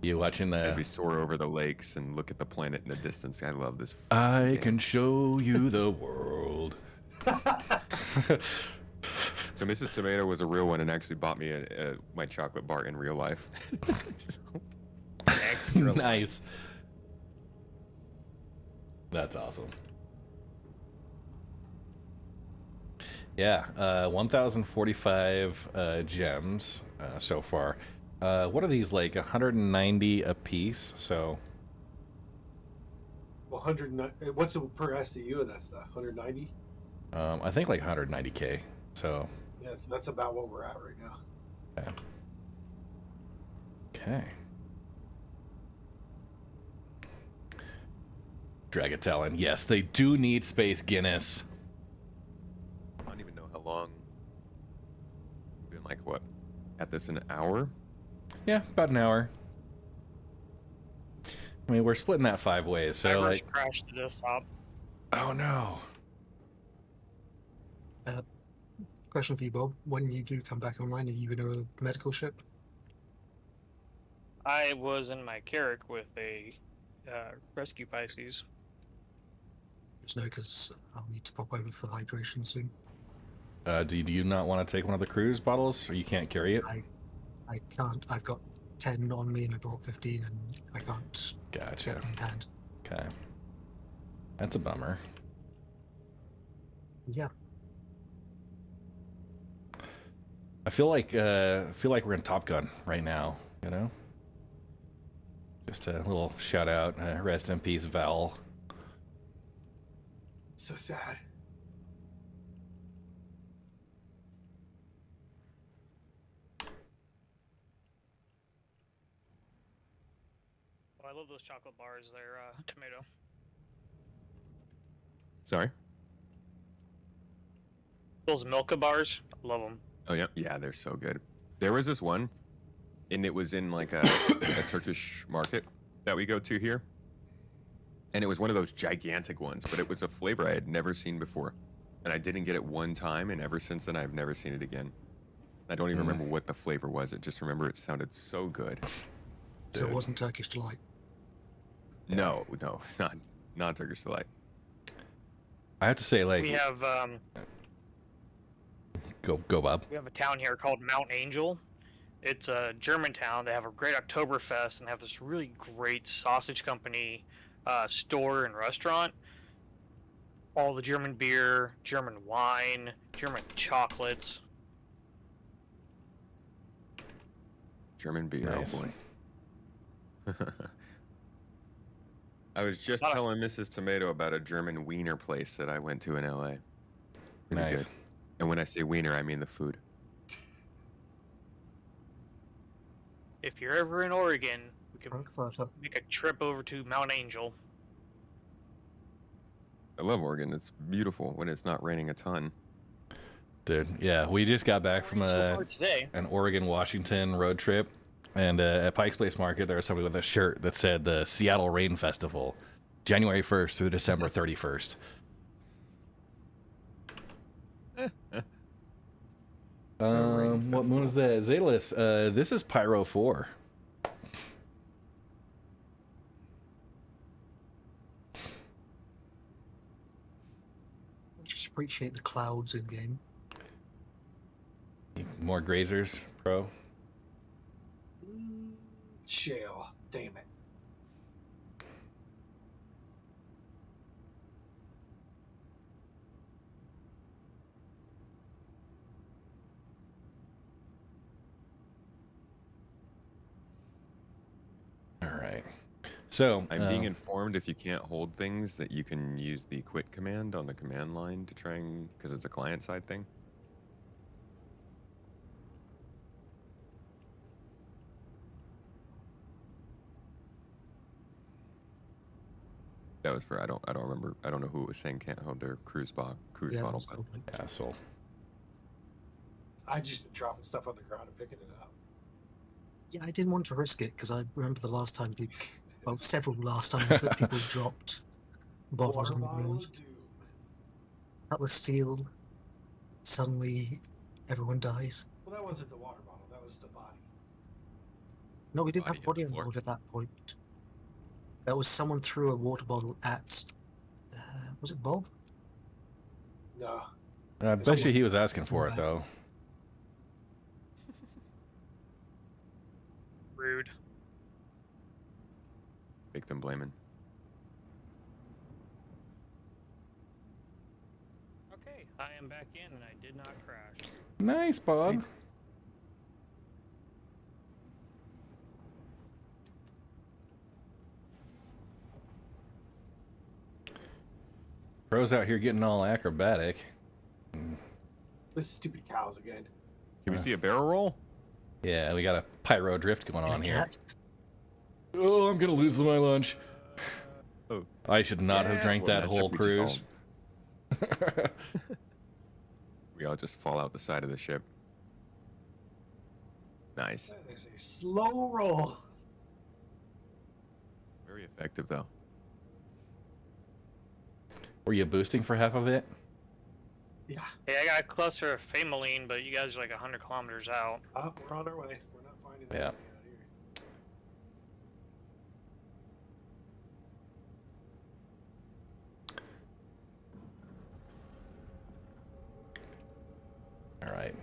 You watching As the? we soar over the lakes and look at the planet in the distance. I love this. I game. can show you the world. So Mrs. Tomato was a real one and actually bought me my chocolate bar in real life. So, extra Nice. That's awesome. Yeah, 1,045 gems so far. What are these, like 190 a piece? So 109. What's it per SCU of that stuff? 190. I think like 190k. So Yeah, so that's about what we're at right now. okay. Dragatalon, yes, they do need Space Guinness. I don't even know how long. Been like what? At this an hour? Yeah, about an hour. I mean, we're splitting that 5 ways, so Servers like. crashed the desktop. Oh no. Question for you, Bob. When you do come back online, are you in a medical ship? I was in my Carrack with a rescue Pisces. Just know because I'll need to pop over for hydration soon. Do you not want to take one of the cruise bottles, or you can't carry it? I can't. I've got 10 on me and I brought 15 and I can't Gotcha. get them in hand. Okay. That's a bummer. Yeah. I feel like we're in Top Gun right now, you know? Just a little shout out, rest in peace, Val. So sad. Oh, I love those chocolate bars. They're tomato. Sorry? Those Milka bars, love them. Oh yeah, yeah, they're so good. There was this one, and it was in like a Turkish market that we go to here, and it was one of those gigantic ones, but it was a flavor I had never seen before, and I didn't get it one time, and ever since then I've never seen it again. I don't even remember what the flavor was. I just remember it sounded so good. So it wasn't Turkish Delight. No, it's not Turkish Delight. I have to say, like, We have go Bob. we have a town here called Mount Angel. It's a German town. They have a great Oktoberfest and they have this really great sausage company store and restaurant. All the German beer, German wine, German chocolates. German beer, Nice. oh boy. I was just Not a- telling Mrs. Tomato about a German wiener place that I went to in LA. Pretty Nice. good. And when I say wiener, I mean the food. If you're ever in Oregon, we can Frankfurter. make a trip over to Mount Angel. I love Oregon. It's beautiful when it's not raining a ton. Dude, yeah, we just got back from So far today. an Oregon-Washington road trip, and at Pike's Place Market, there was somebody with a shirt that said the Seattle Rain Festival, January 1st through December 31st. What moon is that? Zalis, this is Pyro 4. Just appreciate the clouds in game. More grazers, Pro. Shale. Damn it. All right. So I'm being informed if you can't hold things that you can use the quit command on the command line to try and, because it's a client side thing. That was for I don't remember. I don't know who it was saying can't hold their cruise bottle. Yeah, so I just been dropping stuff on the ground and picking it up. Yeah, I didn't want to risk it because I remember the last time people, well, several last times that people dropped bottles Water on the bottle ground. of doom. That was steel. Suddenly, everyone dies. Well, that wasn't the water bottle. That was the body. No, we didn't Body have body hit the on floor. board at that point. That was someone threw a water bottle at. Was it Bob? No. I bet you he was asking for it though. Rude. Victim blaming. Okay, I am back in and I did not crash. Nice, Bob. Right. Bro's out here getting all acrobatic. This stupid cows again. Can we see a barrel roll? Yeah, we got a pyro drift going on And a here. cat? Oh, I'm gonna lose my lunch. Oh. I should not have drank Well, that that's whole if we just cruise. We all just fall out the side of the ship. Nice. That is a slow roll. Very effective though. Were you boosting for half of it? Yeah. Hey, I got a cluster of Famaline, but you guys are like 100 kilometers out. Up, we're on our way. We're not finding Yeah. anything out here. All right.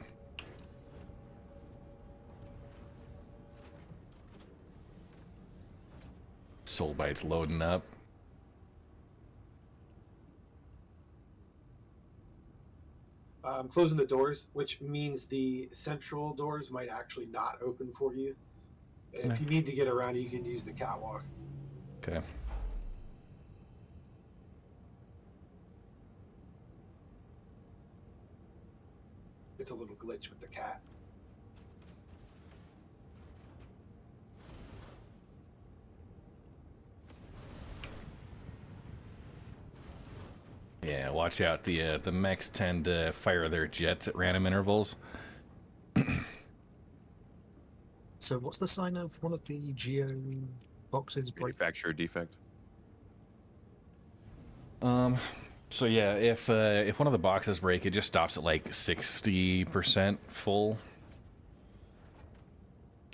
Soul Bite's loading up. I'm closing the doors, which means the central doors might actually not open for you. If you need to get around, you can use the catwalk. Okay. It's a little glitch with the cat. Yeah, watch out. The mechs tend to fire their jets at random intervals. So, what's the sign of one of the GEO boxes? Manufacturer defect. So yeah, if one of the boxes break, it just stops at like 60% full.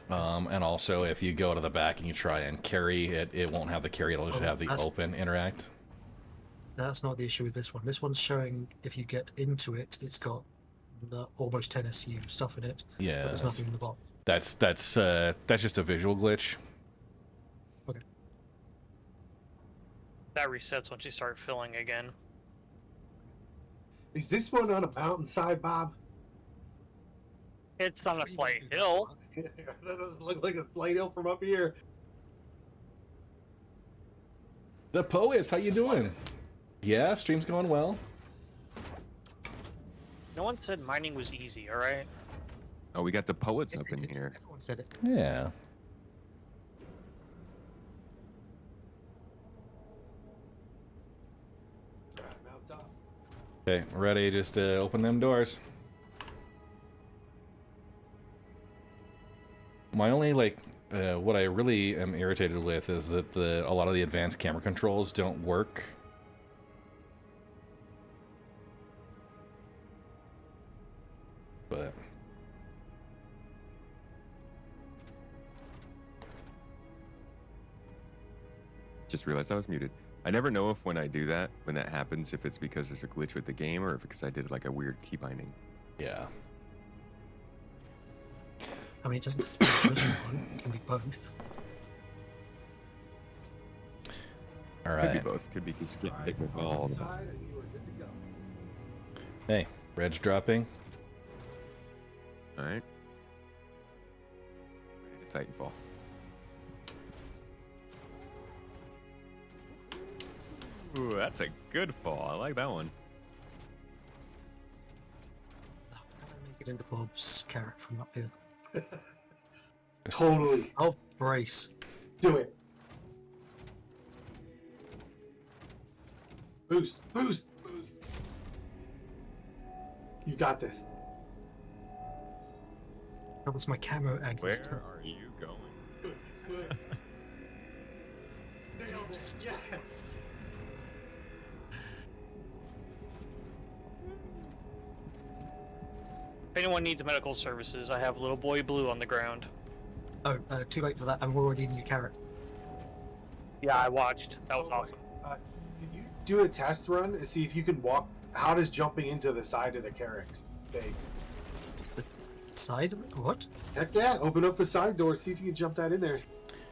And also if you go to the back and you try and carry it, it won't have the carry. It'll just have the open interact. That's not the issue with this one. This one's showing if you get into it, it's got almost 10 SU stuff in it. Yeah, But there's nothing in the box. That's just a visual glitch. Okay. That resets once you start filling again. Is this one on a mountainside, Bob? It's on a slight hill. That doesn't look like a slight hill from up here. The Poets, how you doing? Yeah, stream's going well. No one said mining was easy, alright? Oh, we got the poets Yes, up they in did. here. Everyone said it. Yeah. Mountaintop. Okay, ready just to open them doors. My only, like, what I really am irritated with is that a lot of the advanced camera controls don't work. But Just realized I was muted. I never know if when I do that, when that happens, if it's because there's a glitch with the game or if because I did like a weird key binding. yeah. I mean, it doesn't just one. It can be both. All Could be right. both. Could be just getting hit with Start all of them. inside and you are good to go. Hey, Red's dropping. All right. Ready to Titanfall. Ooh, that's a good fall. I like that one. Oh, can I make it into Bob's carrot from up here? Totally. Oh, brace. Do it. Boost, boost, boost. You got this. That was my camo angle. Where still. are you going? Do it. Nailed it. Yes. If anyone needs medical services, I have little boy Blue on the ground. Oh, too late for that. I'm already in your carrot. Yeah, I watched. That was Oh my- awesome. Can you do a test run and see if you can walk? How does jumping into the side of the Carrack's base? Side of it? What? Heck yeah! Open up the side door. See if you can jump that in there.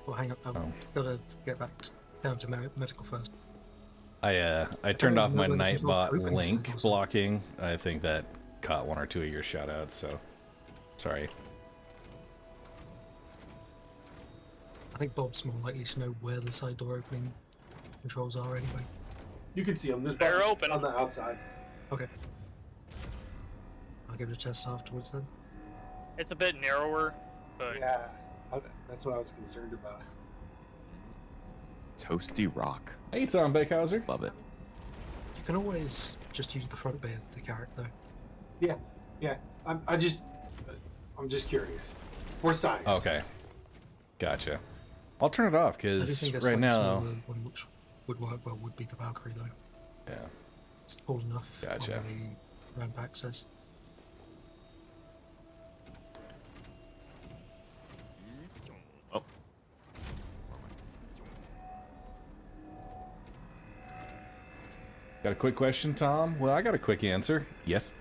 Well, hang on. I've Oh. got to get back down to medical first. I turned don't off know my whether the controls Nightbot are open link inside. blocking. I think that caught one or two of your shoutouts, so sorry. I think Bob's more likely to know where the side door opening controls are anyway. You can see them. There's They're buttons open. on the outside. Okay. I'll give it a test afterwards then. It's a bit narrower, but Yeah, that's what I was concerned about. Toasty Rock. Hey, Tom Beckhauser. Love it. You can always just use the front bay of the carrot though. Yeah. I'm just curious. For science. Okay, gotcha. I'll turn it off I do because think a right slightly now, smaller one which would work well would be the Valkyrie though. yeah. It's tall enough Gotcha. on the ramp access. Oh, Got a quick question, Tom? Well, I got a quick answer. Yes.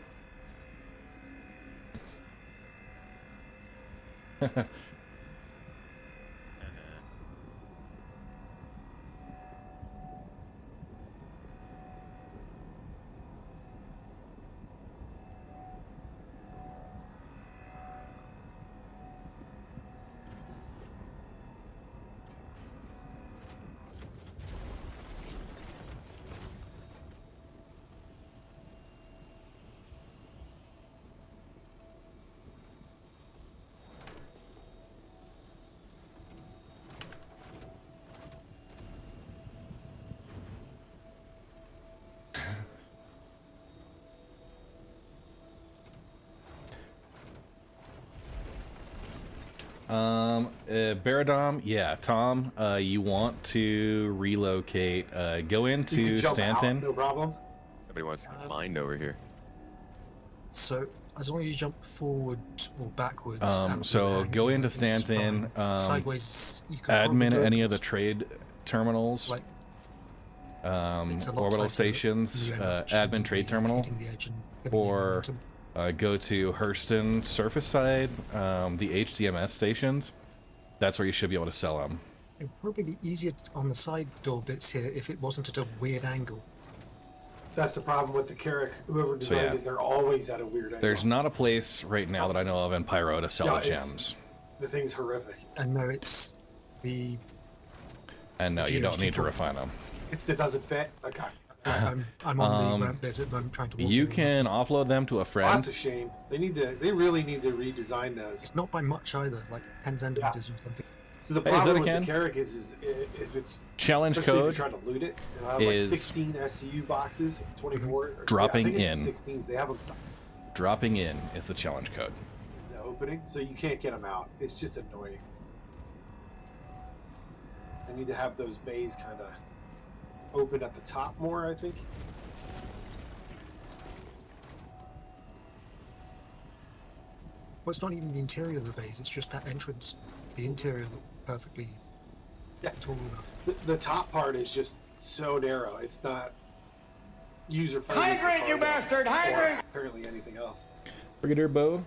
Baradom, yeah, Tom, you want to relocate, go You into can jump Stanton. out, no problem. somebody wants to get mined over here. So as long as you jump forward or backwards. out of So the go angle, into it's Stanton, fine. Sideways, you can probably admin do it, any of the it's trade terminals, like it's a lot orbital tighter, stations, you end up admin trade just terminal, hitting the edge and giving you or momentum. go to Hurston surface side, the HDMS stations. That's where you should be able to sell them. It would probably be easier on the side door bits here if it wasn't at a weird angle. That's the problem with the Carrack. Whoever designed yeah. it, they're always at a weird angle. There's not a place right now that I know of in Pyro to sell Yeah, the it's- gems. The thing's horrific. And no, it's the And no, the you geo's don't too need to tall. refine them. It doesn't fit. Okay. I'm on the ramp bit at the moment trying to walk You in. can offload them to a Oh, friend. that's a shame. They really need to redesign those. It's not by much either, like 10 centimeters or something. So the Hey, is that problem a with can? the Carrack is if it's Challenge especially code if you're trying to loot it, and I have like is 16 SCU boxes, 24 or, dropping yeah, I think in. it's 16s. They have them. dropping in is the challenge code. Is the opening, so you can't get them out. It's just annoying. I need to have those bays kind of open at the top more, I think. Well, it's not even the interior of the base, it's just that entrance. The interior looked perfectly tall enough. The top part is just so narrow. It's not user-friendly. Hydrate, you bastard! Hydrate! Apparently anything else. Brigadier Bo,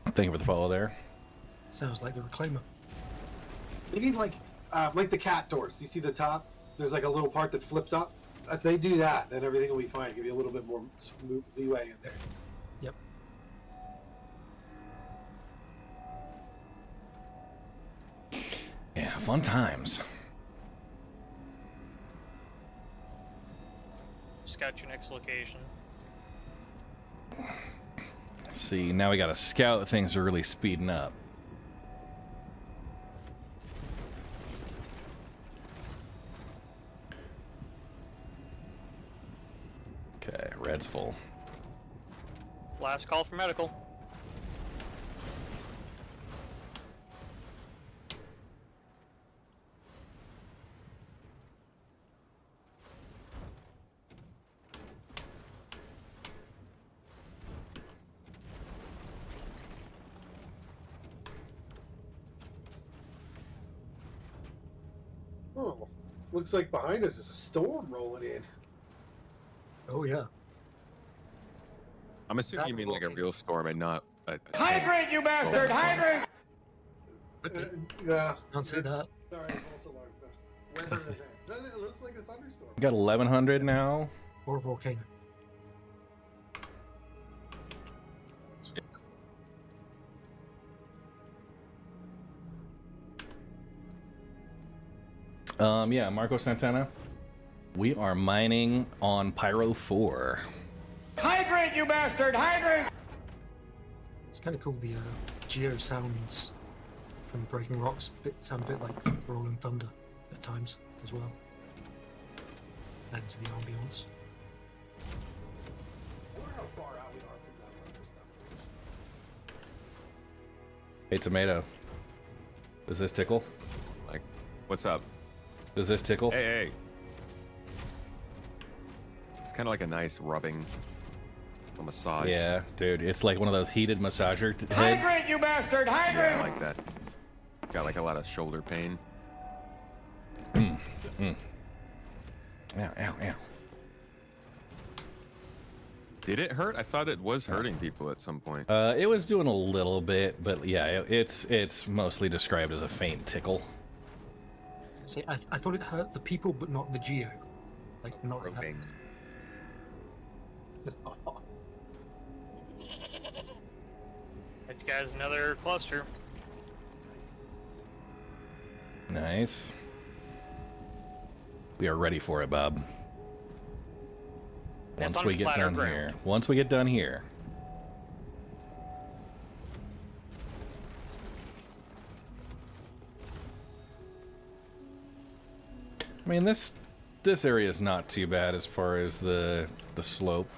thank you for the follow there. Sounds like the Reclaimer. They need like the cat doors. You see the top? There's like a little part that flips up. If they do that, then everything will be fine. Give you a little bit more smooth leeway in there. Yep. Yeah, fun times. Scout your next location. Let's see, now we got a scout. Things are really speeding up. Okay, red's full. Last call for medical. Oh, looks like behind us is a storm rolling in. Oh, yeah. I'm assuming you mean like a real storm and not a Hydrate, you bastard! Hydrate! Yeah. Can't say that. Sorry, false alarm. Weather event. It looks like a thunderstorm. We got 1100 now. Or a volcano. Yeah, Marco Santana. We are mining on Pyro 4. Hydrate, you bastard! Hydrate! It's kind of cool, the GEO sounds from Breaking Rocks sound a bit like Rolling Thunder at times as well. Adds to the ambience. I wonder how far out we are from that other stuff. Hey, Tomato. Does this tickle? like, what's up? Does this tickle? Hey, hey. It's kind of like a nice rubbing, a massage. Yeah, dude, it's like one of those heated massager heads. Hydrate, you bastard! Hydrate! Yeah, I like that. Got like a lot of shoulder pain. Ow, ow, ow. Did it hurt? I thought it was hurting people at some point. It was doing a little bit, but yeah, it's mostly described as a faint tickle. See, I thought it hurt the people, but not the GEO. Like, not the Propane. Got you guys another cluster. Nice. We are ready for it, Bob. That's Once on we get flatter done ground. here. Once we get done here. I mean, this area is not too bad as far as the slope.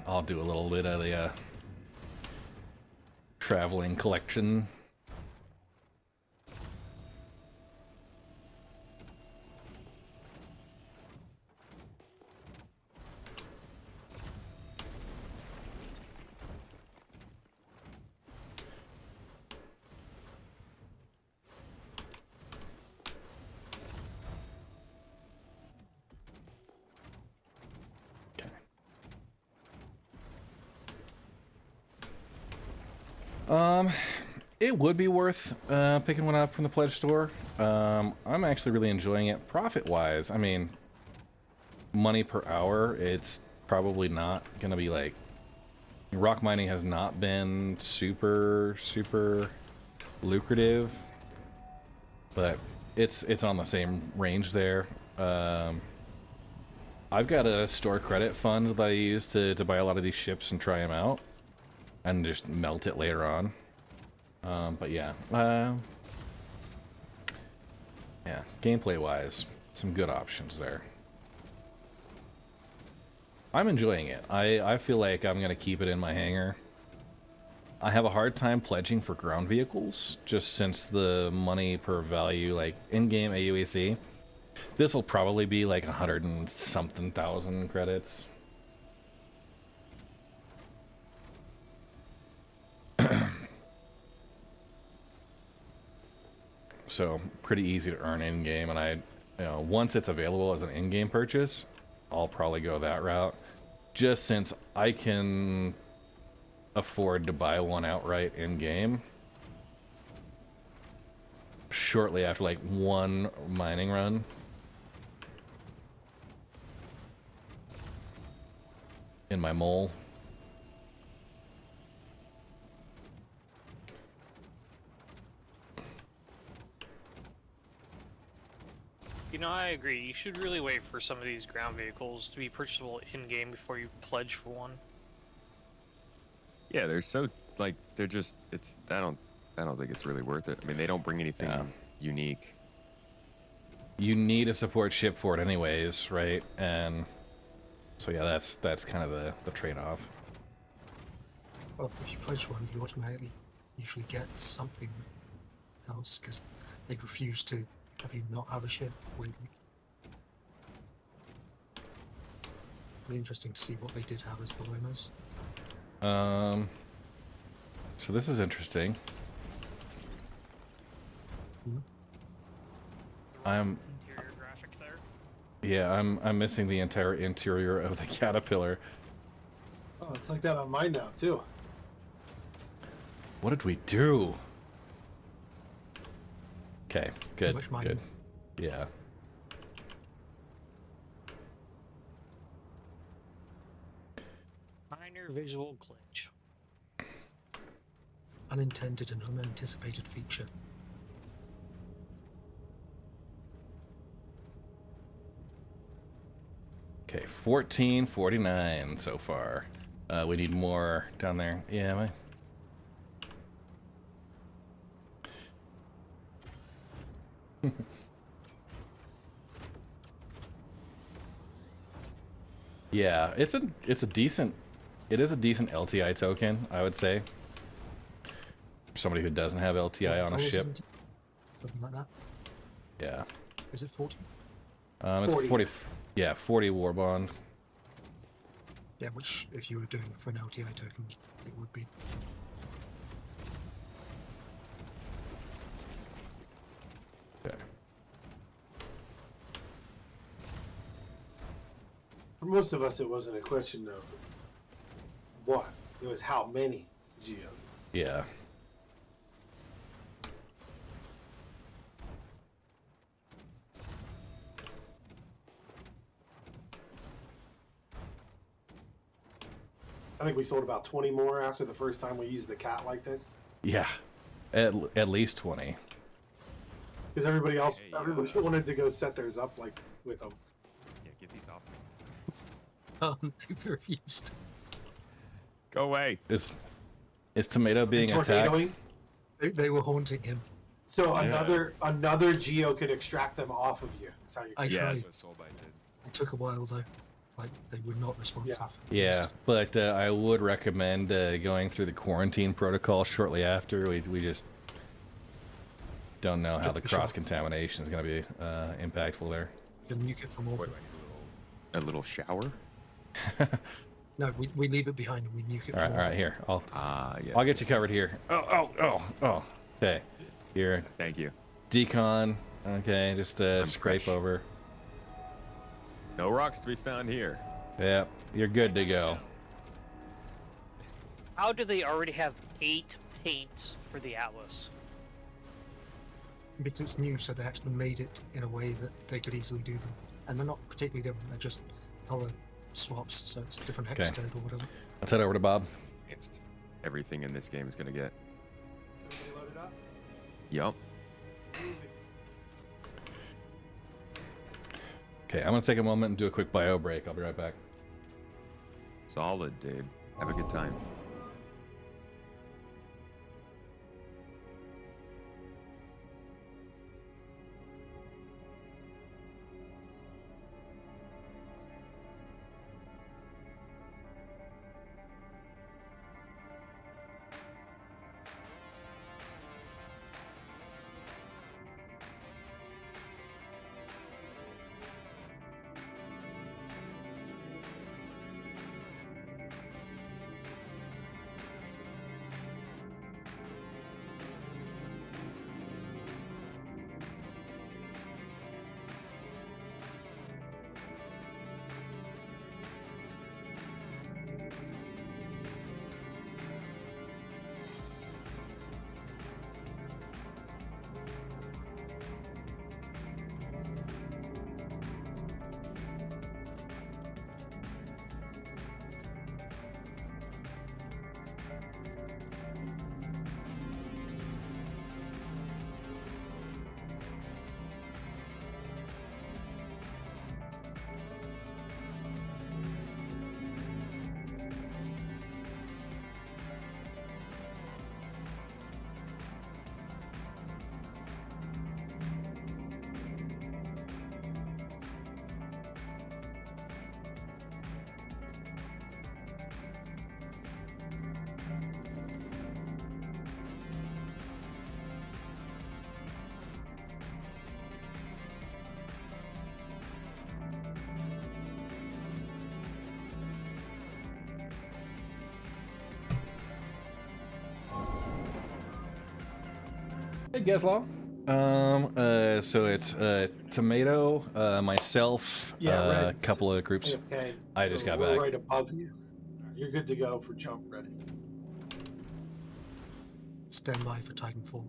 I'll do a little bit of the traveling collection. It would be worth picking one up from the pledge store. I'm actually really enjoying it profit-wise. I mean, money per hour, it's probably not gonna be like... Rock mining has not been super lucrative, but it's on the same range there. I've got a store credit fund that I use to buy a lot of these ships and try them out, and just melt it later on. But yeah, yeah, gameplay-wise, some good options there. I'm enjoying it. I feel like I'm gonna keep it in my hangar. I have a hard time pledging for ground vehicles, just since the money per value, like in-game AUEC, this will probably be like 100 and something thousand credits. So pretty easy to earn in-game, and once it's available as an in-game purchase, I'll probably go that route, just since I can afford to buy one outright in-game shortly after like one mining run. In my mole. You know, I agree. You should really wait for some of these ground vehicles to be purchasable in-game before you pledge for one. Yeah, they're so like they're just I don't think it's really worth it. I mean, they don't bring anything unique. You need a support ship for it anyways, right? And so yeah, that's kind of the trade-off. Well, if you pledge one, you automatically usually get something else because they refuse to have you not have a ship. It'll be interesting to see what they did have as the winners. So this is interesting. Interior graphic there. Yeah, I'm missing the entire interior of the caterpillar. Oh, it's like that on mine now too. What did we do? Okay, good, much good. Yeah. Minor visual glitch. Unintended and unanticipated feature. Okay, 1449 so far. We need more down there. Yeah, am I? Yeah, it is a decent LTI token, I would say. For somebody who doesn't have LTI on a ship. Something like that. Yeah. Is it 40? It's 40. Yeah, 40 war bond. Yeah, which if you were doing for an LTI token, it would be. Okay. For most of us, it wasn't a question of what. It was how many GEOs. Yeah. I think we sold about 20 more after the first time we used the cat like this. Yeah. At least 20. Because everybody wanted to go set theirs up like with them. Yeah, get these off me. They've refused. Go away. Is Tomato being attacked? They were haunting him. So another Geo could extract them off of you. That's how you. I tried. Yeah, that's what Soulbite did. It took a while though. like they were not responsive. Yeah, but I would recommend going through the quarantine protocol shortly after. We just don't know how the cross-contamination is going to be impactful there. You can nuke it from orbit. A little shower? No, we leave it behind and we nuke it. All right, here. Yes. I'll get you covered here. Oh. Okay, here. Thank you. Decon. Okay, just scrape fresh. over. No rocks to be found here. Yep, you're good to go. How do they already have 8 paints for the Atlas? Because it's new, so they actually made it in a way that they could easily do them. And they're not particularly different, they're just color swaps, so it's different hex code or whatever. Let's head over to Bob. It's everything in this game is gonna get. Everybody loaded up? Yup. Okay, I'm gonna take a moment and do a quick bio break. I'll be right back. Solid, dude. Have a good time. Hey, Geslaw. So it's Tomato, myself, a couple of groups. AFK. I just got We're back. right above you. You're good to go for jump ready. Stand by for Titanfall.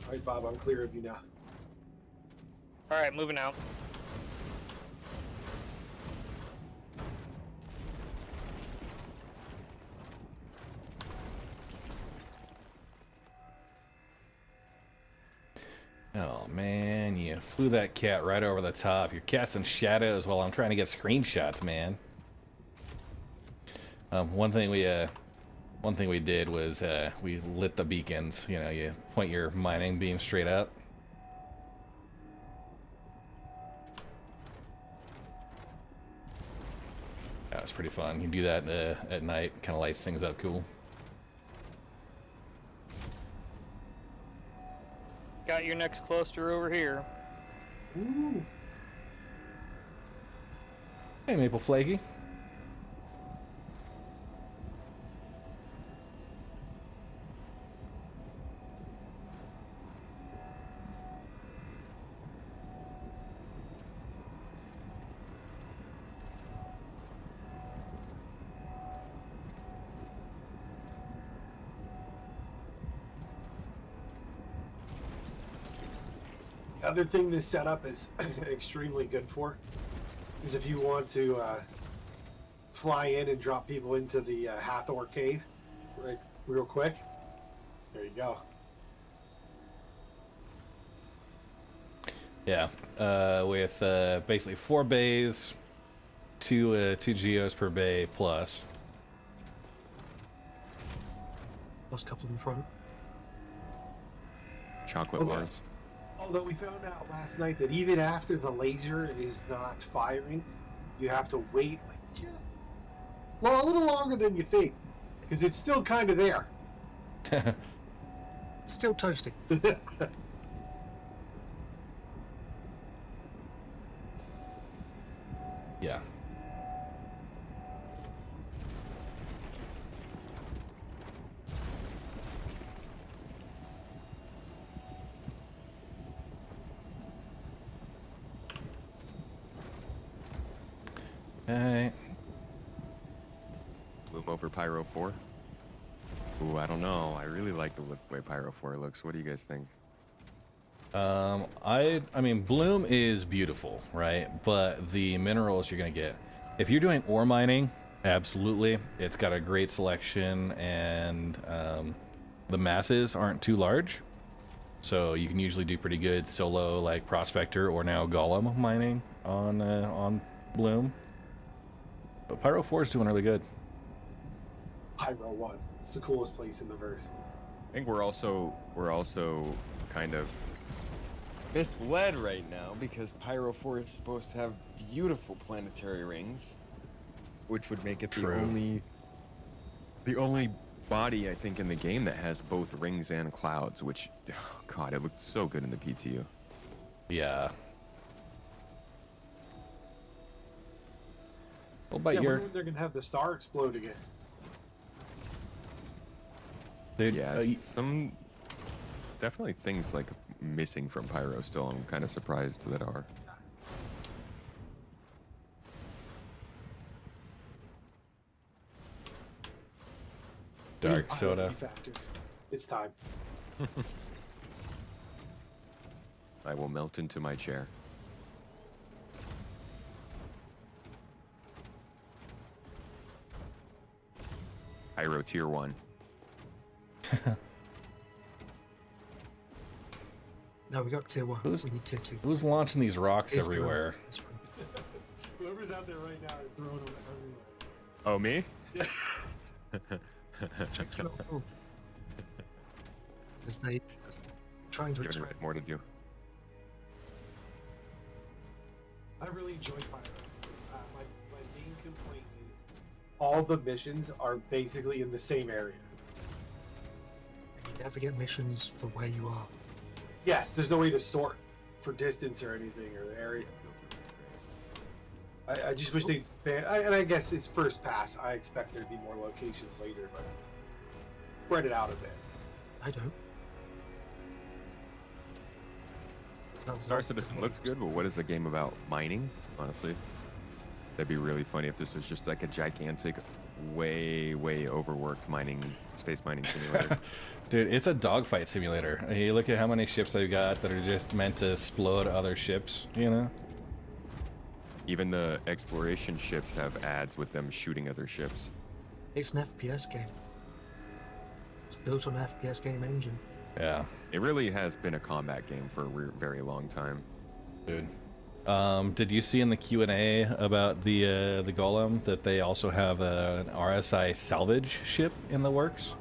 All right, Bob, I'm clear of you now. Alright, moving out. Oh man, you flew that cat right over the top. You're casting shadows while I'm trying to get screenshots, man. One thing we did was we lit the beacons. You know, you point your mining beam straight up. That was pretty fun. You do that at night, kind of lights things up cool. Got your next cluster over here. Ooh. Hey, Maple Flaky. The other thing this setup is extremely good for is if you want to fly in and drop people into the Hathor cave right real quick. There you go. Yeah, with basically 4 bays, two geos per bay plus. Plus a couple in the front. Chocolate bars. Although we found out last night that even after the laser is not firing, you have to wait like just a little longer than you think, because it's still kind of there. Still toasty. Yeah. Okay. Bloom over Pyro 4. Ooh, I don't know. I really like the way Pyro 4 looks. What do you guys think? I mean, Bloom is beautiful, right? But the minerals you're gonna get, if you're doing ore mining, absolutely, it's got a great selection, and the masses aren't too large, so you can usually do pretty good solo like prospector or now golem mining on Bloom. But Pyro 4 is doing really good. Pyro 1. It's the coolest place in the verse. I think we're also kind of misled right now because Pyro 4 is supposed to have beautiful planetary rings, which would make it True. the only body I think in the game that has both rings and clouds, which oh god, it looked so good in the PTU. Yeah. What about Yeah, your... wonder when they're gonna have the star explode again. Dude, Yeah, some definitely things like missing from Pyro still. I'm kind of surprised that are. Dark Pyro soda. factor. It's time. I will melt into my chair. Pyro tier 1. No, we got tier 1. Who's- We need tier 2. Who's launching these rocks It's everywhere? Whoever's out there right now is throwing them everywhere. Oh, me? As they trying to Giving extract. it more to do. I really enjoy Pyro. My main complaint is all the missions are basically in the same area. You never get missions for where you are. Yes, there's no way to sort for distance or anything or the area. I just wish they'd expand. And I guess it's first pass. I expect there to be more locations later, but spread it out a bit. I don't. Star Citizen looks good, but what is the game about? Mining? Honestly, that'd be really funny if this was just like a gigantic, way overworked space mining simulator. Dude, it's a dogfight simulator. You look at how many ships they've got that are just meant to explode other ships, you know? Even the exploration ships have ads with them shooting other ships. It's an FPS game. It's built on an FPS game engine. Yeah. It really has been a combat game for a very long time. Dude. Did you see in the Q&A about the Golem that they also have an RSI salvage ship in the works?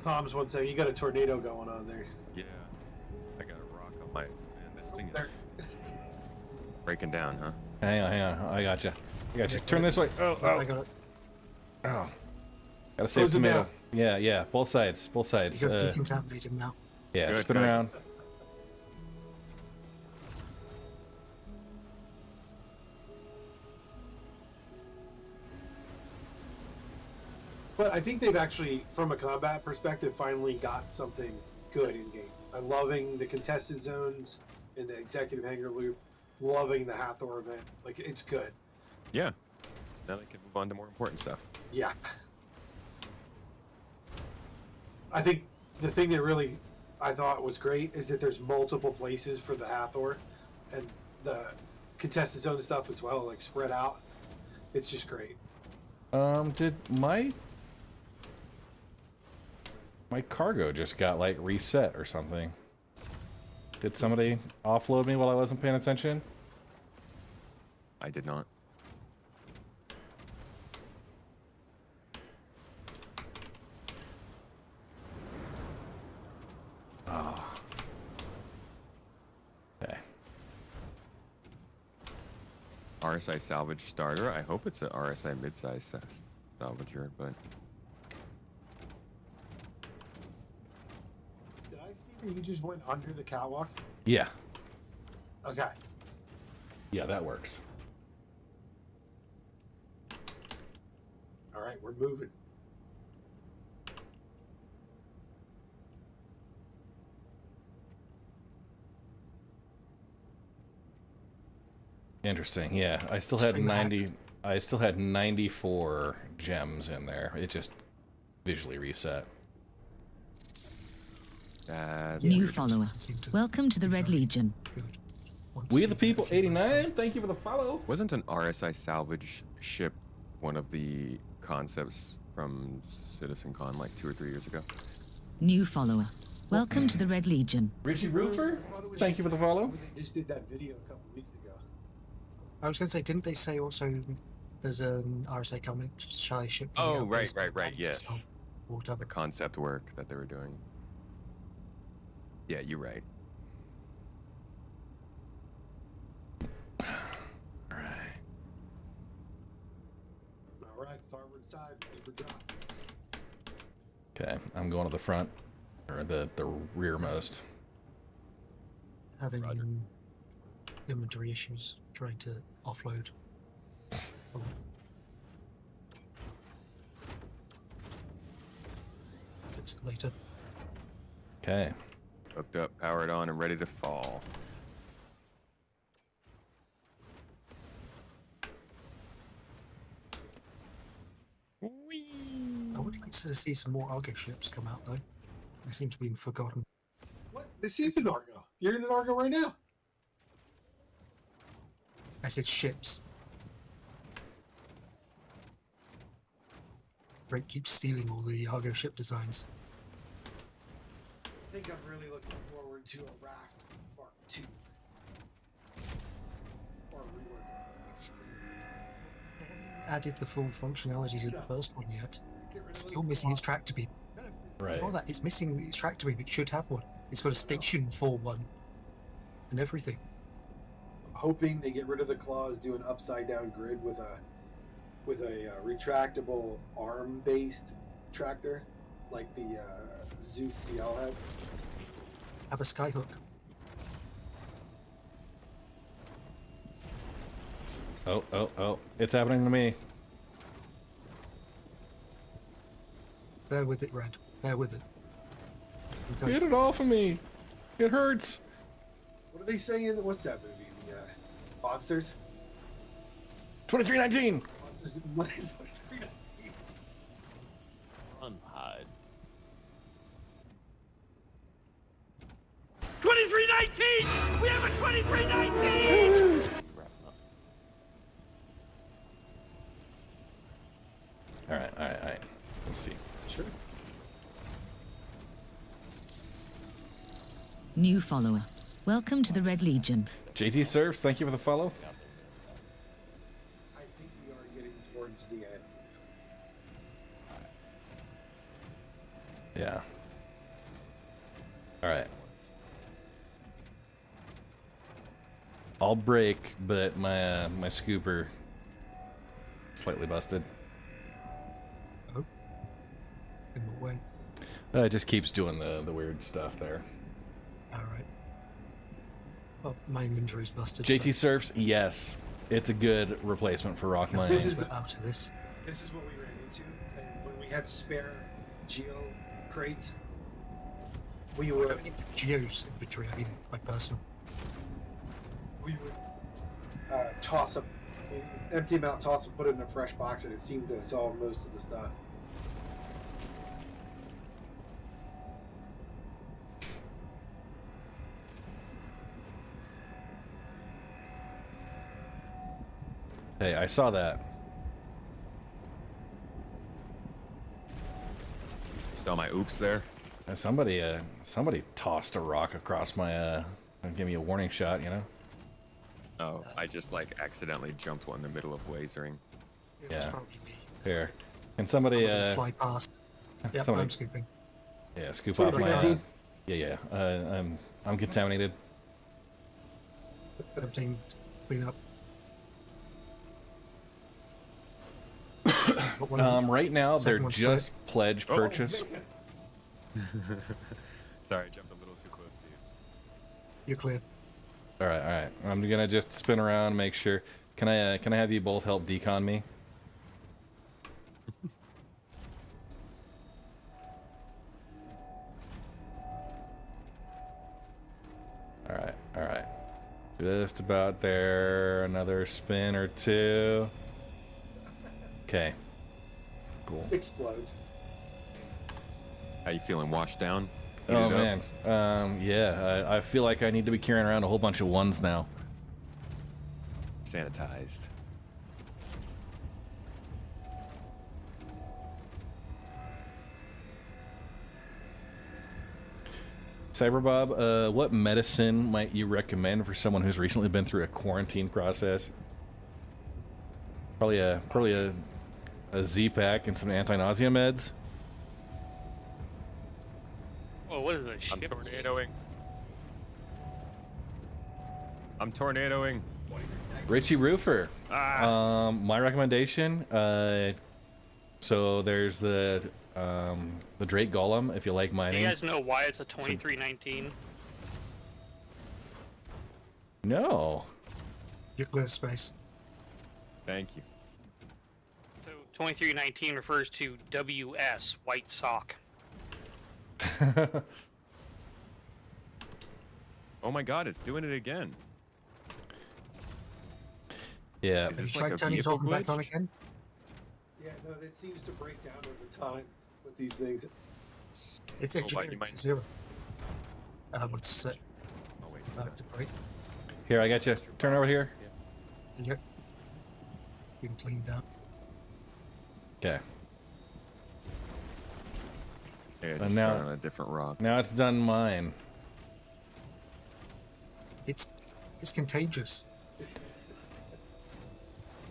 Comms, one second. You got a tornado going on there. Yeah. I got a rock on my... Man, this thing is breaking down, huh? Hang on. I got you. Turn this way. Oh. I got it. Oh. Gotta save Close it tomato. down. Yeah. Both sides. You got to decontaminate him now. Yeah, Good, spin good. around. But I think they've actually, from a combat perspective, finally got something good in game. I'm loving the contested zones in the executive hangar loop. Loving the Hathor event. Like, it's good. Yeah. Now they can move on to more important stuff. Yeah. I think the thing that really I thought was great is that there's multiple places for the Hathor and the contested zone stuff as well, like spread out. It's just great. Did my cargo just got like reset or something? Did somebody offload me while I wasn't paying attention? I did not. Oh. RSI salvage starter. I hope it's a RSI midsize salvager, but Did I see that you just went under the catwalk? Yeah. Okay. Yeah, that works. All right, we're moving. Interesting. Yeah, I still had 90. I still had 94 gems in there. It just visually reset. New follower. Welcome to the Red Legion. We the people 89. Thank you for the follow. Wasn't an RSI salvage ship one of the concepts from CitizenCon like 2 or 3 years ago? New follower. Welcome to the Red Legion. Richie Roofer, thank you for the follow. They just did that video a couple weeks ago. I was going to say, didn't they say also there's an RSA coming shy ship? Oh, right, yes. Whatever. The concept work that they were doing. Yeah, you're right. All right, starboard side, ready for drop. Okay, I'm going to the front, or the rearmost. Having inventory issues trying to offload. Fix it later. Okay. Hooked up, powered on, and ready to fall. I would like to see some more Argo ships come out, though. They seem to be forgotten. What? This is an Argo. You're in an Argo right now. I said ships. Drake keeps stealing all the Argo ship designs. I think I'm really looking forward to a Raft Mark II. Or rework. Added the full functionalities of the first one yet. It's still missing its tractor beam. Right. All that, it's missing its tractor beam. It should have one. It's got a station for one. And everything. Hoping they get rid of the claws, do an upside down grid with a retractable arm based tractor like the Zeus CL has. Have a skyhook. Oh, it's happening to me. Bear with it, Red. Bear with it. Get it off of me. It hurts. What are they saying? What's that movie? The Monsters? 2319. Monsters. What is 2319? Unhide. 2319! We have a 2319! All right. Let's see. Sure. New follower. Welcome to the Red Legion. JT Serves, thank you for the follow. I think we are getting towards the end. Yeah. All right. I'll break, but my my scooper slightly busted. Oh. In what way? It just keeps doing the weird stuff there. Alright. Well, my inventory's busted. JT Surfs, yes. It's a good replacement for Rock Mining. This is out of this. This is what we ran into, and when we had spare GEO crates, we I would don't need the Geo's inventory, I mean my personal. we would toss them, empty them out, toss them, put it in a fresh box, and it seemed to solve most of the stuff. Hey, I saw that. Saw my oops there. Somebody tossed a rock across my and give me a warning shot, you know? Oh, I just like accidentally jumped one in the middle of lasering. It was Yeah. probably me. Here. Can somebody Fly past. Yep, somebody- I'm scooping. yeah, scoop off my 2019. yeah. I'm contaminated. Everything clean up. Right now they're Second one's just pledge Oh, purchase. Sorry, I jumped a little too close to you. You're clear. All right, all right. I'm gonna just spin around, make sure. Can I have you both help decon me? All right, all right. Just about there. Another spin or two. Okay. Cool. Explodes. How you feeling? Washed down? Oh Heated up? man. Yeah. I feel like I need to be carrying around a whole bunch of ones now. Sanitized. Cyberbob, what medicine might you recommend for someone who's recently been through a quarantine process? Probably a Z-Pack and some anti-nausea meds. Oh, what is it? I'm tornadoing. I'm tornadoing. Richie Roofer. Ah. My recommendation. So there's the Drake Golem if you like Do mining. you guys know why it's a 2319? No. You're clear, space. Thank you. So 2319 refers to WS, white sock. Oh my god, it's doing it again. Yeah. Is Have you this like tried a turning it off and back vehicle on glitch? again? Yeah, no, it seems to break down over time with these things. It's Oh, engineered you to might- 0. I would say. Oh, wait. It's about to break. Here, I got you. Turn over here. Yep. You can clean down. Okay. Yeah, And just now- start on a different rock. Now it's done mine. It's contagious.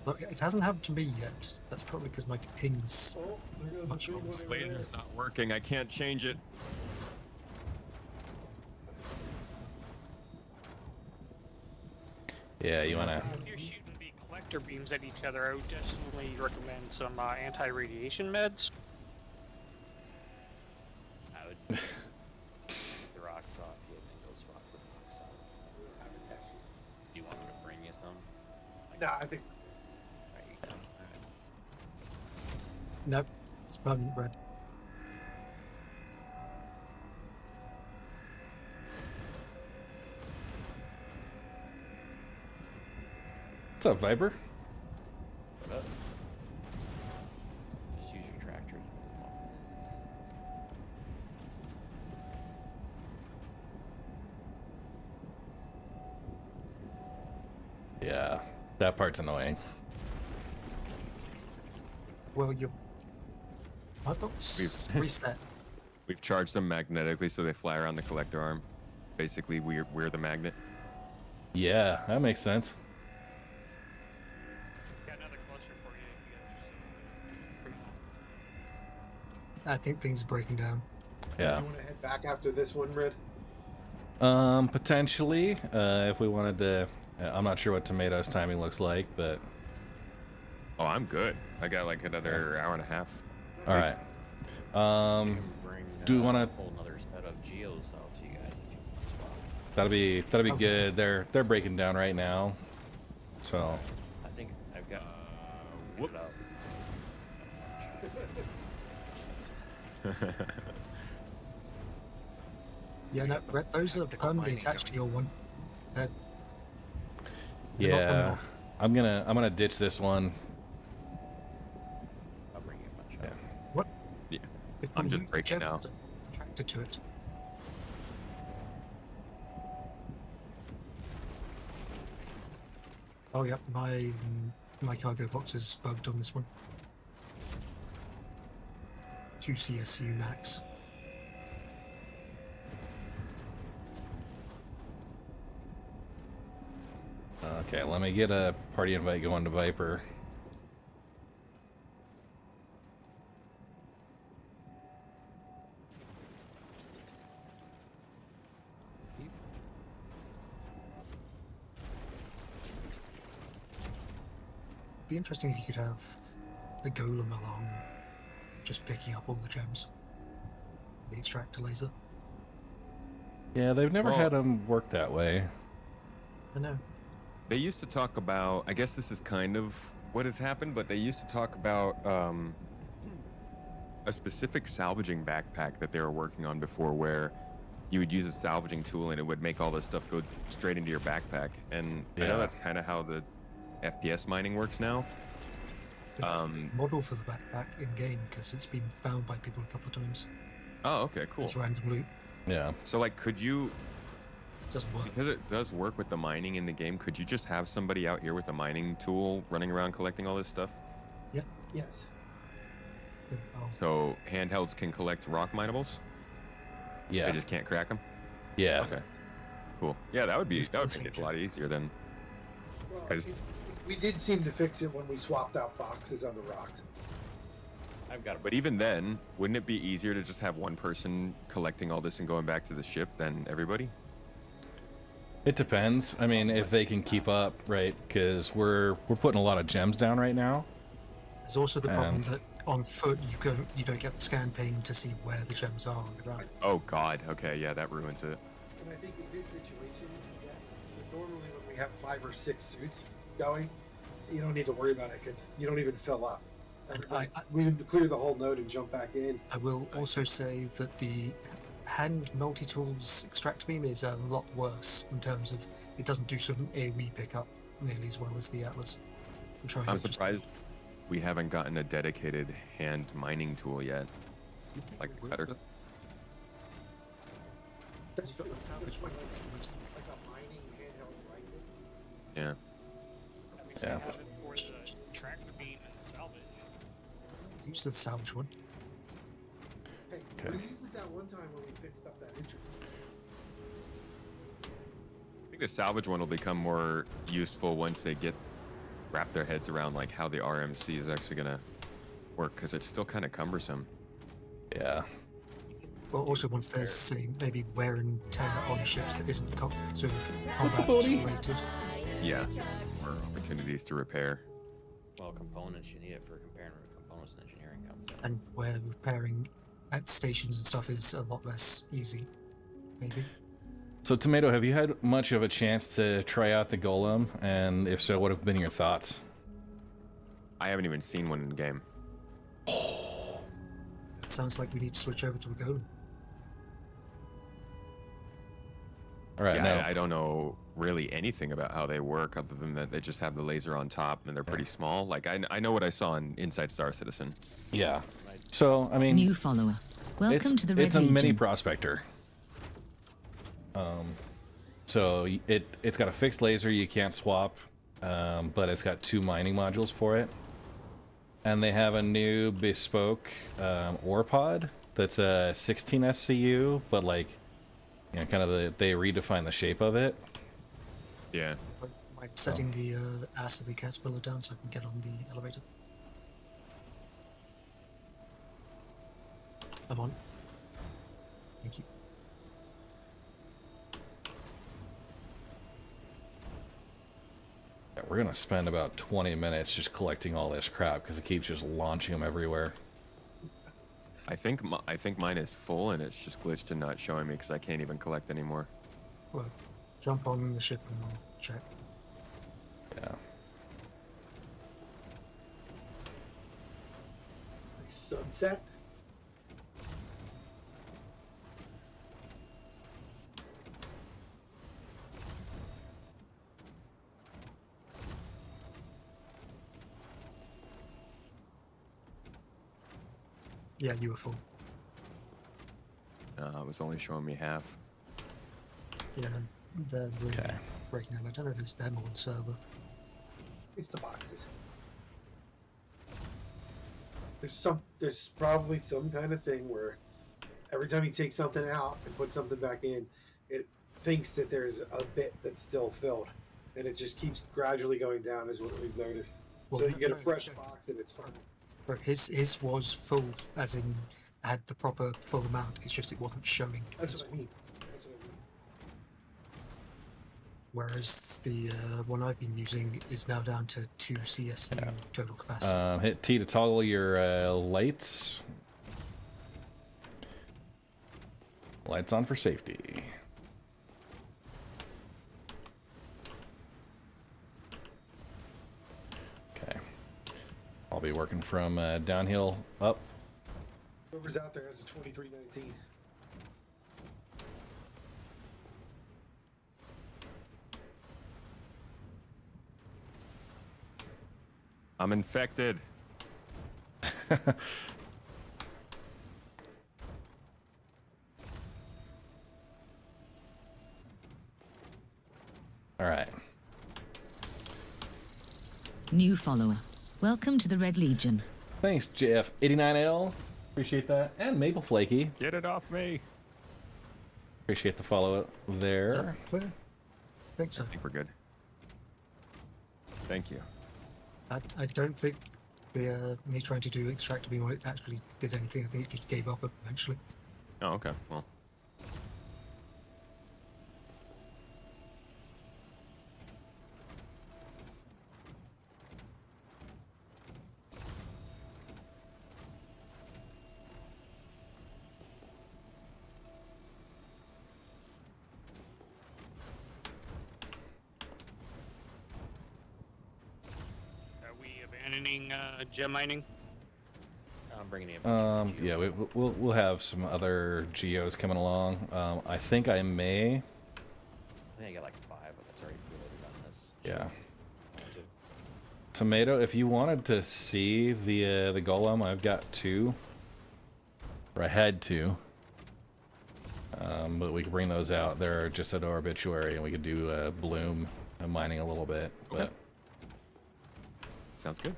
Look, it hasn't happened to me yet. That's probably because my ping's Oh, there goes the much big more one over there. Laser's not working. I can't change it. Yeah, you wanna. If you're shooting the collector beams at each other, I would definitely recommend some anti-radiation meds. I would use the rocks off. You have to go swap the rocks off. Do you want me to bring you some? Nah, I think Alright, you can. Alright. Nope, it's permanent red. What's up, Viper? What up? Just use your tractor. Yeah, that part's annoying. Well, my box reset. We've charged them magnetically so they fly around the collector arm. Basically, we're the magnet. Yeah, that makes sense. Got another cluster for you if you guys are I think things are breaking down. Yeah. you want to head back after this one, Red. Potentially, if we wanted to. I'm not sure what Tomato's timing looks like, but Oh, I'm good. I got like another hour and a half. all right. You can bring do we wanna- a whole nother set of geos out to you guys if you want to swap. That'll be Okay. good. They're breaking down right now, so I think I've got. Whoops. Yeah, no, red, those are permanently attached to your one. They're not coming yeah. off. I'm gonna ditch this one. I'll bring you a bunch Yeah. of. What? Yeah. But I'm you just use the breaking gems now. that are attracted to it. Oh, yep, my cargo box is bugged on this one. 2 CSU max. Okay, let me get a party invite going to Viper. Be interesting if you could have a golem along, just picking up all the gems. The extractor laser. Yeah, they've never Well- had them work that way. I know. They used to talk about, I guess this is kind of what has happened, but they used to talk about a specific salvaging backpack that they were working on before, where you would use a salvaging tool and it would make all this stuff go straight into your backpack. And I Yeah. know that's kind of how the FPS mining works now. Model for the backpack in game because it's been found by people a couple of times. Oh, okay, cool. It's random loot. Yeah. So like, could you, It doesn't work. because it does work with the mining in the game, could you just have somebody out here with a mining tool running around collecting all this stuff? Yes. Oh, So handhelds can collect rock minables? Yeah. They just can't crack them? Yeah. Okay. Cool. Yeah, that would It's make the it a same lot easier than. Well, I just- we did seem to fix it when we swapped out boxes on the rocks. I've got a But even then, wouldn't it be easier to just have one person collecting all this and going back to the ship than everybody? It depends. I mean, if they can keep up, right? Because we're putting a lot of gems down right now. there's also the problem And- that on foot you don't get the scan pane to see where the gems are on the ground. Oh God. Okay, yeah, that ruins it. And I think in this situation, yes, normally when we have 5 or 6 suits going, you don't need to worry about it because you don't even fill up. And We can clear the whole node and jump back in. I will also say that the hand multi-tools extract beam is a lot worse in terms of it doesn't do some AoE pickup nearly as well as the Atlas. I'm surprised we haven't gotten a dedicated hand mining tool yet. Like better. That's true. Which one is like a mining handheld rifle? Yeah. Yeah. For the tractor beam and salvage. Use the salvage one. Hey, Okay. we used it that one time when we fixed up that entrance. I think the salvage one will become more useful once they wrap their heads around like how the RMC is actually gonna work, because it's still kind of cumbersome. Yeah. Well, also once there's say maybe wear and tear on ships that isn't sort of What's the combat booty? related. Yeah. More opportunities to repair. well, components, you need it for comparing where components and engineering comes in. And where repairing at stations and stuff is a lot less easy, maybe. So, Tomato, have you had much of a chance to try out the Golem? And if so, what have been your thoughts? I haven't even seen one in game. It sounds like we need to switch over to a golem. All right, Yeah, now, I don't know really anything about how they work other than that they just have the laser on top and they're pretty small. Like I know what I saw in Inside Star Citizen. yeah. So, I mean, New follower. Welcome to the Red it's a mini Legion. prospector. So it's got a fixed laser you can't swap, but it's got 2 mining modules for it, and they have a new bespoke ore pod that's a 16 SCU, but like, you know, kind of they redefine the shape of it. Yeah. I'm setting the ass of the caterpillar down so I can get on the elevator. I'm on. Thank you. Yeah, we're gonna spend about 20 minutes just collecting all this crap because it keeps just launching them everywhere. I think mine is full and it's just glitched and not showing me because I can't even collect anymore. Well, jump on the ship and I'll check. Yeah. Nice sunset. Yeah, you were full. It was only showing me half. Yeah, they're really Okay. breaking down. I don't know if it's them or the server. It's the boxes. There's probably some kind of thing where every time you take something out and put something back in, it thinks that there's a bit that's still filled, and it just keeps gradually going down, is what we've noticed. Well, So you get a no, fresh no. box and it's fine. But his was full, as in had the proper full amount. It's just it wasn't showing. That's what I mean. That's what I mean. Whereas the one I've been using is now down to 2 CSU total capacity. Hit T to toggle your lights. Lights on for safety. Okay. I'll be working from downhill up. Whoever's out there has a 2319. I'm infected. All right. New follower. Welcome to the Red Legion. Thanks, JF89L. Appreciate that. And Maple Flaky. Get it off me. Appreciate the follow there. Is that clear? I think so. I think we're good. Thank you. I don't think the me trying to do extract beam on it actually did anything. I think it just gave up eventually. Oh, okay. Well. Abandoning gem mining. I'm bringing you. Yeah, we'll have some other geos coming along. I think I may. I think I got like 5, but that's already preloaded on this. Yeah. Tomato, if you wanted to see the golem, I've got 2. Or I had 2. But we could bring those out. They're just at our obituary, and we could do bloom mining a little bit. Okay. But Sounds good.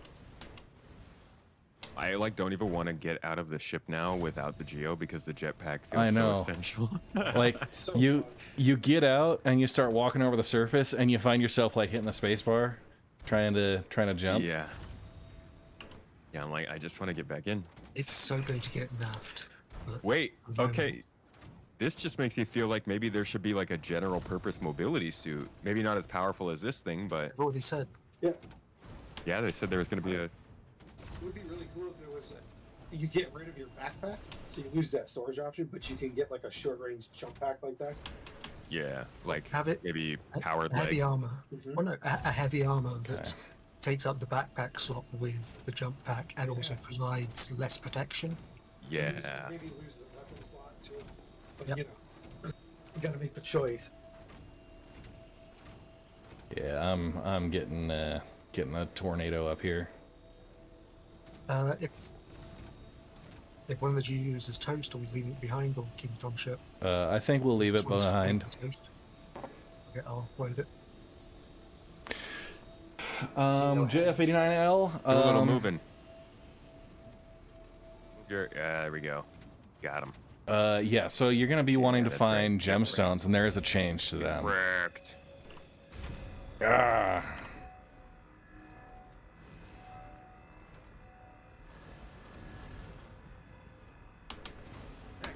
I don't even want to get out of the ship now without the Geo because the jetpack feels so essential. Like So you get out and you start walking over the surface and you find yourself like hitting the space bar, trying to jump. Yeah. Yeah, I'm like, I just want to get back in. It's so going to get nerfed. Wait, okay. This just makes me feel like maybe there should be like a general purpose mobility suit. Maybe not as powerful as this thing, but I've already said. Yeah. yeah, they said there was going to be a. It would be really cool if there was you get rid of your backpack, so you lose that storage option, but you can get like a short range jump pack like that. Yeah, like Have it maybe powered heavy legs. armor. Well, no, a heavy armor that takes up the backpack slot with the jump pack and also provides less protection. Yeah. Maybe lose the weapon slot too. But you know, you got to make the choice. Yeah, I'm getting a tornado up here. If one of the GUs is toast, are we leaving it behind or keep it on ship? I think we'll leave This it one's behind. completely toast. Okay, I'll load it. JF89L. Do a little moving. Yeah, there we go. Got him. Yeah, so you're gonna be wanting to that's find right, that's gemstones, and there is a change to them. Wrecked. Ah.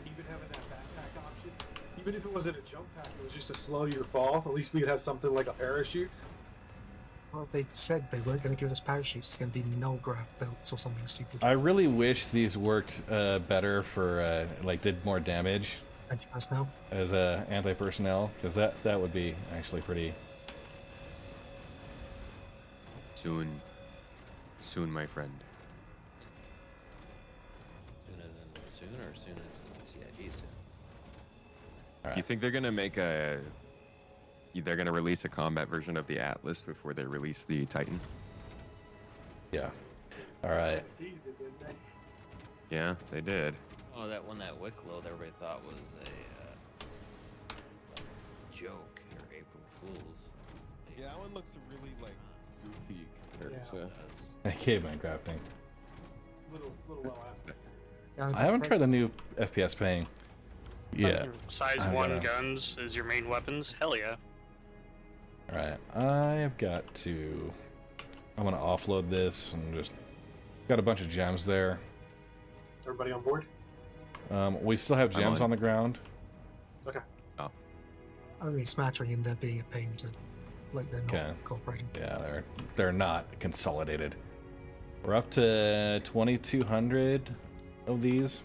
Even having that backpack option, even if it wasn't a jump pack, it was just to slow your fall. At least we could have something like a parachute. Well, they said they weren't going to give us parachutes. It's going to be null grav belts or something stupid. I really wish these worked better for like did more damage Anti-personnel. as anti-personnel, because that would be actually pretty. Soon, my friend. Soon as in soon, or soon as in CIG soon. All right. You think they're gonna make a? They're gonna release a combat version of the Atlas before they release the Titan? Yeah. All right. Teased it, didn't they? Yeah, they did. Oh, that one, that Wicklow, that everybody thought was a joke or April Fool's. Yeah, that one looks really like goofy compared to. Caveman crafting. Little well after. I haven't tried the new FPS paying. Yeah. Size I 1 gotta- guns is your main weapons. Hell yeah. All right. I have got to. I'm gonna offload this and just got a bunch of gems there. Everybody on board? We still have gems on. on the ground. Okay. Oh. Only smattering in there being a pain to like they're not cooperating. Yeah, they're not consolidated. We're up to 2,200 of these.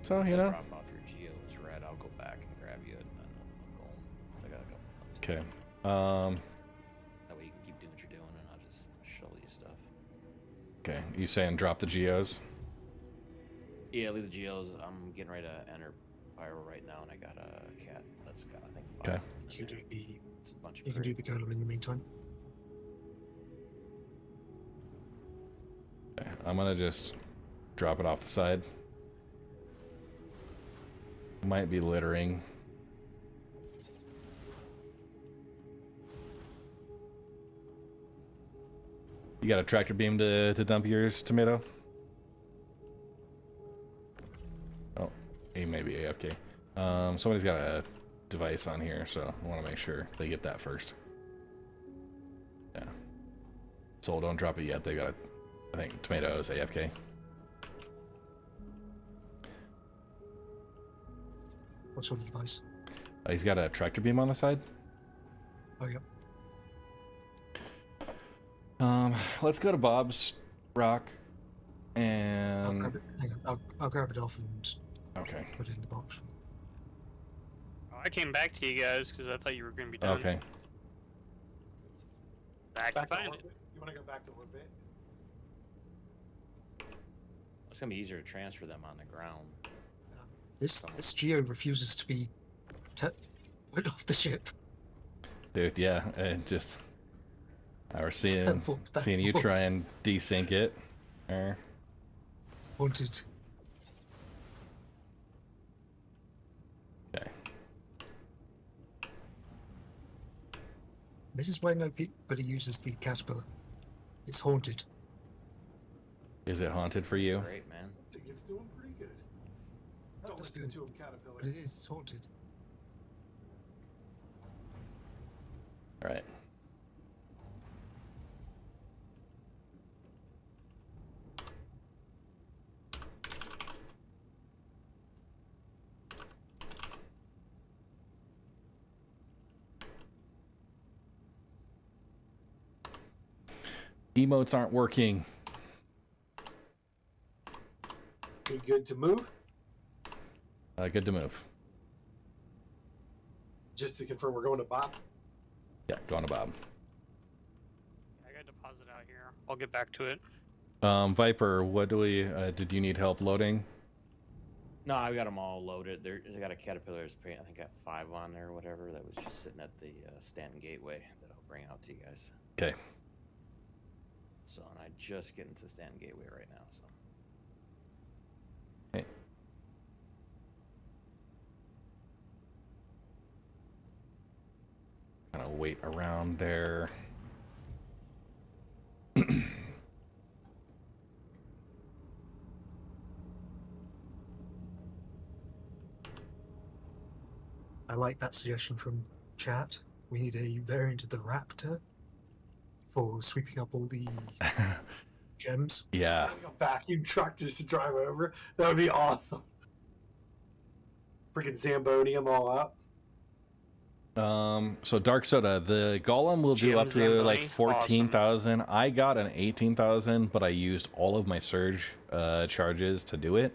So, you know. Drop off your geos, Red. I'll go back and grab you, and then I'll go home. I got a couple. Okay. That way you can keep doing what you're doing, and I'll just shovel you stuff. Okay. You saying drop the geos? Yeah, leave the geos. I'm getting ready to enter Pyro right now, and I got a cat that's got, I think, 5. Okay. You can do the golem in the meantime. Okay. I'm gonna just drop it off the side. Might be littering. You got a tractor beam to dump yours, Tomato? Oh, he may be AFK. Somebody's got a device on here, so I want to make sure they get that first. Yeah. Soul, don't drop it yet. They got I think Tomato is AFK. What sort of device? He's got a tractor beam on the side. Oh, yep. Let's go to Bob's rock, and I'll grab it. Hang on, I'll grab it off and okay. Put it in the box. Oh, I came back to you guys because I thought you were going to be done. Okay. Back to find orbit? You want to go back to orbit? It's gonna be easier to transfer them on the ground. This Geo refuses to be put off the ship. Dude, yeah, and just I was seeing you try and desync it. Wanted. Okay. This is why nobody uses the caterpillar. It's haunted. Is it haunted for you? Great, man. It's doing pretty good. Don't listen to him, Caterpillar. But it is haunted. All right. Emotes aren't working. You good to move? Good to move. Just to confirm, we're going to Bob? Yeah, going to Bob. I got a deposit out here. I'll get back to it. Viper, what do we? Did you need help loading? No, I got them all loaded. I got a Caterpillar's paint. I think I got 5 on there or whatever. That was just sitting at the Stanton Gateway that I'll bring out to you guys. Okay. So, and I just get into Stanton Gateway right now. So. Okay. Kind of wait around there. I like that suggestion from chat. We need a variant of the Raptor for sweeping up all the gems. Yeah. A vacuum truck just to drive over. That would be awesome. Freaking Zamboni them all up. So Dark Soda, the Golem will do up to like 14,000. Awesome. I got an 18,000, but I used all of my surge charges to do it.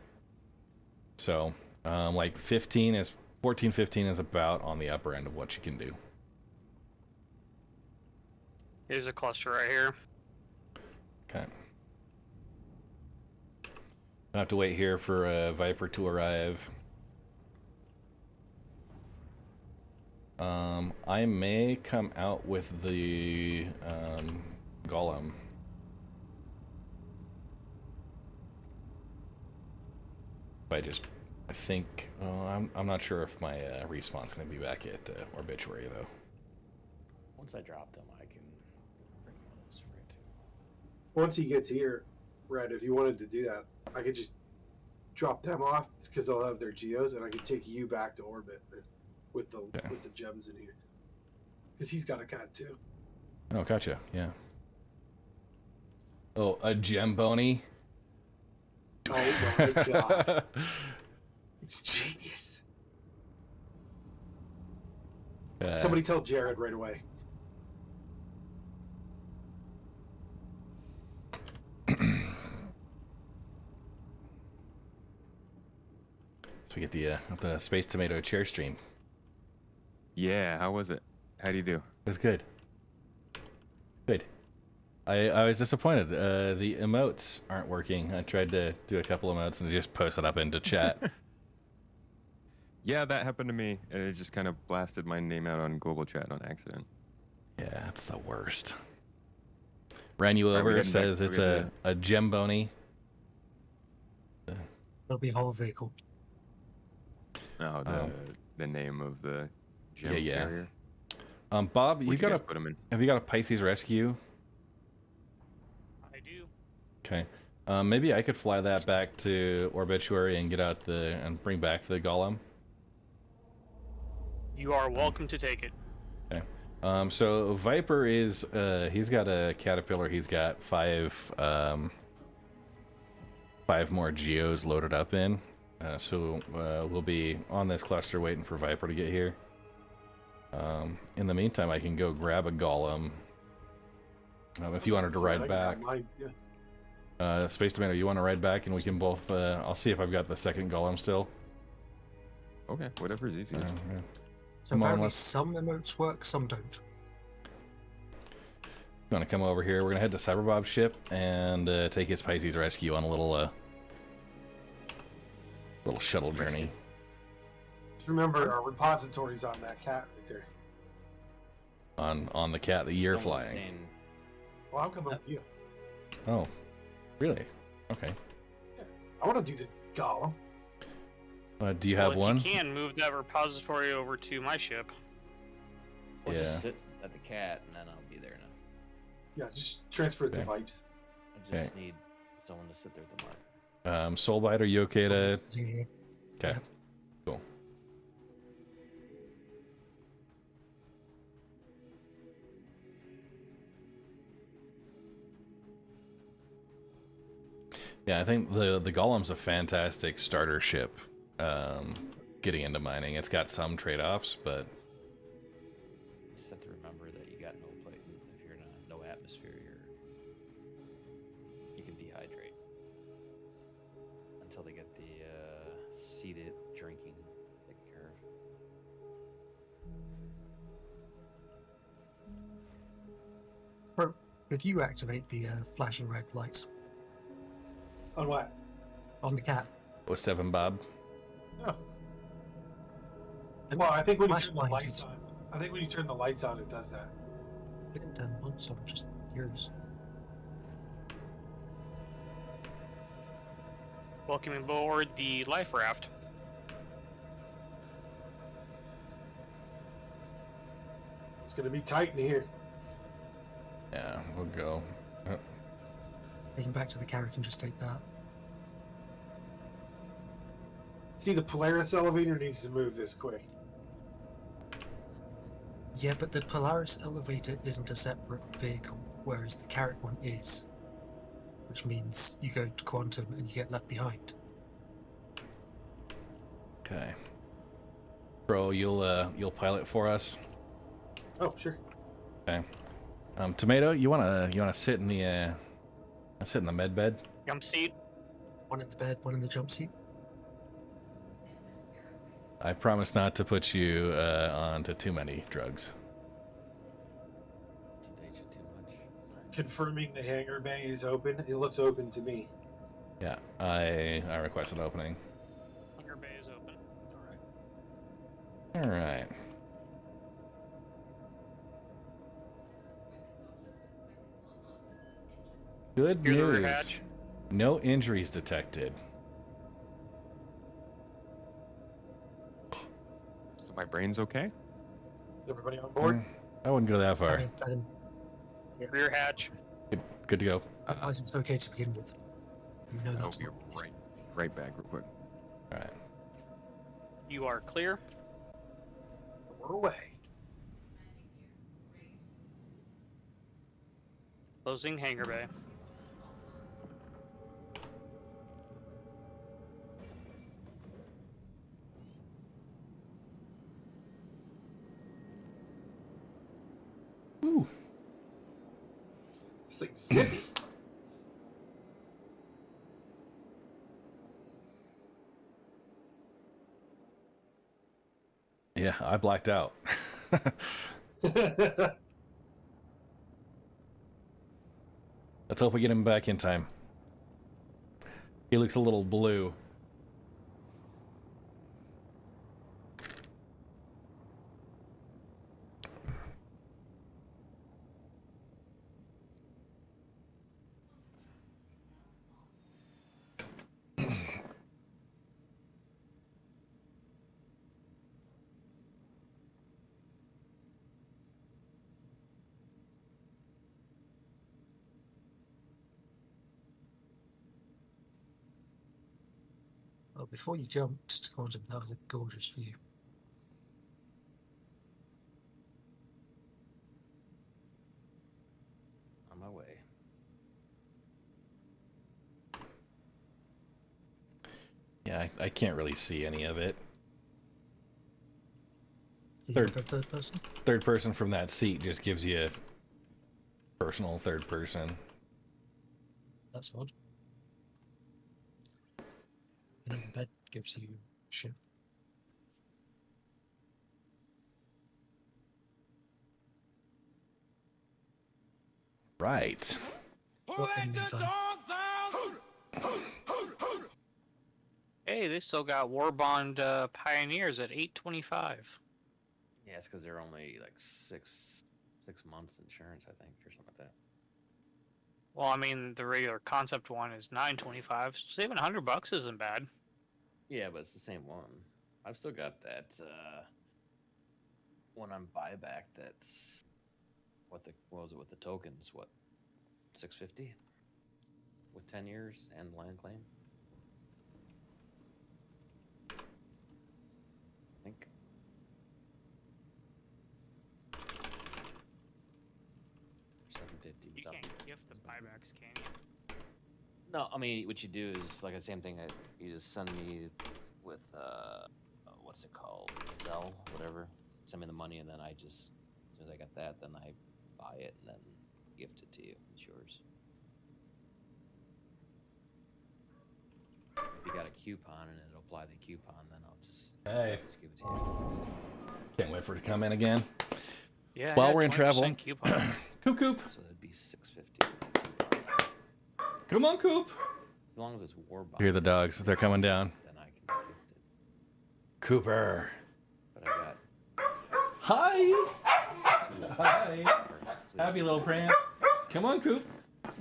So like 14, 15 is about on the upper end of what you can do. Here's a cluster right here. Okay. I have to wait here for a Viper to arrive. I may come out with the Golem. I think, I'm not sure if my respawn's going to be back at Orbituary though. Once I drop them, I can bring those for it too. Once he gets here, Red, if you wanted to do that, I could just drop them off because they'll have their geos, and I could take you back to orbit with the gems in here. Because he's got a cat too. Oh, gotcha. Yeah. Oh, a gem bony. Oh my god. It's genius. Somebody tell Jared right away. So we get the Space Tomato chair stream. Yeah, how was it? How do you do? It was good. Good. I was disappointed. The emotes aren't working. I tried to do a couple emotes and just posted up into chat. Yeah, that happened to me, and it just kind of blasted my name out on global chat on accident. Yeah, it's the worst. Ran you Alright, over, says it's a Gemboni. It'll be a whole vehicle. Oh, the name of the gem Yeah. carrier. Bob, Where'd you you got guys a put 'em in? have you got a Pisces Rescue? I do. Okay. Maybe I could fly that back to Obituary and get out and bring back the Golem. You are welcome to take it. Okay. So Viper is he's got a Caterpillar. He's got five more Geos loaded up in. So we'll be on this cluster waiting for Viper to get here. In the meantime, I can go grab a Golem. If you wanted to ride back. Space Tomato, you want to ride back and we can both... I'll see if I've got the second Golem still. Okay, whatever is easiest. Yeah. So apparently some emotes work, some don't. You want to come over here? We're going to head to Cyberbob's ship and take his Pisces Rescue on a little shuttle journey. Just remember, our repository's on that cat right there. On the cat that you're flying. Well, I'm coming with you. Oh, really? Okay. Yeah, I want to do the Golem. Do you have one? You can move that repository over to my ship. Or Yeah. just sit at the cat and then I'll be there now. Yeah, just transfer it to Okay. Vipes. I just need someone to sit there at the mark. Soulbite, are you okay to... Yeah. Okay, cool. Yeah, I think the Golem's a fantastic starter ship. Getting into mining, it's got some trade-offs, but You just have to remember that you got no plate. If you're in no atmosphere, you can dehydrate until they get the seated drinking taken care of. If you activate the flashing red lights On what? on the cat, 07 Bob. Oh. Well, I think when you Flash turn the light lights is- on, I think when you turn the lights on, it does that. I didn't turn them on, so I'm just curious. Welcome aboard the life raft. It's gonna be tight in here. Yeah, we'll go. Taking back to the carrier can just take that. See, the Polaris elevator needs to move this quick. Yeah, but the Polaris elevator isn't a separate vehicle, whereas the Carrick one is. Which means you go to Quantum and you get left behind. Okay. Bro, you'll pilot for us. Oh, sure. Okay. Tomato, you wanna sit in the med bed? Jump seat. One in the bed, one in the jump seat. I promise not to put you onto too many drugs. Sedate you too much. Confirming the hangar bay is open. It looks open to me. Yeah, I requested opening. Hangar bay is open. All right. Good Here's the rear news. hatch. No injuries detected. So my brain's okay? Everybody on board? I wouldn't go that far. I mean, Rear hatch. Good to go. advise it's okay to begin with. You know I'll that's be not the case. right back real quick. All right. You are clear. We're away. Closing hangar bay. Woo! It's like zippy. Yeah, I blacked out. Let's hope we get him back in time. He looks a little blue. Well, before you jumped to quantum, that was a gorgeous view. On my way. Yeah, I can't really see any of it. Did you go third person? Third person from that seat just gives you personal third person. That's odd. And then the bed gives you shit. Right. What in the meantime? Hey, they still got War Bond Pioneers at 825. Yeah, it's because they're only like six months insurance, I think, or something like that. Well, I mean, the regular concept one is 925. Saving $100 isn't bad. Yeah, but it's the same one. I've still got that one on buyback. That's what was it with the tokens? What, 650 with 10 years and land claim. I think. $750. You can't gift the buybacks, can you? No, I mean, what you do is like the same thing. You just send me with what's it called, Zelle, whatever. Send me the money, and then I just, as soon as I got that, then I buy it and then gift it to you. It's yours. If you got a coupon and it'll apply the coupon, then I'll just give it to you. Can't wait for it to come in again. Yeah. While we're in travel. Coupon. Coop Coop. So that'd be $650. Come on, Coop. As long as it's war bond. Hear the dogs. They're coming down. Then I can gift it. Cooper. But I got. Hi. Hi. Happy little prance. Come on, Coop.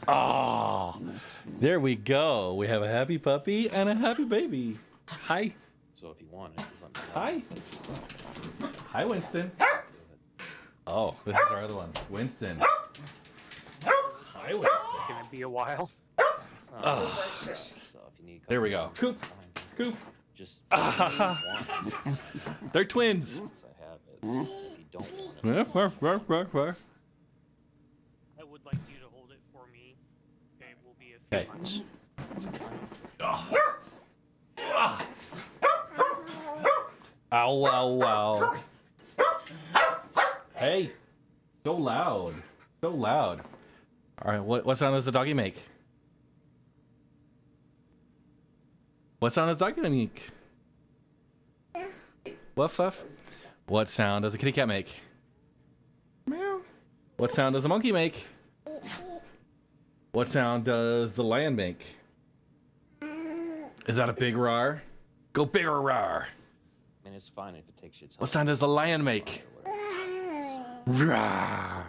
Oh, there we go. We have a happy puppy and a happy baby. Hi. So if you want it, just let me know. Hi. Hi, Winston. Oh, this is our other one. Winston. Hi, Winston. It's gonna be a while. So if you need. There we go. Coop. Coop. Just. They're twins. Once I have it. If you don't want it. I would like you to hold it for me. It will be a few months. Ow, ow, ow. Hey. So loud. So loud. All right, what sound does the doggy make? What sound does the doggy make? Woof, woof. What sound does a kitty cat make? Meow. What sound does a monkey make? What sound does the lion make? Is that a big roar? Go bigger roar. I mean, it's fine if it takes you time. What sound does the lion make? Roar.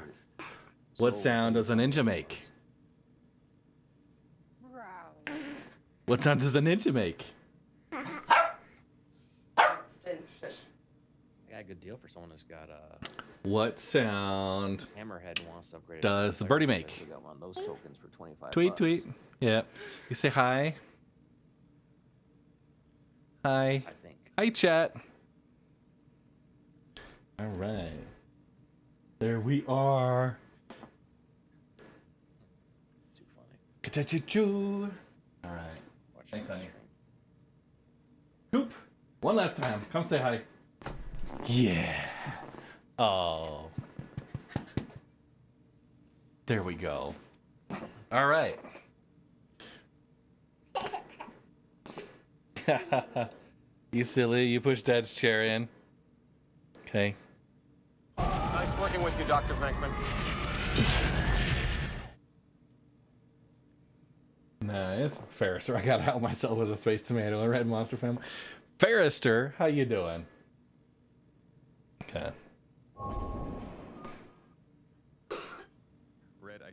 What sound does a ninja make? What sound does a ninja make? I got a good deal for someone who's got a. What sound Hammerhead wants to upgrade. does the birdie make? I got one of those tokens for 25. Tweet, tweet. Yeah. You say hi. Hi. I think. Hi, chat. All right. There we are. Too funny. Ka-cha-choo. All right. Thanks, honey. Coop. One last time. Come say hi. Yeah. Oh. There we go. All right. You silly. You pushed Dad's chair in. Okay. Nice working with you, Dr. Venkman. Nice. Ferrister, I gotta out myself as a space tomato, a red monster family. Ferrister, how you doing? Okay. Red, I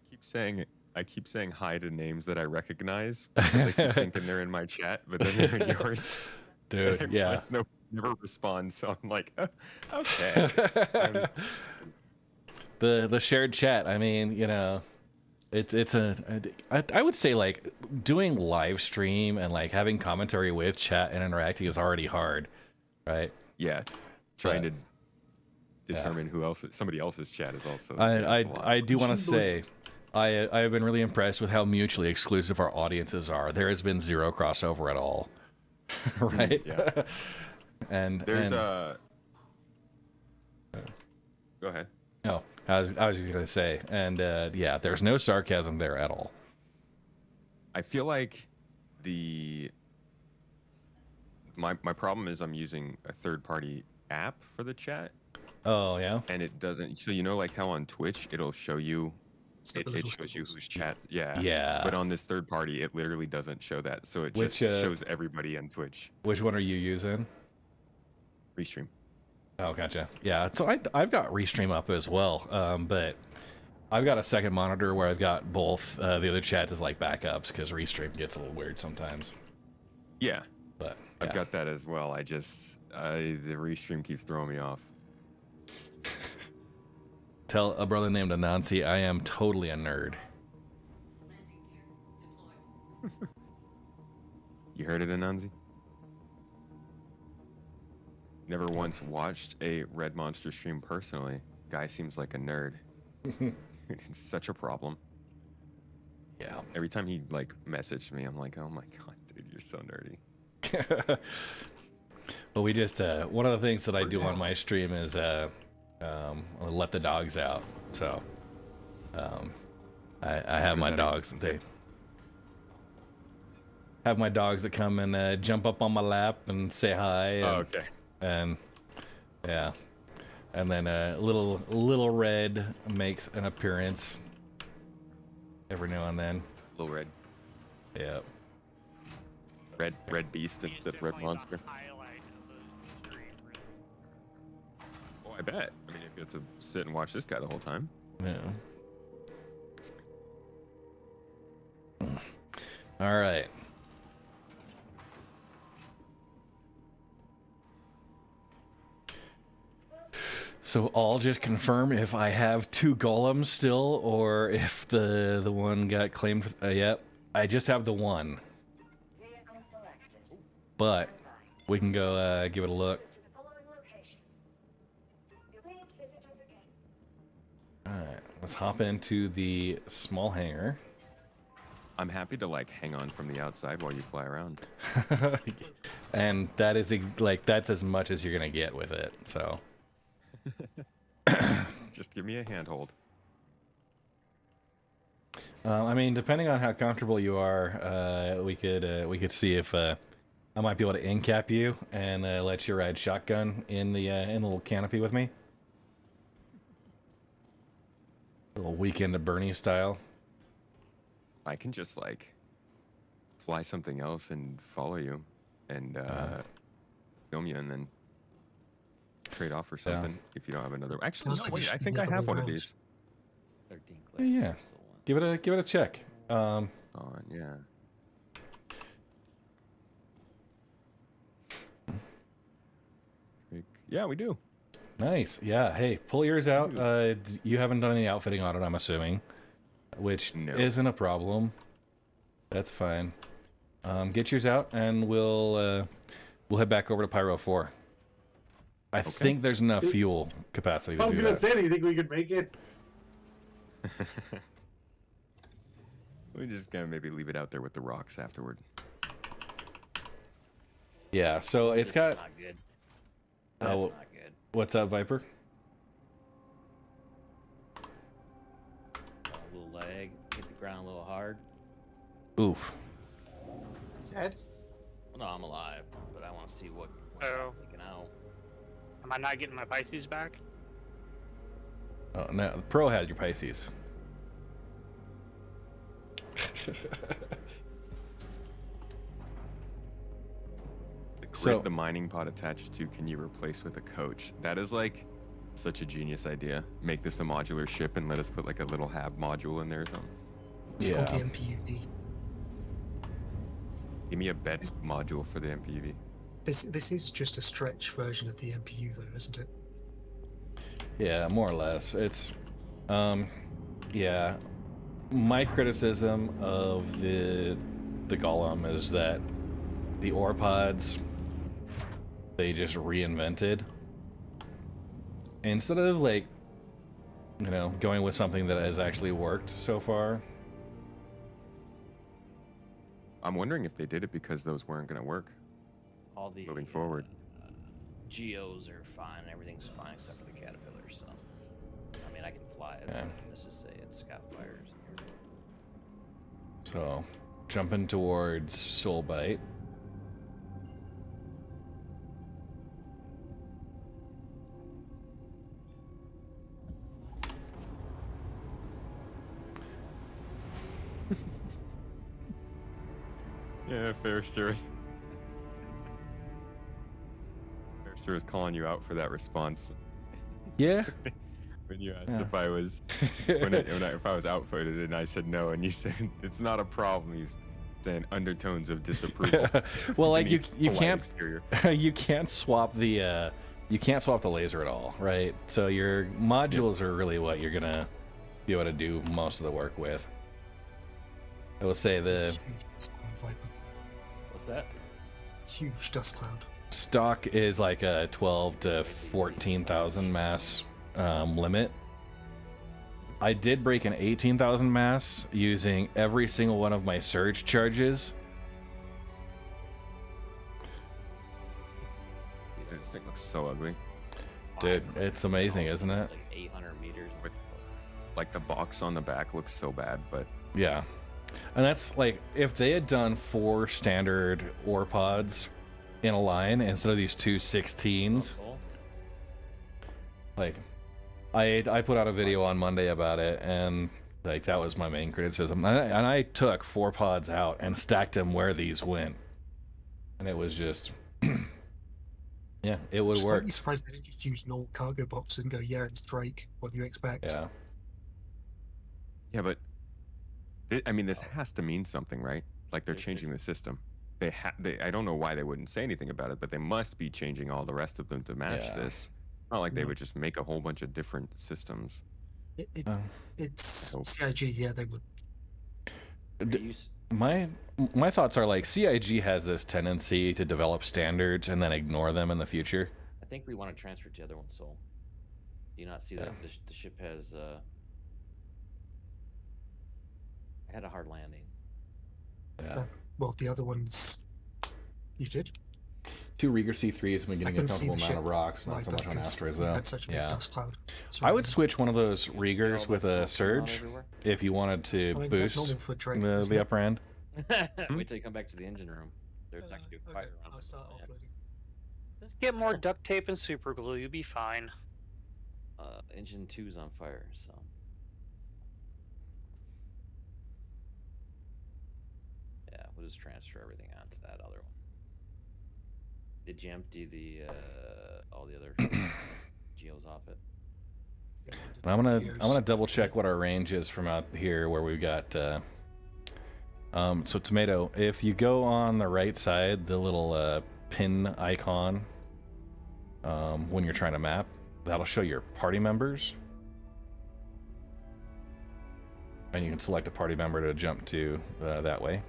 keep saying hi to names that I recognize because I keep thinking they're in my chat, but then they're in yours. Dude, yeah. No, never responds, so I'm like, okay. The shared chat, I mean, you know, I would say like doing live stream and like having commentary with chat and interacting is already hard, right? Yeah, trying to determine who else somebody else's chat is also. I do want to say I have been really impressed with how mutually exclusive our audiences are. There has been zero crossover at all. Right? Yeah. and there's a go ahead. No, I was gonna say, and yeah, there's no sarcasm there at all. I feel like my problem is I'm using a third-party app for the chat. Oh yeah. And it doesn't. So you know, like how on Twitch it'll show you. It shows you whose chat. Yeah. Yeah. But on this third party, it literally doesn't show that. So it just shows everybody on Twitch. Which one are you using? Restream. Oh, gotcha. Yeah. So I've got Restream up as well. But I've got a second monitor where I've got both the other chats as like backups because Restream gets a little weird sometimes. Yeah. But I've got that as well. The Restream keeps throwing me off. Tell a brother named Anansi I am totally a nerd. You heard it, Anansi? Never once watched a Red Monster stream personally. Guy seems like a nerd. It's such a problem. Yeah. Every time he like messaged me, I'm like, oh my god, dude, you're so nerdy. Well, we just one of the things that I do on my stream is let the dogs out. So I have my dogs and they have my dogs that come and jump up on my lap and say hi. And, okay. And yeah, and then little Red makes an appearance every now and then. Little Red. Yep. Red Beast instead of Red Monster. Oh, I bet. I mean, if you have to sit and watch this guy the whole time. Yeah. All right. So I'll just confirm if I have 2 golems still, or if the one got claimed. Yep, I just have the one. But we can go give it a look. All right, let's hop into the small hangar. I'm happy to like hang on from the outside while you fly around. And that is like that's as much as you're gonna get with it. So. Just give me a handhold. I mean, depending on how comfortable you are, we could see if I might be able to in-cap you and let you ride shotgun in the little canopy with me. A little weekend at Bernie style. I can just like fly something else and follow you and film you and then trade off or something if you don't have another. Actually, no, wait, I think I have one of these. 13 clips. Yeah, give it a check. Oh yeah. Yeah, we do. Nice. Yeah. Hey, pull yours out. You haven't done any outfitting on it, I'm assuming, which isn't a problem. That's fine. Get yours out, and we'll head back over to Pyro 4. I think there's enough fuel capacity to do that. I was gonna say, do you think we could make it? We just gotta maybe leave it out there with the rocks afterward. Yeah, so it's got. Not good. That's not good. What's up, Viper? A little ground a little hard. Oof. Dead? Well, no, I'm alive, but I want to see what Oh. I'm taking out. Am I not getting my Pisces back? Oh, no, the Pro had your Pisces. The grid So- the mining pod attaches to, can you replace with a coach? That is like such a genius idea. Make this a modular ship and let us put like a little hab module in there or something. It's called the Yeah. MPUV. Give me a bed module for the MPV. This is just a stretch version of the MPU, though, isn't it? Yeah, more or less. It's, yeah. My criticism of the Golem is that the ore pods they just reinvented instead of like, you know, going with something that has actually worked so far. I'm wondering if they did it because those weren't going to work All the moving forward. GEOs are fine. Everything's fine except for the caterpillar. So, I mean, I can fly it. Yeah. But let's just say it's got fires. So, jumping towards Soulbite. Yeah, Fairster. Fairster is calling you out for that response. Yeah. When you asked Yeah. if I was if I was outfitted, and I said no, and you said it's not a problem. You saying undertones of disapproval. Well, like you Polite can't exterior. you can't swap the laser at all, right? So your modules are really what you're gonna be able to do most of the work with. I will say It's a the huge dust cloud, Viper. What's that? Huge dust cloud. stock is like a 12 to 14,000 mass limit. I did break an 18,000 mass using every single one of my surge charges. This thing looks so ugly. Dude, it's amazing, isn't it? It's like 800 meters. Like the box on the back looks so bad, but Yeah. And that's like, if they had done 4 standard ore pods in a line instead of these two 16s, like, I put out a video on Monday about it, and like that was my main criticism. And I took 4 pods out and stacked them where these went, and it was just, yeah, it would work. Slightly surprised they didn't just use normal cargo boxes and go, yeah, it's Drake. What do you expect? yeah, but I mean, this has to mean something, right? Like they're changing the system. They I don't know why they wouldn't say anything about it, but they must be changing all the rest of them to match Yeah. this. Not like they No. would just make a whole bunch of different systems. It's CIG, yeah, they would. My thoughts are like CIG has this tendency to develop standards and then ignore them in the future. I think we want to transfer to the other one, Soul. Do you not see that the ship has had a hard landing? Yeah. Well, the other ones, you did. 2 Rieger C3s and I getting a couldn't see comfortable the amount of ship rocks, not like so that much on because asteroids we though. had such a big Yeah. dust cloud. I would switch one of those Riegers with a smoke coming out surge everywhere? if you wanted to I mean, that's boost normal for Drake, the isn't it? upper end. Wait till you come back to the engine room. There's actually a fire around. I'll start offloading. Just get more duct tape and super glue. You'll be fine. Engine 2's on fire, so. Yeah, we'll just transfer everything onto that other one. Did you empty the all the other geos off it? And I'm gonna double check what our range is from out here where we've got so Tomato, if you go on the right side, the little pin icon when you're trying to map, that'll show your party members. And you can select a party member to jump to that way.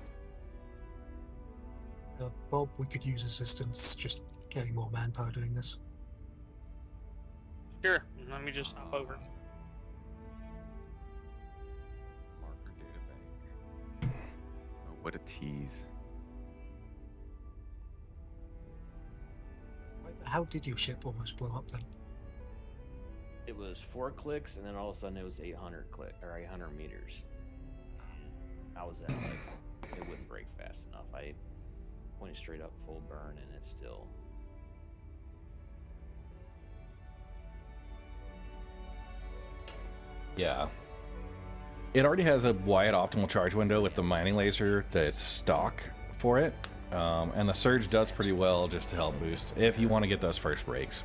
Bob, we could use assistance just getting more manpower doing this. Sure. Let me just hop over. Marker data bank. Oh, what a tease. How did your ship almost blow up then? It was 4 clicks, and then all of a sudden it was 800 click or 800 meters. I was at like it wouldn't break fast enough. I pointed straight up full burn and it still. Yeah. It already has a wide optimal charge window with the mining laser that's stock for it. And the surge does pretty well just to help boost if you want to get those first breaks.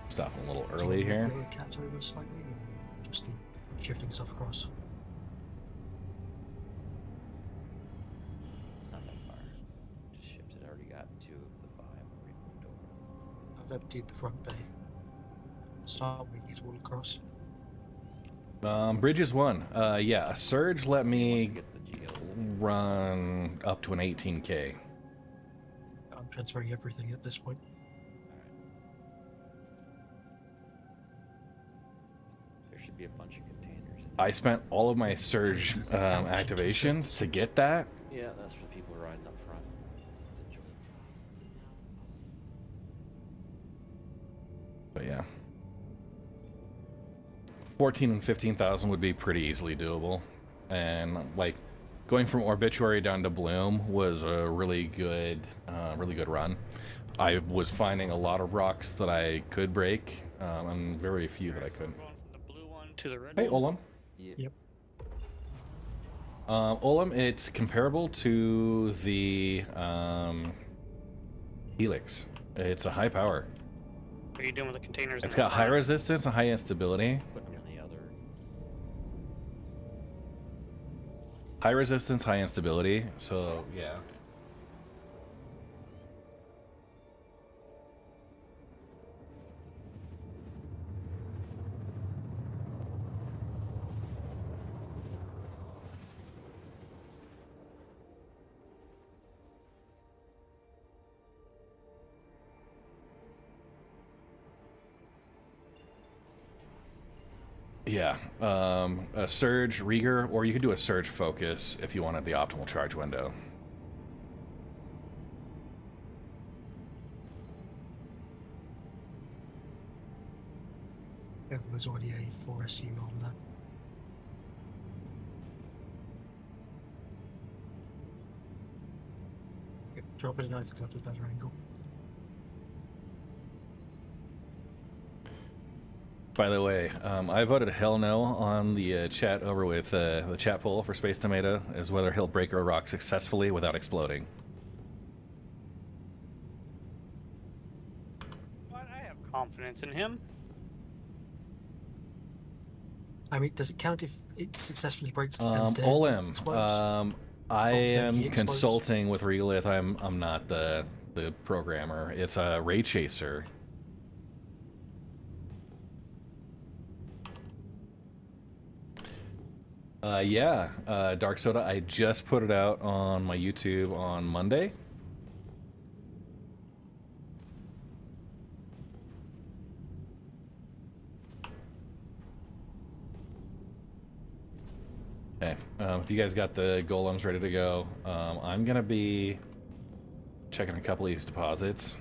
Stopping a little early here. Do you cat over slightly, or just keep shifting stuff across? It's not that far. Just shifted. I already got 2 of the 5 already moved over. I've emptied the front bay. Start moving it all across. Bridges 1. Yeah, a surge let me run up to an 18k. I'm transferring everything at this point. There should be a bunch of containers. I spent all of my surge activations to get that. Yeah, that's for the people riding up front. But yeah. 14 and 15,000 would be pretty easily doable. And like going from Obituary down to Bloom was a really good run. I was finding a lot of rocks that I could break, and very few that I couldn't. Going from the blue one to the red Hey, one. Olam. Yep. Olam, it's comparable to the Helix. It's a high power. What are you doing with the containers? It's in the got high front? resistance and high instability. Put them in the other. High resistance, high instability. So yeah. Yeah, a surge rigor, or you could do a surge focus if you wanted the optimal charge window. Yeah, there's already a 4SU on that. Yep, drop it a knife to go to a better angle. By the way, I voted hell no on the chat over with the chat poll for Space Tomato, is whether he'll break a rock successfully without exploding. But I have confidence in him. I mean, does it count if it successfully breaks and then Olim, explodes? I then am he explodes? consulting with Regolith. I'm not the programmer. It's a Ray Chaser. Yeah, Dark Soda, I just put it out on my YouTube on Monday. Okay, if you guys got the golems ready to go, I'm gonna be checking a couple of these deposits.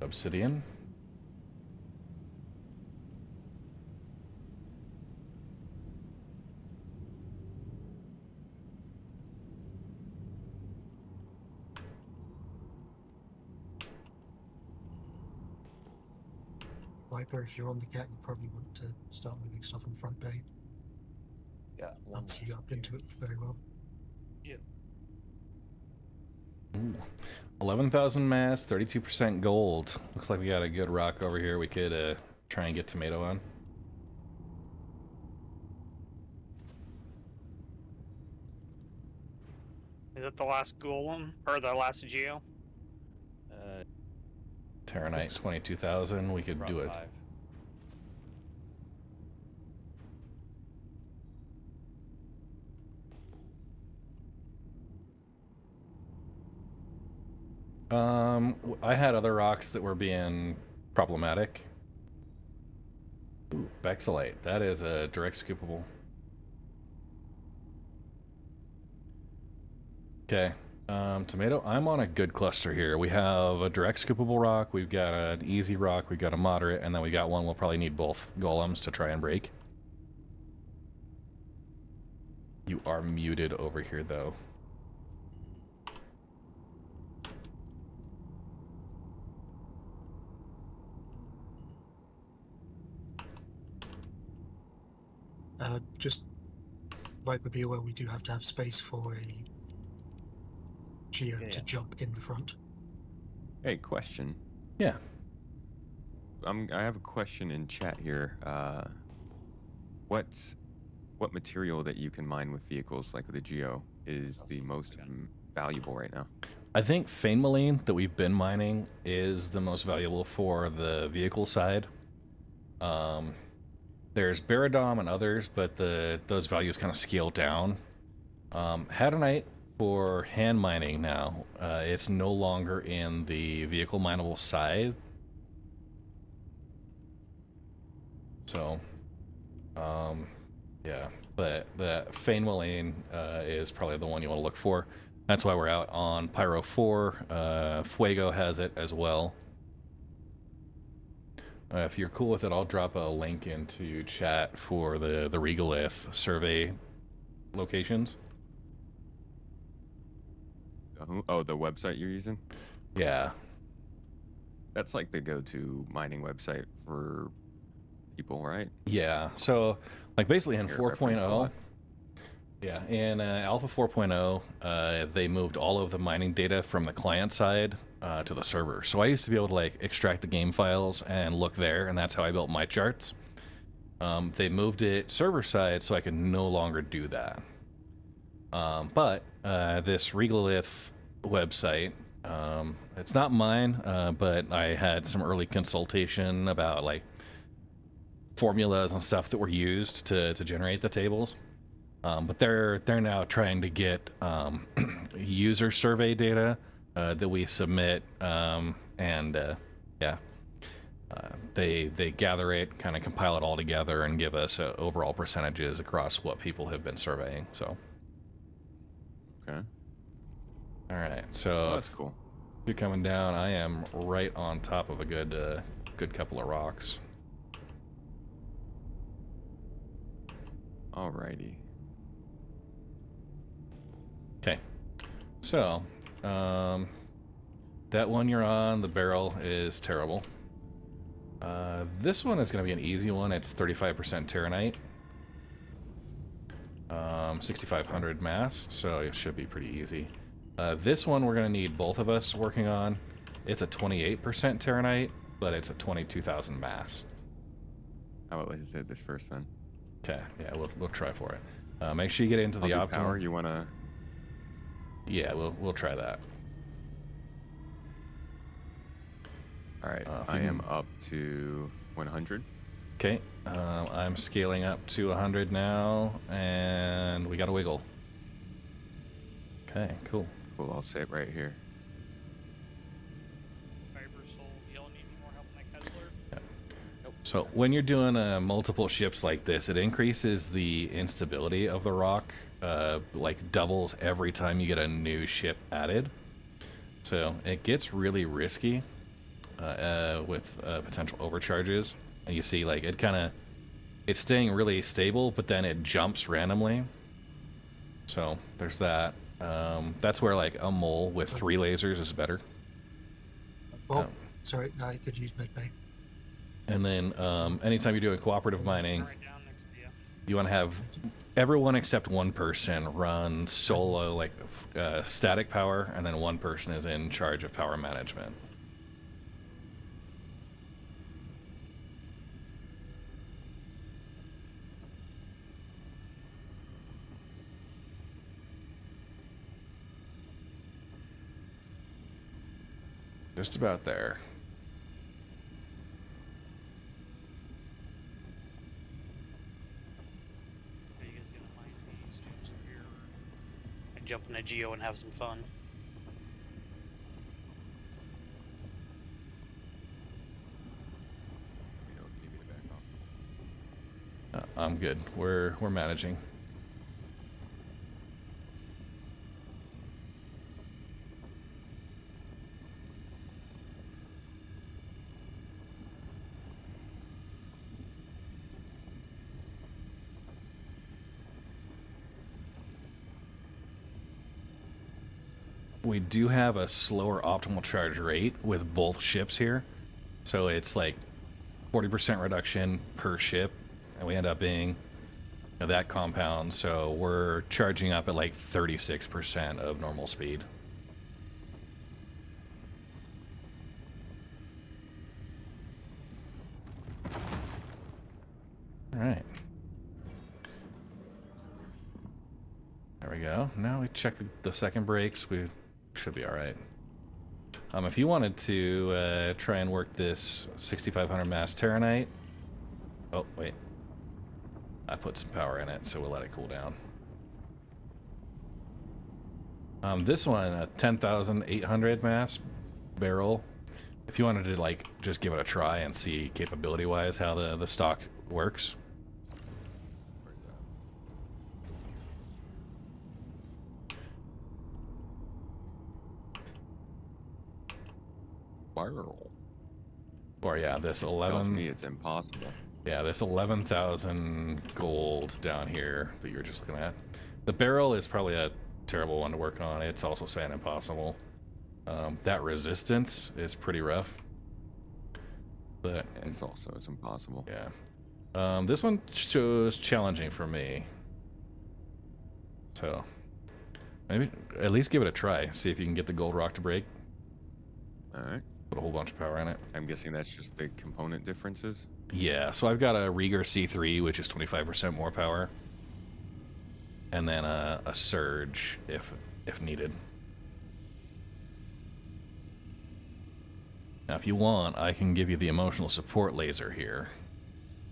Obsidian. Viper, if you're on the cat, you probably want to start moving stuff in the front bay. Yeah, Once you get up into it very well. Yep. Ooh. 11,000 mass, 32% gold. Looks like we got a good rock over here we could try and get tomato on. Is that the last golem or the last geo? Terranite 22,000. We could Rock do it. 5. I had other rocks that were being problematic. Ooh, Bexalite. That is a direct scoopable. Okay. Tomato, I'm on a good cluster here. We have a direct scoopable rock, we've got an easy rock, we've got a moderate, and then we got one we'll probably need both golems to try and break. You are muted over here, though. Just right would be where we do have to have space for a Geo to jump in the front. Hey, question. Yeah. I have a question in chat here. What material that you can mine with vehicles like the Geo is the most valuable right now? I think Fainmaline that we've been mining is the most valuable for the vehicle side. There's Baradom and others, but those values kind of scale down. Hadonite for hand mining now, it's no longer in the vehicle mineable side. So, yeah, but the Fainmaline is probably the one you want to look for. That's why we're out on Pyro 4. Fuego has it as well. If you're cool with it, I'll drop a link into chat for the Regolith survey locations. Oh, the website you're using? Yeah. That's like the go-to mining website for people, right? Yeah. So, like, basically in Your reference 4.0, plot. yeah, in Alpha 4.0, they moved all of the mining data from the client side to the server. So I used to be able to like extract the game files and look there, and that's how I built my charts. They moved it server side, so I could no longer do that. But this Regolith website, it's not mine, but I had some early consultation about like formulas and stuff that were used to generate the tables. But they're now trying to get user survey data that we submit, and yeah, they gather it, kind of compile it all together, and give us overall percentages across what people have been surveying. So, okay, all right. So that's cool. If you're coming down, I am right on top of a good couple of rocks. Alrighty. Okay, so that one you're on, the barrel is terrible. This one is going to be an easy one. It's 35% Terranite, 6,500 mass, so it should be pretty easy. This one we're going to need both of us working on. It's a 28% Terranite, but it's a 22,000 mass. How about let's hit this first then? Okay, yeah, we'll try for it. Make sure you get into the optimal power. You wanna? Yeah, we'll try that. All right, I am up to 100. Okay, I'm scaling up to 100 now, and we got a wiggle. Okay, cool. Cool, I'll sit right here. So when you're doing multiple ships like this, it increases the instability of the rock, like doubles every time you get a new ship added. So it gets really risky with potential overcharges. And you see, like, it's staying really stable, but then it jumps randomly. So there's that. That's where like a mole with 3 lasers is better. Oh, sorry, I could use medbay. And then anytime you're doing cooperative mining, you want to have everyone except one person run solo, like static power, and then one person is in charge of power management. Just about there. in a Geo and have some fun. Let me know if you need me to back off. I'm good. We're managing. We do have a slower optimal charge rate with both ships here. So it's like 40% reduction per ship. And we end up being that compound. So we're charging up at like 36% of normal speed. All right. There we go. Now we check the second brakes. We should be all right. If you wanted to try and work this 6500 mass Terranite. Oh, wait. I put some power in it, so we'll let it cool down. This one, a 10,800 mass barrel. If you wanted to like just give it a try and see capability-wise how the stock works. Barrel. Or yeah, this 11. Tells me it's impossible. Yeah, this 11,000 gold down here that you're just looking at. The barrel is probably a terrible one to work on. It's also saying impossible. That resistance is pretty rough. But it's impossible. Yeah. This one shows challenging for me. So maybe at least give it a try. See if you can get the gold rock to break. All right. Put a whole bunch of power in it. I'm guessing that's just the component differences. Yeah, so I've got a Rieger C3, which is 25% more power, and then a Surge if needed. Now, if you want, I can give you the emotional support laser here.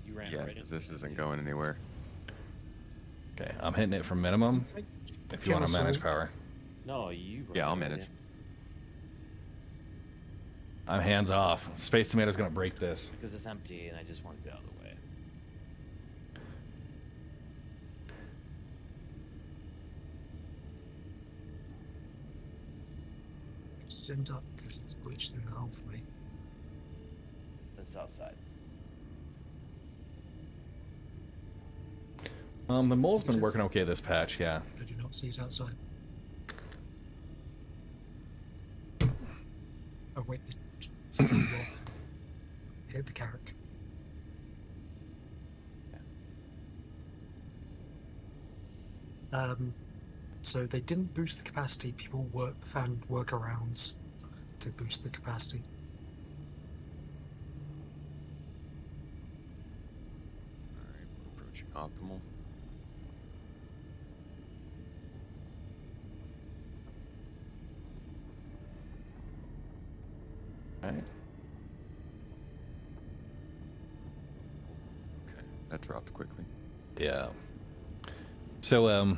You ran Yeah, right because into this isn't going anywhere. Okay, I'm hitting it from minimum. If you want to manage power. No, you. Yeah, I'll manage. I'm hands off. Space Tomato's gonna break this. Because it's empty, and I just want to get out of the way. Just end up because it's glitched through the hole for me. The south side. The mole's been working okay this patch, yeah. I do not see it outside. Oh wait, it flew off. It hit the carrick. So they didn't boost the capacity. People found workarounds to boost the capacity. Alright, we're approaching optimal. Alright. Okay, that dropped quickly. Yeah. So,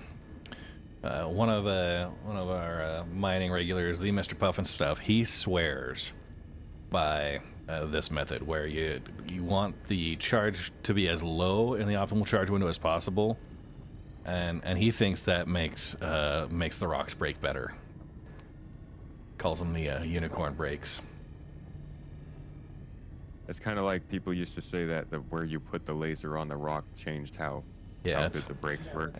one of our mining regulars, the Mr. Puff and stuff, he swears by this method where you want the charge to be as low in the optimal charge window as possible, and he thinks that makes the rocks break better. Calls them the unicorn breaks. It's kind of like people used to say that where you put the laser on the rock changed how good the brakes work.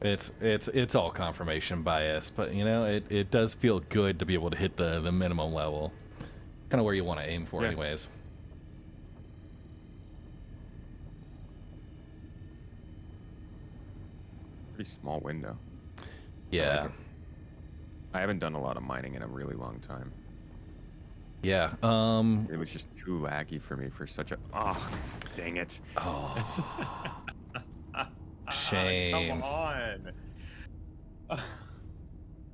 It's all confirmation bias, but you know it does feel good to be able to hit the minimum level. Kind of where you want to aim for, anyways. Pretty small window. Yeah. I haven't done a lot of mining in a really long time. Yeah. It was just too laggy for me for such a. Oh, dang it. Oh. Shame. Come on.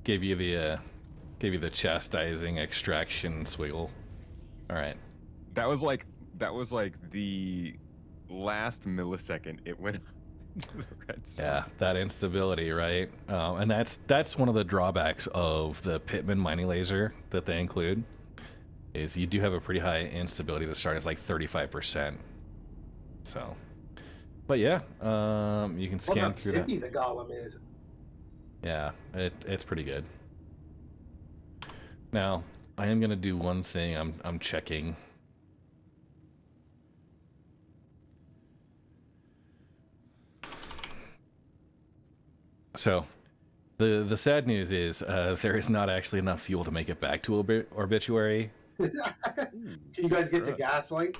Gave you the chastising extraction swiggle. All right. That was like the last millisecond it went Yeah, that instability, right? And that's one of the drawbacks of the Pittman mining laser that they include, is you do have a pretty high instability to start. It's like 35%. So, but yeah, you can scan through that. Zippy the golem is. Yeah, it's pretty good. Now, I am gonna do one thing. I'm checking. So, the sad news is there is not actually enough fuel to make it back to Obituary. Can you guys get to Gaslight?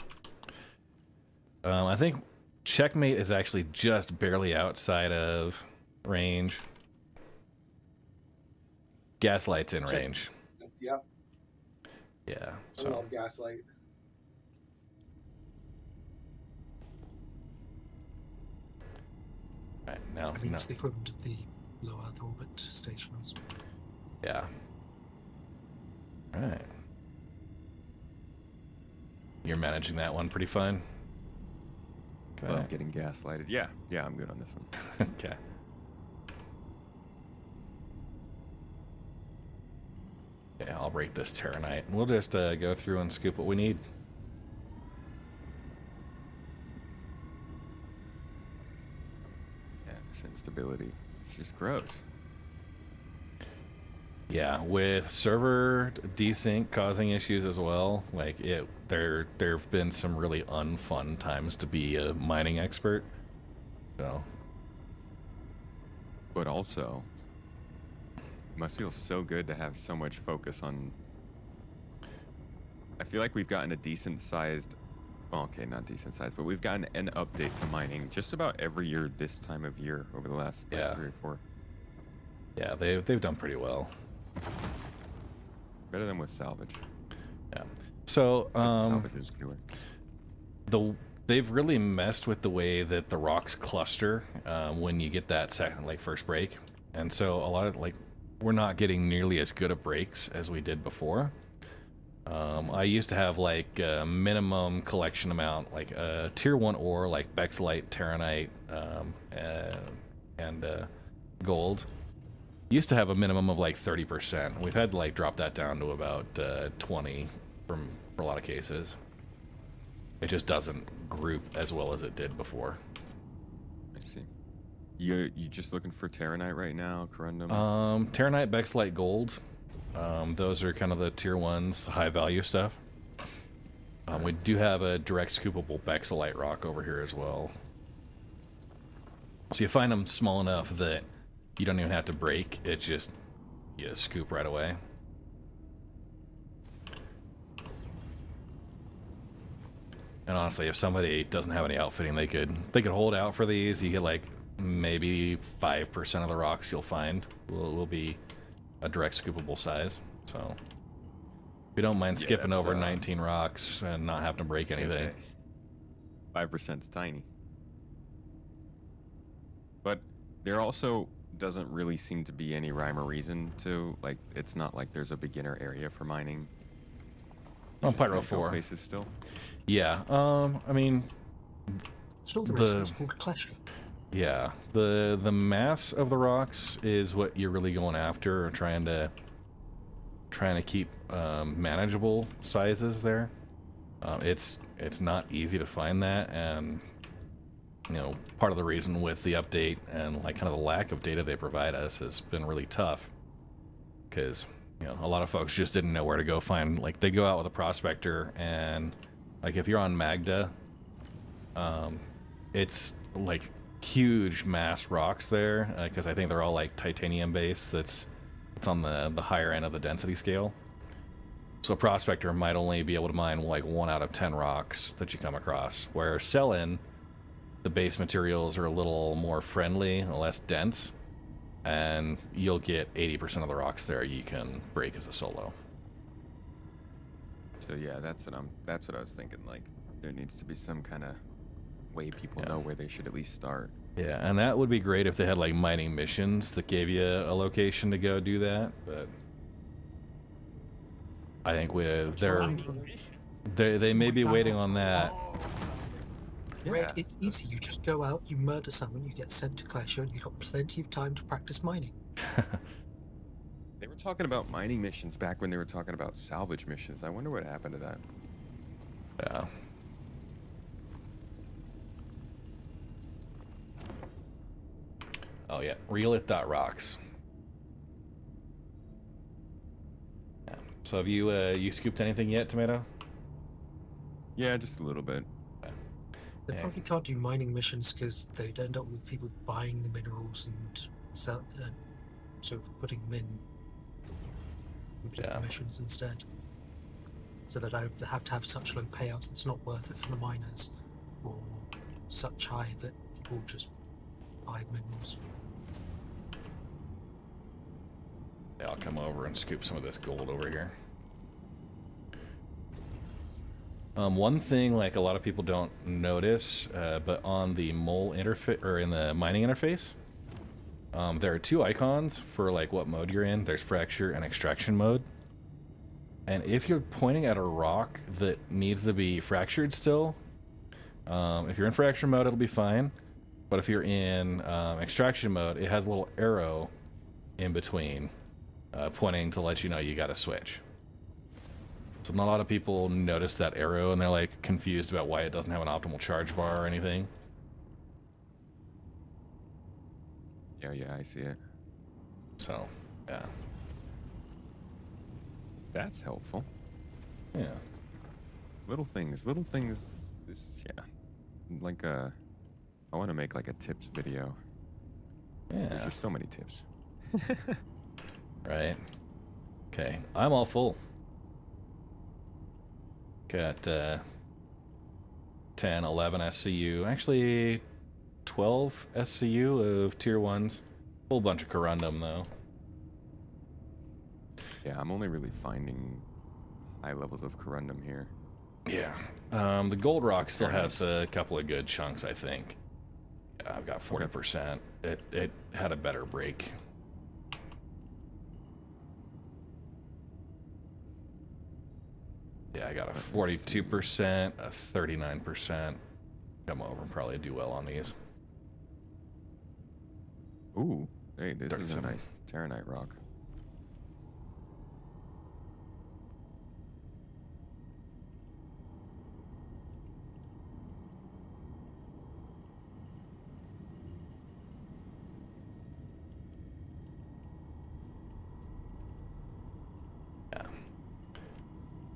I think Checkmate is actually just barely outside of range. Gaslight's in range. Yep. Yeah. I love Gaslight. Right, now, I mean, it's the equivalent of the low Earth orbit stations. Yeah. All right. You're managing that one pretty fine. Love getting gaslighted. Yeah, I'm good on this one. Okay. Yeah, I'll break this Terranite. We'll just go through and scoop what we need. Yeah, this instability. It's just gross. Yeah, with server desync causing issues as well. Like there've been some really unfun times to be a mining expert. So. But also, it must feel so good to have so much focus on. I feel like we've gotten a decent sized, well, okay, not decent sized, but we've gotten an update to mining just about every year this time of year over the last 3 or 4. Yeah, they've done pretty well. Better than with salvage. Yeah. So salvage is newer. They've really messed with the way that the rocks cluster when you get that first break, and so a lot of we're not getting nearly as good of breaks as we did before. I used to have like a minimum collection amount, like a tier 1 ore like Bexlite, Terranite, and gold. Used to have a minimum of like 30%. We've had to like drop that down to about 20 for a lot of cases. It just doesn't group as well as it did before. I see. You just looking for Terranite right now, Corundum? Terranite, Bexlite, gold. Those are kind of the tier 1s, high value stuff. We do have a direct scoopable Bexlite rock over here as well. So you find them small enough that you don't even have to break. It just, you scoop right away. And honestly, if somebody doesn't have any outfitting, they could hold out for these. You get like maybe 5% of the rocks you'll find will be a direct scoopable size. So if you don't mind skipping over 19 rocks and not having to break anything. 5% is tiny. But there also doesn't really seem to be any rhyme or reason to, like, it's not like there's a beginner area for mining. On Pyro 4. Places still? Yeah, I mean... Still the reason it's called Clasher. Yeah, the mass of the rocks is what you're really going after, or trying to keep manageable sizes there. It's not easy to find that, and you know, part of the reason with the update and like kind of the lack of data they provide us has been really tough, because you know, a lot of folks just didn't know where to go find, like, they go out with a prospector, and like if you're on Magda, it's like huge mass rocks there, because I think they're all like titanium based. It's on the higher end of the density scale. So a prospector might only be able to mine like 1 out of 10 rocks that you come across, where Sell-In, the base materials are a little more friendly, less dense, and you'll get 80% of the rocks there you can break as a solo. So yeah, that's what I was thinking. Like, there needs to be some kind of way people know where they should at least start. Yeah, and that would be great if they had like mining missions that gave you a location to go do that, but I think they may be waiting on that. Red, it's easy. You just go out, you murder someone, you get sent to Clasher, and you've got plenty of time to practice mining. They were talking about mining missions back when they were talking about salvage missions. I wonder what happened to that. Yeah. Oh yeah, reel it rocks. Yeah. So have you you scooped anything yet, Tomato? Yeah, just a little bit. They probably can't do mining missions because they'd end up with people buying the minerals and sort of putting them in missions instead. So that I have to have such low payouts it's not worth it for the miners, or such high that people just buy the minerals. Yeah, I'll come over and scoop some of this gold over here. One thing, like a lot of people don't notice, but on the mole interface or in the mining interface, there are two icons for like what mode you're in. There's fracture and extraction mode. And if you're pointing at a rock that needs to be fractured still, if you're in fracture mode, it'll be fine. But if you're in extraction mode, it has a little arrow in between, pointing to let you know you got to switch. So not a lot of people notice that arrow, and they're like confused about why it doesn't have an optimal charge bar or anything. Yeah, I see it. So, yeah. That's helpful. Yeah. Little things. Is, yeah. Like I want to make like a tips video. Yeah. There's just so many tips. Right. Okay, I'm all full. Got 10, 11 SCU. Actually, 12 SCU of tier 1s. Whole bunch of corundum, though. Yeah, I'm only really finding high levels of corundum here. Yeah. The gold rock still has a couple of good chunks, I think. Yeah, I've got 40%. It had a better break. Yeah, I got a 42%, a 39%. Come over and probably do well on these. Ooh, hey, this is a 37. nice Terranite rock.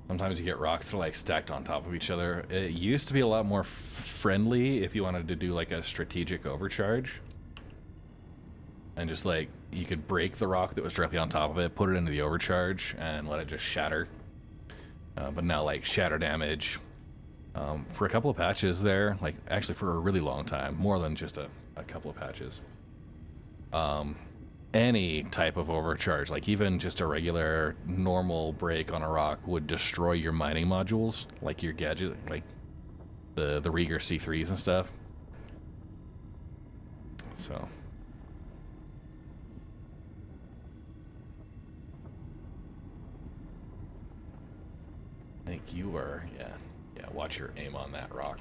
Sometimes you get rocks that are like stacked on top of each other. It used to be a lot more friendly if you wanted to do like a strategic overcharge. And just like, you could break the rock that was directly on top of it, put it into the overcharge, and let it just shatter. But now like shatter damage, for a couple of patches there, like actually for a really long time, more than just a couple of patches. Any type of overcharge, like even just a regular normal break on a rock, would destroy your mining modules, like your gadget, like the Rieger C3s and stuff. So I think you are, yeah, watch your aim on that rock.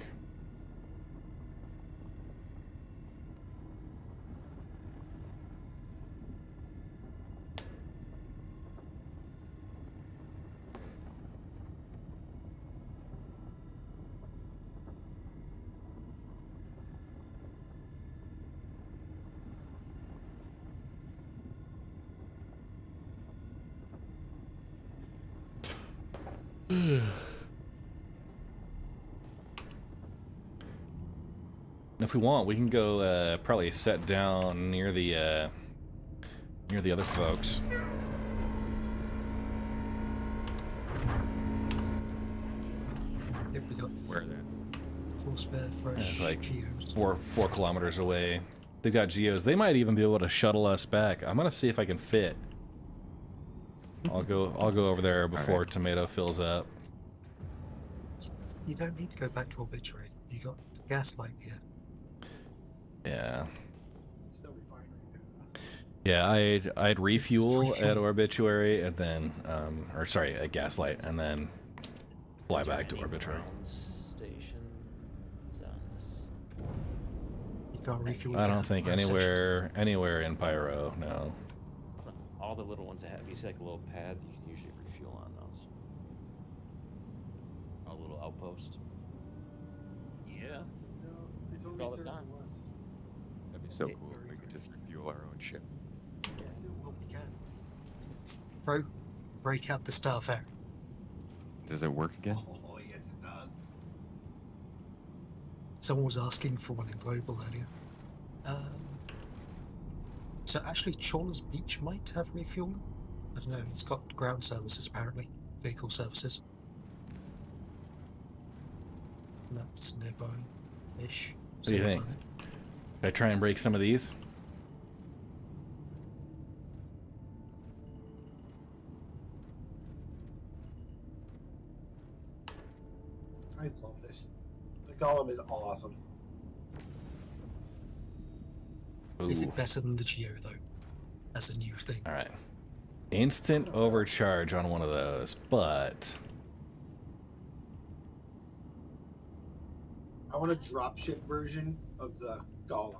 If we want, we can go probably set down near the other folks. Yep, we got Where they're 4 spare fresh It's like GEOs. 4 kilometers away. They've got geos. They might even be able to shuttle us back. I'm gonna see if I can fit. I'll go over there before Tomato fills up. You don't need to go back to Obituary. You got Gaslight here. Yeah. Yeah, I'd refuel at Obituary and then or sorry, at Gaslight, and then fly back to Obituary. Stations on this can't refuel. I again. don't think I have sections. anywhere in Pyro. No. All the little ones that have, you see like a little pad, you can usually refuel on those. A little outpost. Yeah. No, it's all only the certain time. ones. That'd be so cool if we could just refuel our own ship. Yes, it will. We can. It's break out the Starfarer. Does it work again? Oh, yes, it does. Someone was asking for one in Global earlier. So actually, Chawler's Beach might have refueling. I don't know. It's got ground services apparently, vehicle services. And that's nearby-ish. What do you Same think? planet. Should I try and break some of these? I love this. The Golem is awesome. Is Ooh. it better than the GEO though? As a new thing. All right. Instant overcharge on one of those, but I want a dropship version of the Golem.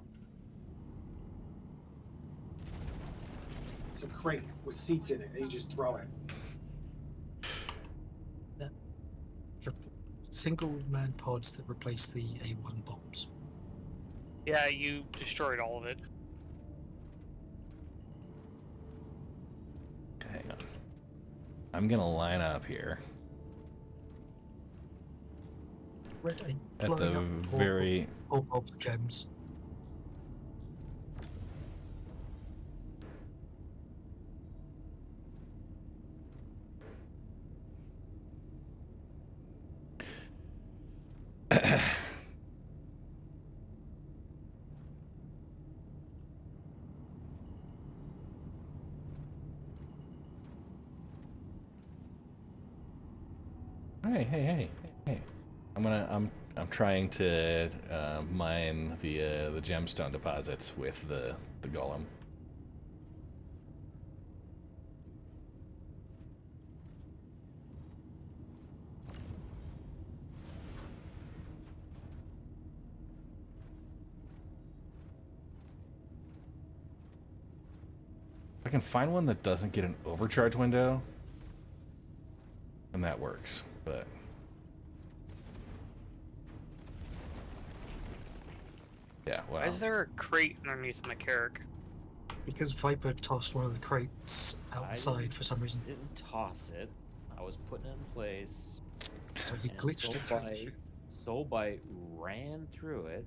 It's a crate with seats in it, and you just throw it. Single-man pods that replace the A1 bombs. Yeah, you destroyed all of it. hang on. I'm gonna line up here at the very all bulbs, gems. Hey. I'm trying to mine the gemstone deposits with the golem. If I can find one that doesn't get an overcharge window, then that works, but yeah, wow. Why is there a crate underneath McCarrick? Because Viper tossed one of the crates outside for some reason. I didn't toss it. I was putting it in place. So he and glitched it through the ship. Soulbite ran through it.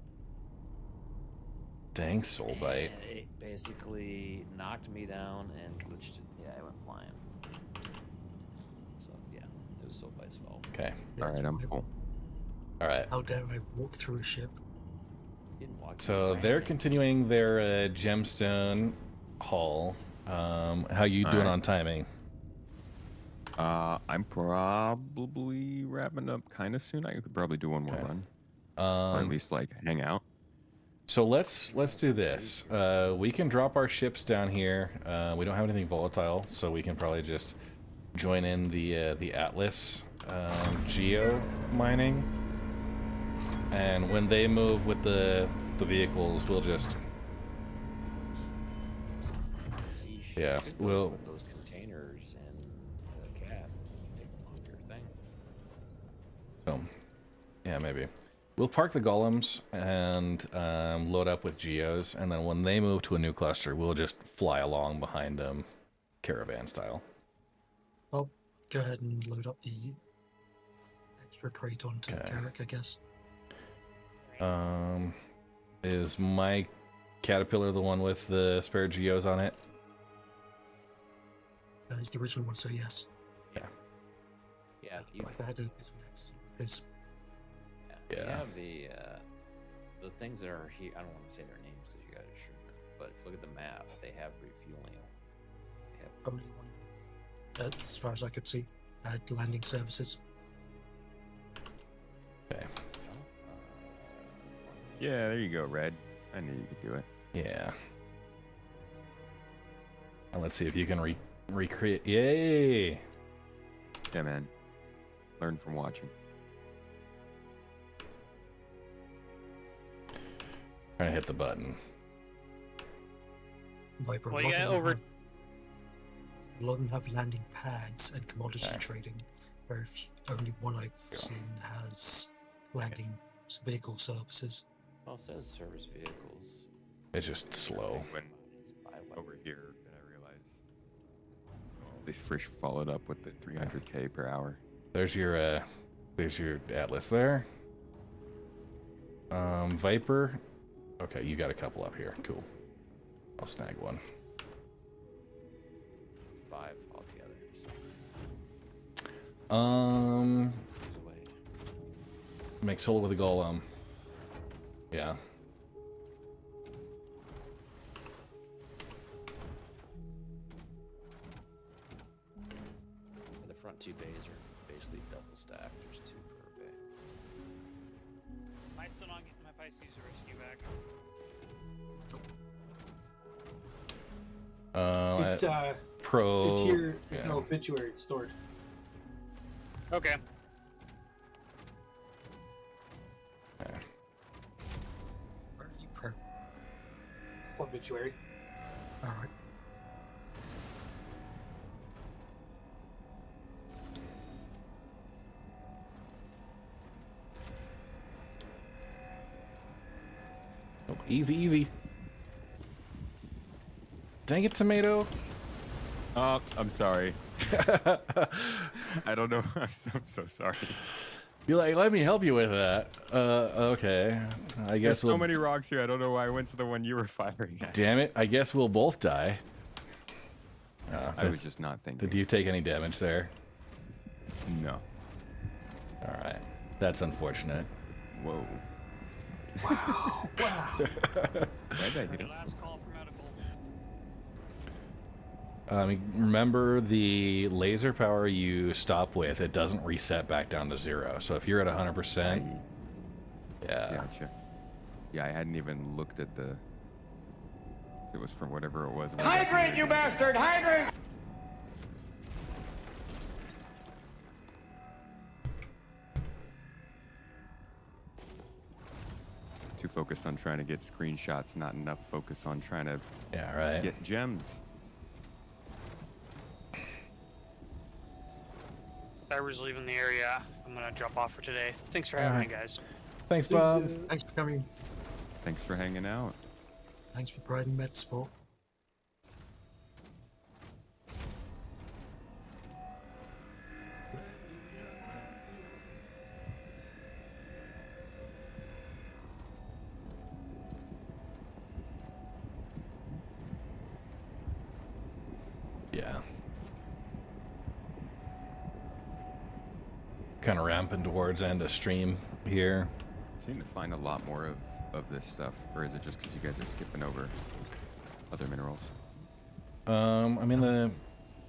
Dang, Soulbite. And it basically knocked me down and glitched it. Yeah, I went flying. So, yeah, it was Soulbite's fault. Okay. Alright, I'm full. Alright. How dare I walk through a ship? Didn't walk So they're continuing their gemstone haul. How you doing on timing? I'm probably wrapping up kind of soon. I could probably do one more run, or at least like hang out. So let's do this. We can drop our ships down here. We don't have anything volatile, so we can probably just join in the ATLS GEO mining. And when they move with the vehicles, we'll just we'll those containers and the cab. Take them off your thing. So yeah, maybe we'll park the golems and load up with geos, and then when they move to a new cluster, we'll just fly along behind them, caravan style. I'll go ahead and load up the extra crate onto the Carrack, I guess. Is my Caterpillar the one with the spare geos on it? That is the original one, so yes. Yeah, you That is next with his. You have the things that are here. I don't want to say their names because you got to shoot them. But if you look at the map, they have refueling. They have Only one of them. As far as I could see, had landing services. Okay. Yeah, there you go, Red. I knew you could do it. Yeah. And let's see if you can recreate. Yay! Yeah, man. Learn from watching. Trying to hit the button. Viper. Well, a lot yeah, of them over. have- A lot of them have landing pads and commodity Okay. trading. Very few, only one I've seen has landing vehicle services. Well, it says service vehicles. It's just slow. When over here, and I realized these fish followed up with the 300k per hour. There's your Atlas there. Viper. Okay, you got a couple up here. Cool. I'll snag one. 5 altogether. So. Away. Make solo with a golem. Yeah. The front 2 bays are basically double stacked. There's 2 per bay. Am I still not getting my Pisces rescue back? It's pro. It's here. It's yeah. an obituary. It's stored. Okay. Okay. Where are you pro? Obituary. Alright. Oh, easy, easy. Dang it, tomato. Oh, I'm sorry. I don't know. I'm so sorry. You're like, let me help you with that. Okay. I There's guess so many rocks here. I don't know why I went to the one you were firing at. Damn it. I guess we'll both die. I was just not thinking. Did you take any damage there? No. All right. That's unfortunate. Whoa. Wow. Wow. Why did I hit him? Last call for medical. Remember the laser power you stop with, it doesn't reset back down to 0. So if you're at 100%, yeah. Gotcha. Yeah, I hadn't even looked at the. It was from whatever it was. Hydrate, you bastard! Hydrate! Too focused on trying to get screenshots, not enough focus on trying to right. get gems. Cyber's leaving the area. I'm gonna drop off for today. Thanks for having me, guys. Thanks, Bob. Thanks for coming. Thanks for hanging out. Thanks for providing med support. Yeah. Kind of ramping towards end of stream here. I seem to find a lot more of this stuff, or is it just because you guys are skipping over other minerals? I mean, the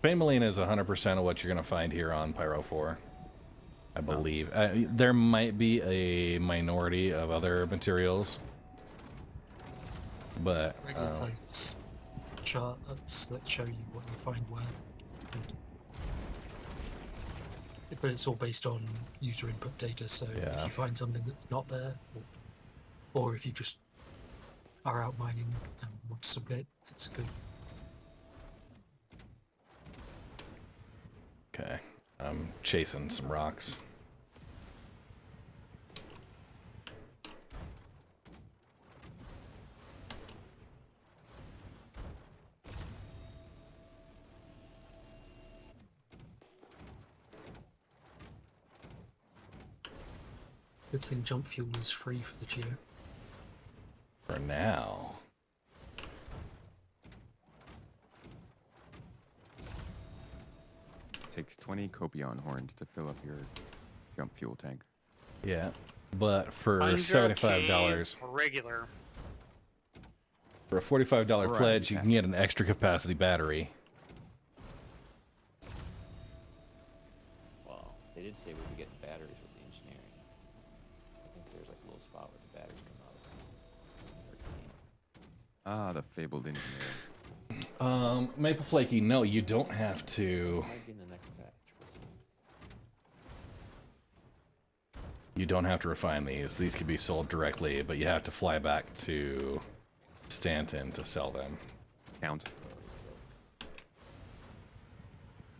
Fameline is 100% of what you're going to find here on Pyro 4, I believe. There might be a minority of other materials, but... Regular size charts that show you what you find where. But it's all based on user input data, so if you find something that's not there, or if you just are out mining and want to submit, it's good. Okay, I'm chasing some rocks. Good thing jump fuel is free for the GEO. For now. Takes 20 Copion horns to fill up your jump fuel tank. Yeah, but for 100K $75, regular. for a $45 Right, pledge, you can get an extra capacity battery. Well, they did say we'd be getting batteries with the engineering. I think there's like a little spot where the batteries come out. Ah, the fabled engineer. Maple Flaky, no, you don't have to. Might be in the next patch. We'll see. you don't have to refine these. These could be sold directly, but you have to fly back to Stanton to sell them. Count.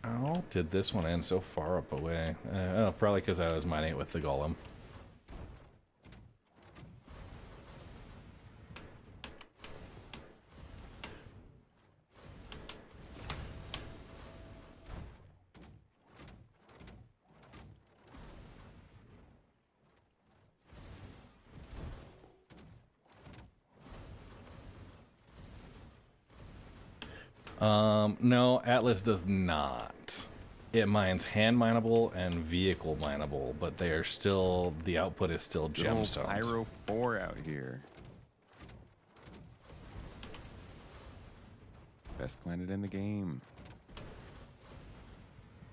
How did this one end so far up away? Oh, probably because I was mining it with the golem. No, Atlas does not. It mines hand mineable and vehicle mineable, but they are still, the output is still gemstones. Pyro 4 out here. Best planet in the game.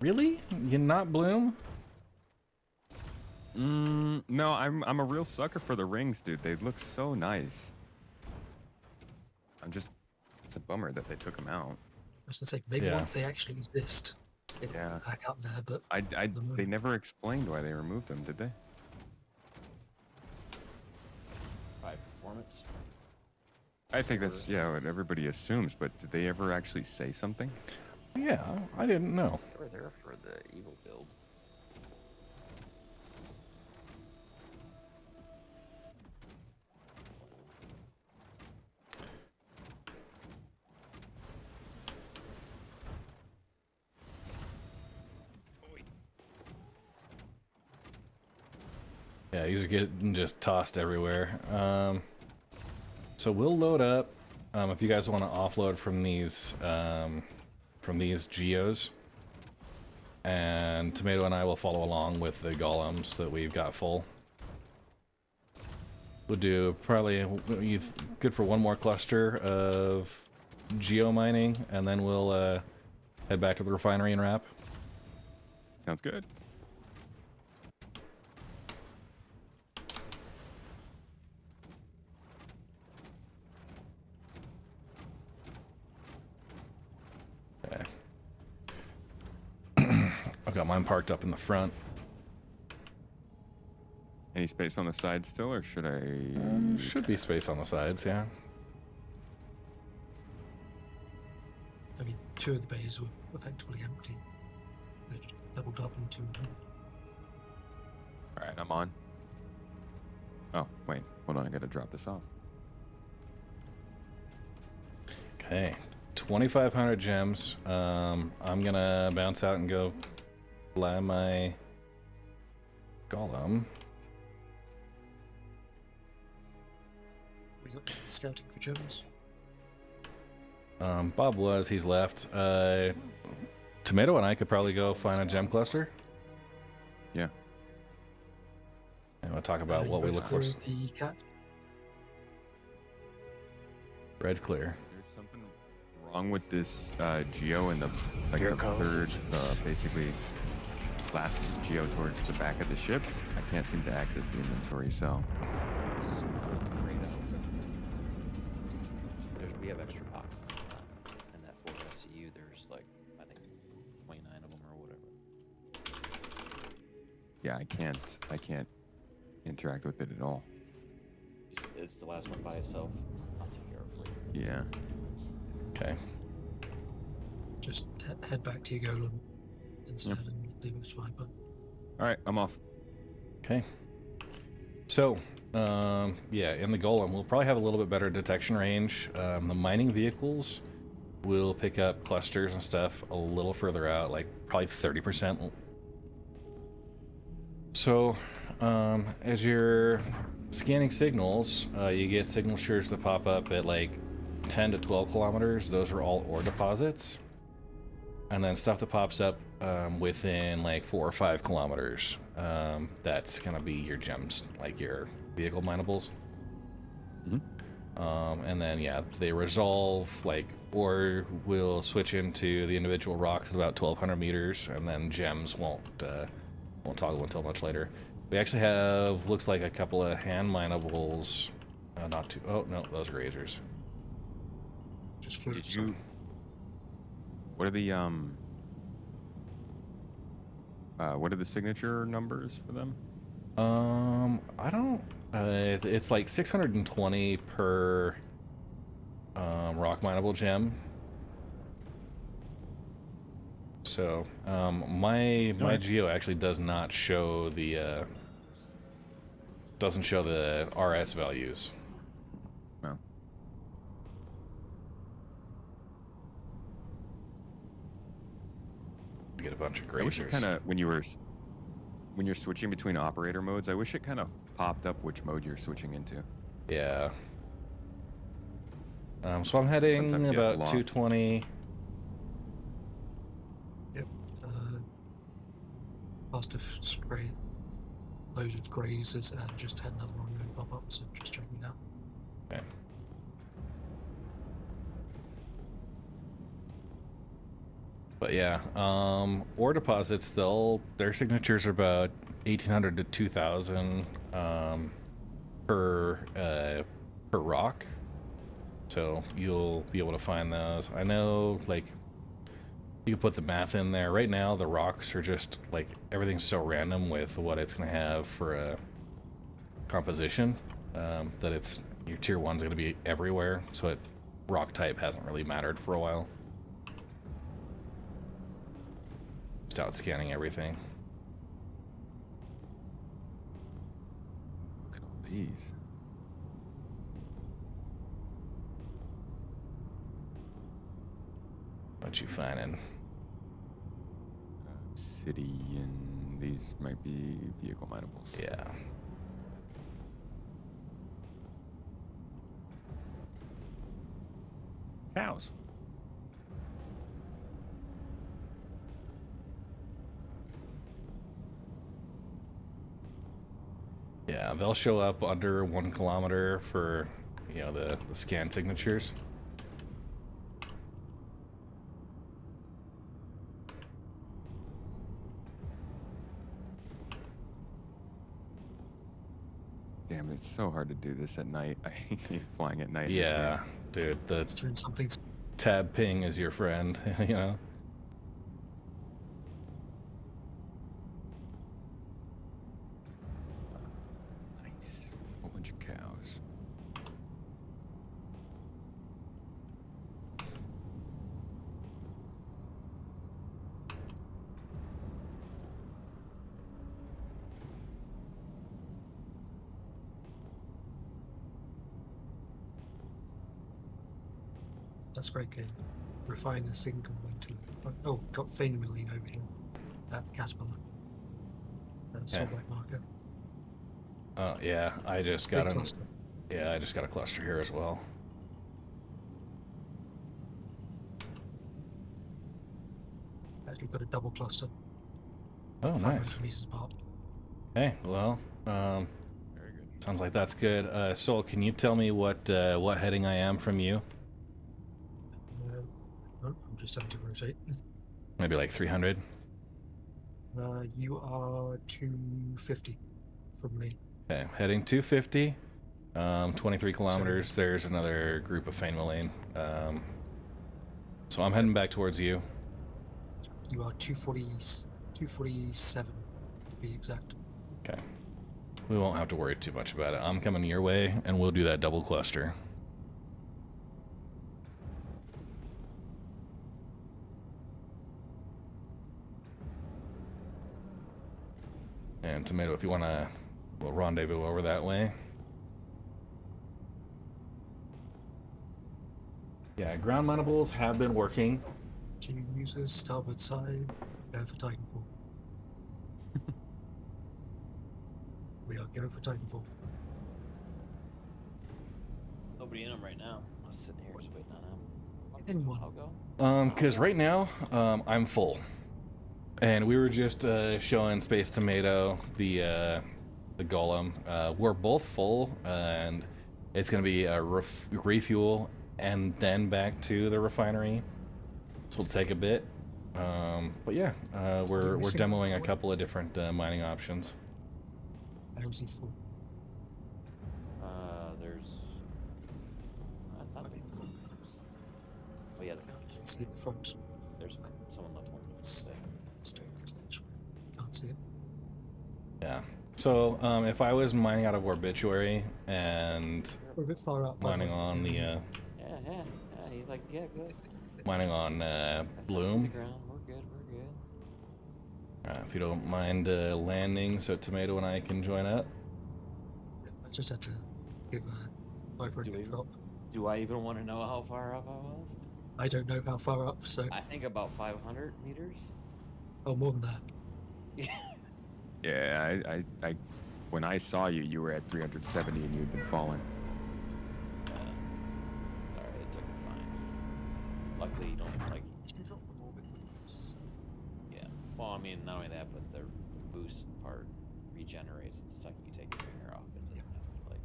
Really? You not Bloom? No, I'm a real sucker for the rings, dude. They look so nice. It's a bummer that they took them out. I was gonna say maybe once they actually exist, it'll be back up there. But they never explained why they removed them, did they? By performance. I think that's what everybody assumes. But did they ever actually say something? Yeah, I didn't know. They were there for the evil build. Yeah, these are getting just tossed everywhere. So we'll load up. If you guys want to offload from these geos, and Tomato and I will follow along with the golems that we've got full. We'll do probably good for one more cluster of geo mining, and then we'll head back to the refinery and wrap. Sounds good. I've got mine parked up in the front. Any space on the side still, or should I? Should be space on the sides, yeah. I mean, 2 of the bays were effectively empty. They just doubled up in 2 of them. All right, I'm on. Oh, wait. Hold on. I got to drop this off. Okay. 2,500 gems. I'm going to bounce out and go fly my golem. We got scouting for gems. Bob was. He's left. Tomato and I could probably go find a gem cluster. Yeah. And we'll talk about what we look for. The cat. Red's clear. There's something wrong with this geo in the third, basically last geo towards the back of the ship. I can't seem to access the inventory, so. We have extra boxes this time. In that 4 SCU, there's like, I think 29 of them or whatever. Yeah, I can't interact with it at all. It's the last one by itself. I'll take care of it for you. Yeah. Okay. Just head back to your golem instead and leave us Viper. All right, I'm off. Okay. So, yeah, in the golem, we'll probably have a little bit better detection range. The mining vehicles will pick up clusters and stuff a little further out, like probably 30%. So, as you're scanning signals, you get signatures that pop up at like 10 to 12 kilometers. Those are all ore deposits. And then stuff that pops up within like 4 or 5 kilometers, that's gonna be your gems, like your vehicle minables. And then yeah, they resolve, like, or will switch into the individual rocks at about 1,200 meters, and then gems won't toggle until much later. We actually have, looks like, a couple of hand minables. Not too. Oh no, those are razors. Just flew. Did you? What are the signature numbers for them? I don't. It's like 620 per rock mineable gem. So my Geo actually does not show the doesn't show the RS values. No. Get a bunch of I wish it grazers. kind of when you're switching between operator modes, I wish it kind of popped up which mode you're switching into. Yeah. So I'm heading Sometimes get about lost. 220. Yep. Past a straight load of grazers and just had another one pop up, so just checking it out. Okay. But yeah, ore deposits, their signatures are about 1,800 to 2,000 per rock. So you'll be able to find those. I know, like, you can put the math in there. Right now, the rocks are just, like, everything's so random with what it's going to have for a composition that it's, your tier 1's going to be everywhere. So rock type hasn't really mattered for a while. Just out scanning everything. Look at all these. What you finding? Obsidian. These might be vehicle minables. Yeah. Cows. Yeah, they'll show up under 1 kilometer for, you know, the scan signatures. Damn, it's so hard to do this at night. I hate flying at night. in this Yeah, game. dude, the It's doing something. tab ping is your friend, you know? Nice. Whole bunch of cows. That's great game. Refine a single into. Oh, got Phenomylene over here. That caterpillar. Sulfite marker. Oh, yeah, I just Big got cluster. Yeah, I just got a cluster here as well. Actually got a double cluster. Oh, 500 nice. meters apart. Hey, well, Very good. sounds like that's good. Sol, can you tell me what heading I am from you? I'm just having to rotate. Maybe like 300? You are 250 from me. Okay, heading 250. 23 kilometers. There's another group of Phenomylene. So I'm heading back towards you. You are 247 to be exact. Okay. We won't have to worry too much about it. I'm coming your way, and we'll do that double cluster. And Tomato, if you want to, we'll rendezvous over that way. Yeah, ground mountables have been working. Two users, starboard side, go for Titanfall. We are going for Titanfall. Nobody in them right now. I'm sitting here just waiting on them. Anyone? I'll go. Because right now, I'm full. And we were just showing Space Tomato the golem. We're both full, and it's going to be a refuel and then back to the refinery. So it'll take a bit. But yeah, we're demoing a couple of different mining options. How is he full? There's. I thought. Oh yeah, You can see at the front. there's someone left one. It's don't glitch. Can't see it. Yeah. So, if I was mining out of Obituary and We're a bit far up. by the mining way. on the, Yeah. He's like, yeah, good. mining on That's Bloom, the ground. We're good. if you don't mind landing, so Tomato and I can join up. I just had to give a 500 drop. Do I even want to know how far up I was? I don't know how far up, so. I think about 500 meters. Oh, more than that. Yeah, I when I saw you, you were at 370 and you'd been falling. Alright, it took it fine. Luckily, you don't like. You can drop from orbit with boosts. Yeah. Well, I mean, not only that, but the boost part regenerates the second you take your finger off it. Yeah. It's like.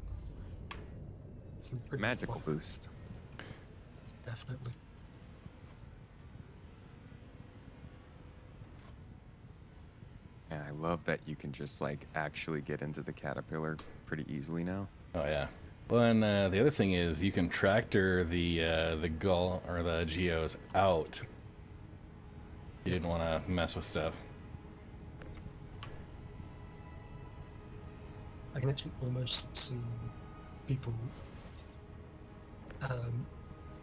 Some pretty Magical far. boost. Definitely. Yeah, I love that you can just like actually get into the caterpillar pretty easily now. Oh yeah. Well, and the other thing is you can tractor the gull or the geos out. You didn't want to mess with stuff. I can actually almost see people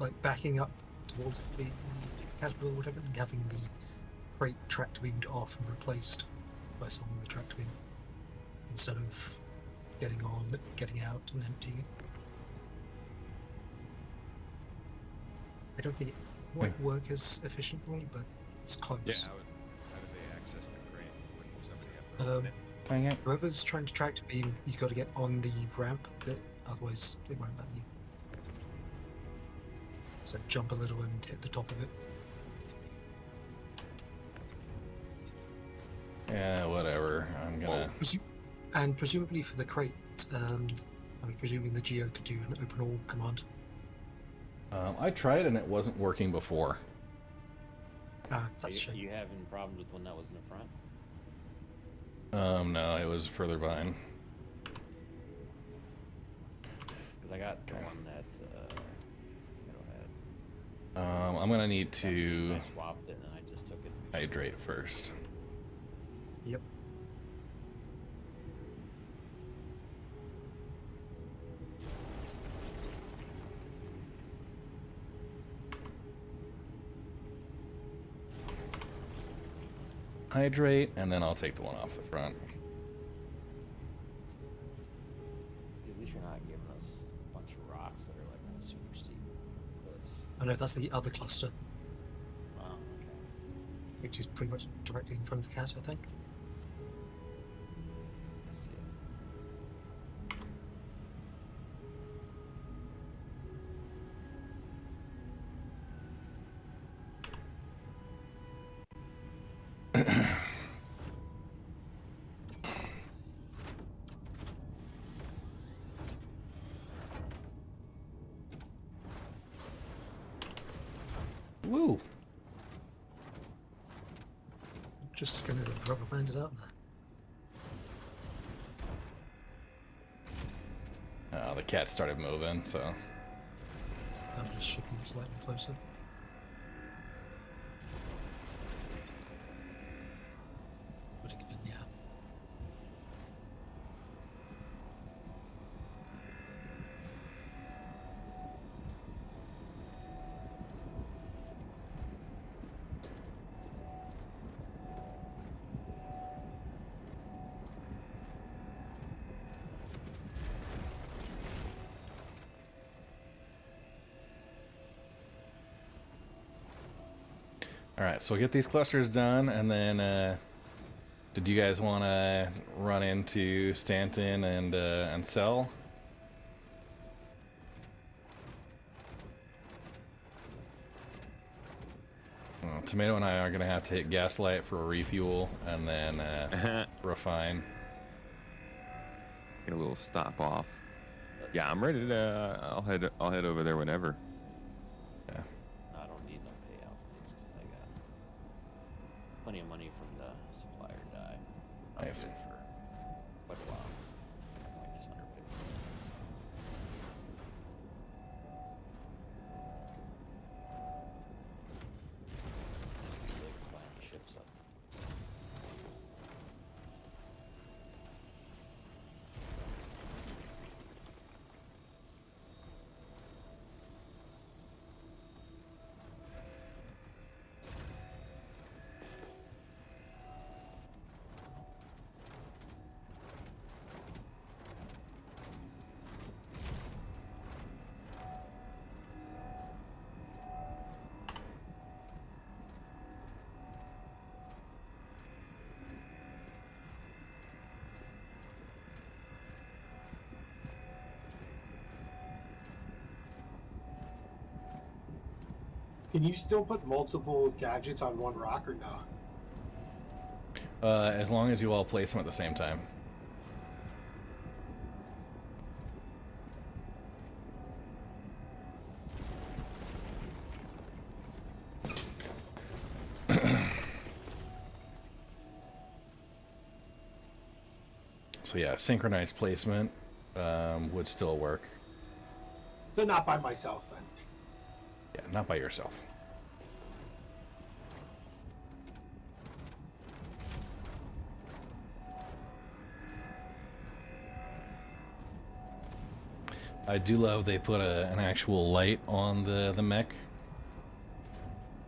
like backing up towards the caterpillar or whatever and having the crate tractor beamed off and replaced by someone with a tractor beam instead of getting on, getting out and emptying it. I don't think it quite work as efficiently, but it's close. Yeah, how do they access the crane? Would somebody have to open it? Dang it. Whoever's trying to tractor beam, you got to get on the ramp bit, otherwise it won't let you. So jump a little and hit the top of it. Yeah, whatever. I'm gonna. And presumably for the crate, I'm presuming the GEO could do an open all command. I tried and it wasn't working before. That's a shame. You having problems with when that was in the front? No, it was further behind. Because I got the one that Middle had. I'm gonna need to I swapped it and I just took it. hydrate first. Yep. Hydrate, and then I'll take the one off the front. At least you're not giving us a bunch of rocks that are like on super steep cliffs. I know that's the other cluster, Wow, okay. which is pretty much directly in front of the cat, I think. I see it. Woo! Just gonna rubber band it up there. The cat started moving, so. I'm just shifting it slightly closer. Putting it in the app. All right, so we'll get these clusters done, and then did you guys want to run into Stanton and sell? Well, Tomato and I are gonna have to hit Gaslight for a refuel, and then refine. Get a little stop off. Yeah, I'm ready to. I'll head over there whenever. Yeah. I don't need no payout for these because I got plenty of money from the supplier die. Nice. For quite a while. Like just under 50 minutes. Sick of buying ships up. Can you still put multiple gadgets on one rock or no? As long as you all place them at the same time. So yeah, synchronized placement would still work. So not by myself then. Yeah, not by yourself. I do love they put an actual light on the mech.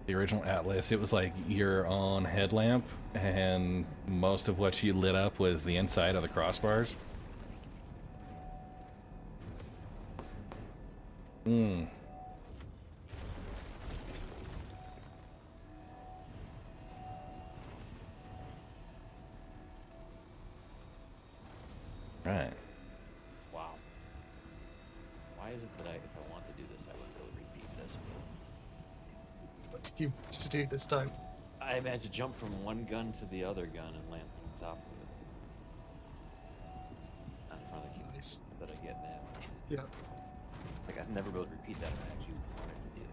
The original Atlas, it was like your own headlamp, and most of what you lit up was the inside of the crossbars. Right. Wow. Why is it that if I want to do this, I would go repeat this? What did you to do this time? I managed to jump from one gun to the other gun and land on top of it. Not in front of the cube Nice. that I get now. Yeah. It's like I'd never be able to repeat that if I actually wanted to do that.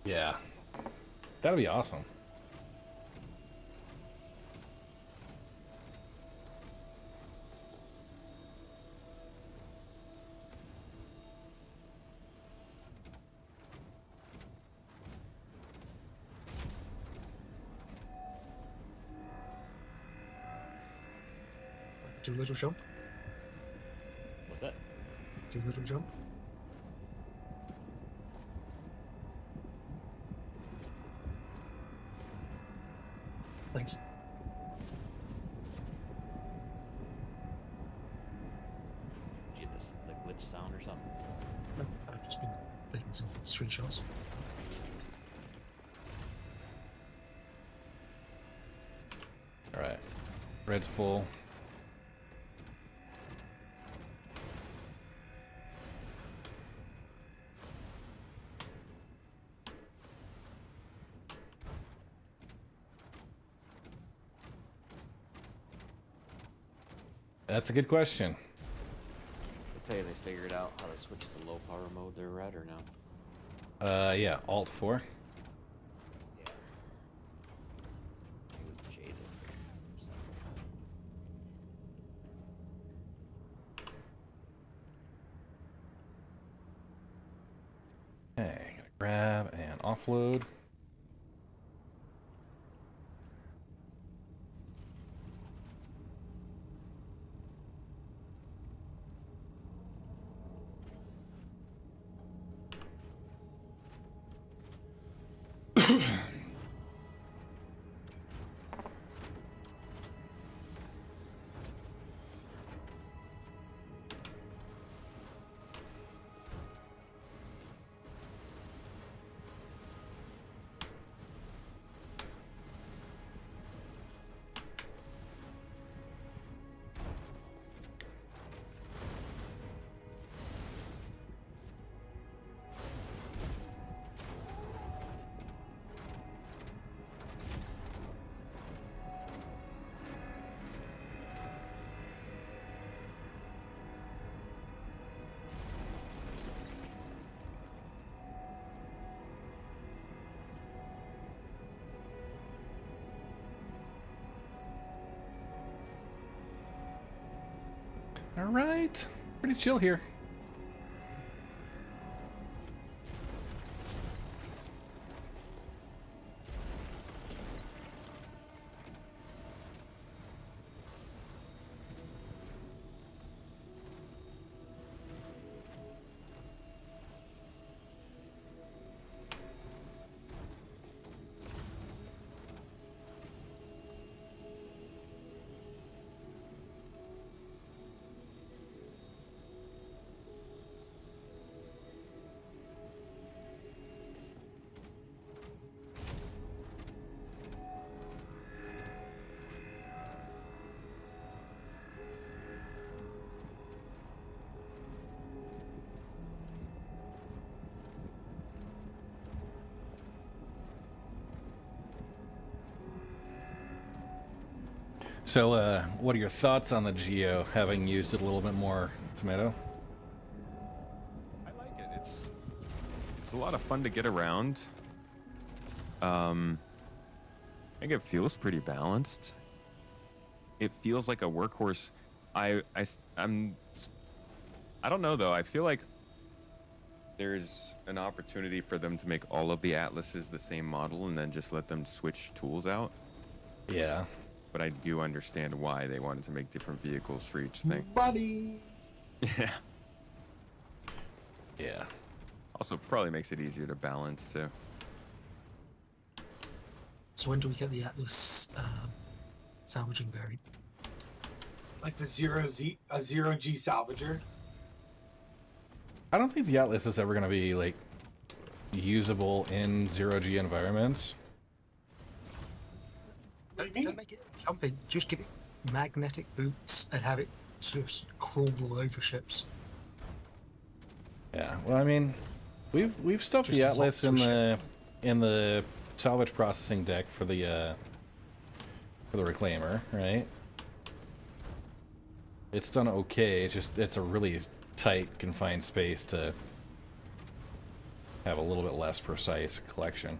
Yeah. That'd be awesome. Do a little jump. What's that? Do a little jump. Thanks. Did you get this the glitch sound or something? No, I've just been taking some screenshots. All right. Red's full. That's a good question. I'll tell you they figured out how to switch to low power mode there, Red, or no? Yeah, Alt 4. Yeah. It was jaded. So. Okay, gonna grab and offload. All right, pretty chill here. So, what are your thoughts on the GEO, having used it a little bit more, Tomato? I like it. It's a lot of fun to get around. I think it feels pretty balanced. It feels like a workhorse. I don't know though. I feel like there's an opportunity for them to make all of the Atlases the same model and then just let them switch tools out. Yeah. But I do understand why they wanted to make different vehicles for each thing. Buddy. Yeah. Yeah. Also, probably makes it easier to balance too. So when do we get the Atlas salvaging variant? Like the zero G salvager. I don't think the Atlas is ever going to be, like, usable in zero-G environments. Don't make it jumping. Just give it magnetic boots and have it sort of crawl all over ships. Yeah. Well, I mean, we've stuffed Just the a Atlas hot in the salvage processing deck for the Reclaimer, right? It's done okay. It's a really tight, confined space to have a little bit less precise collection.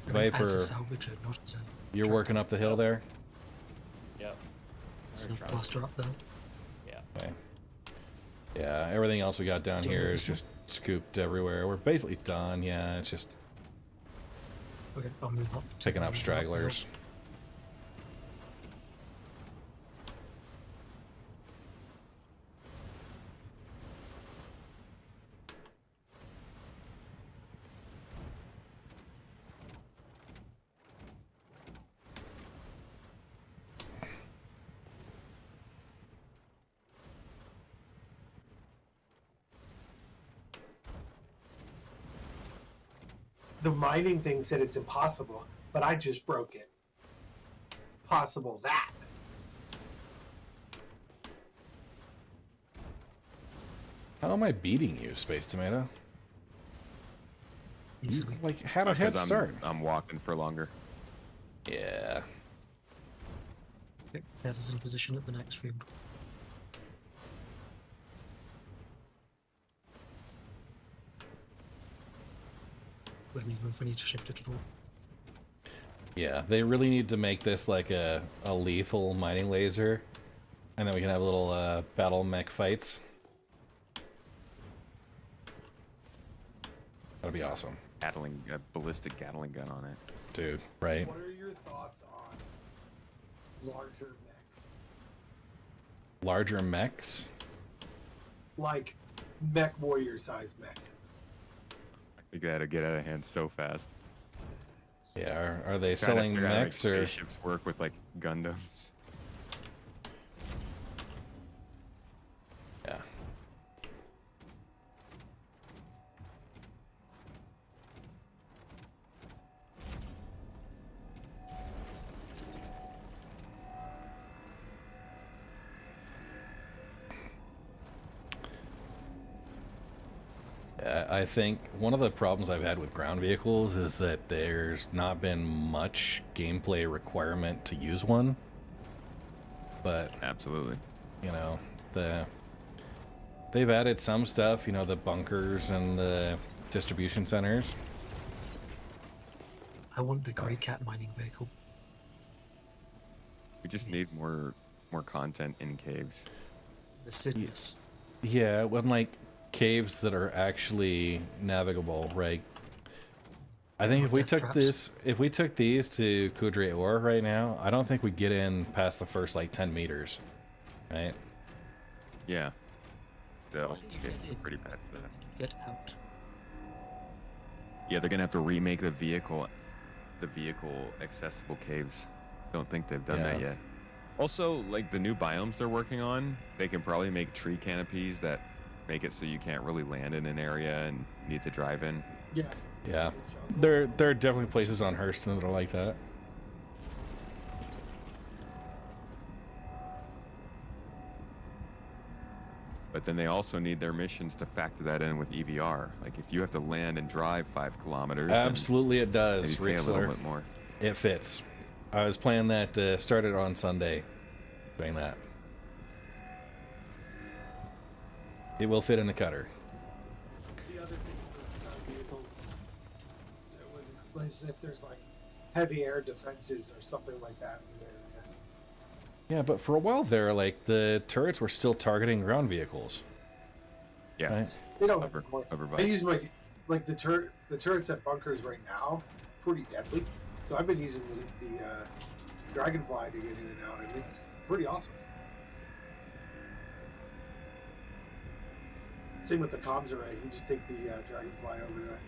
Viper, as a salvager, not as a you're working up the hill there? Yep. There's no cluster up there. Yeah. Okay. Yeah, everything else we got down Do you here want is this one? just scooped everywhere. We're basically done. Yeah, it's just Okay, I'll move up. to picking the- up the hill. stragglers. The mining thing said it's impossible, but I just broke it. Possible that. How am I beating you, Space Tomato? You, Easily. like, had a head Because start. I'm walking for longer. Yeah. Okay, that is in position at the next field. Let me know if I need to shift it at all. Yeah, they really need to make this like a lethal mining laser, and then we can have little battle mech fights. That'd be awesome. A ballistic Gatling gun on it. Dude, right? What are your thoughts on larger mechs? Larger mechs? Like mech warrior size mechs. You gotta get out of hand so fast. Yeah, are they Trying to selling figure out how to make mechs or... spaceships work with like Gundams? Yeah. I think one of the problems I've had with ground vehicles is that there's not been much gameplay requirement to use one. But Absolutely. you know, they've added some stuff, you know, the bunkers and the distribution centers. I want the Grey Cat mining vehicle. We just need more content in caves. The Sidness. Yeah, when like caves that are actually navigable, right? I think Or if we death took traps. if we took these to Coudray Ore right now, I don't think we'd get in past the first like 10 meters, right? Yeah. The I think you caves get are in. pretty bad for that. Get out. Yeah, they're gonna have to remake the vehicle accessible caves. Don't think they've done that Yeah. yet. Also, like the new biomes they're working on, they can probably make tree canopies that make it so you can't really land in an area and need to drive in. Yeah. Yeah. There are definitely places on Hurston that are like that. But then they also need their missions to factor that in with EVR. Like if you have to land and drive 5 kilometers, then Absolutely it does, maybe pay a little Rixler. bit more. It fits. I was playing that. Started on Sunday, doing that. It will fit in the cutter. The other thing with vehicles, is if there's like heavy air defenses or something like that in there. Yeah, but for a while there, like the turrets were still targeting ground vehicles. Yeah. Right? They don't. I Overbite. use my the turrets at bunkers right now, pretty deadly. So I've been using the Dragonfly to get in and out, and it's pretty awesome. Same with the comms array. You just take the Dragonfly over there.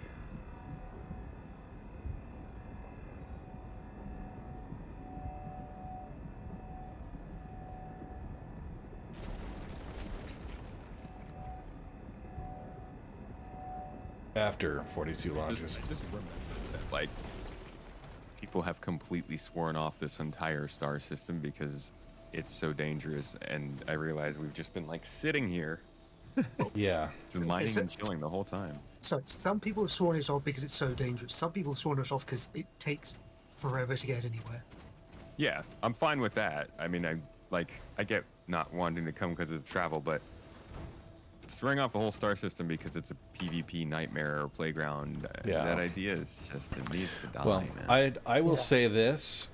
After 42 launches. Just remember that, like, people have completely sworn off this entire star system because it's so dangerous, and I realize we've just been, like, sitting here. Yeah. Just mining and chilling the whole time. So, some people have sworn it off because it's so dangerous. Some people have sworn it off because it takes forever to get anywhere. Yeah, I'm fine with that. I mean, I get not wanting to come because of travel, but throwing off the whole star system because it's a PvP nightmare or playground, Yeah. that idea is just, it needs to die, Well, man. I will say this.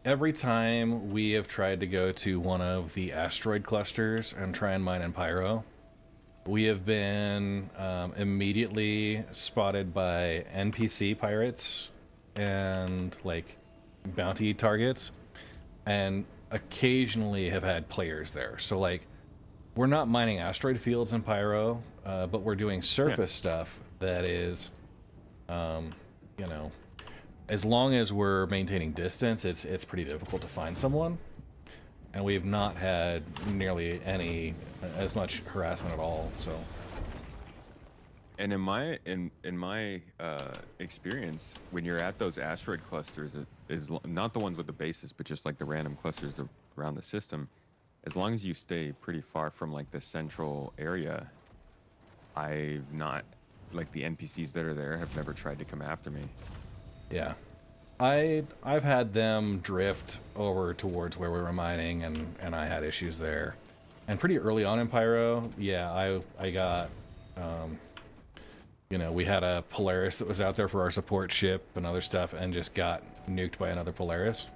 Every time we have tried to go to one of the asteroid clusters and try and mine in Pyro, we have been immediately spotted by NPC pirates and like bounty targets, and occasionally have had players there. So like, we're not mining asteroid fields in Pyro, but we're doing surface stuff that is, you know, as long as we're maintaining distance, it's pretty difficult to find someone. And we've not had nearly as much harassment at all. So. And in my experience, when you're at those asteroid clusters, it is not the ones with the bases, but just like the random clusters around the system. As long as you stay pretty far from like the central area, I've not, like the NPCs that are there have never tried to come after me. Yeah. I've had them drift over towards where we were mining, and I had issues there. And pretty early on in Pyro, yeah, I got, you know, we had a Polaris that was out there for our support ship and other stuff, and just got nuked by another Polaris.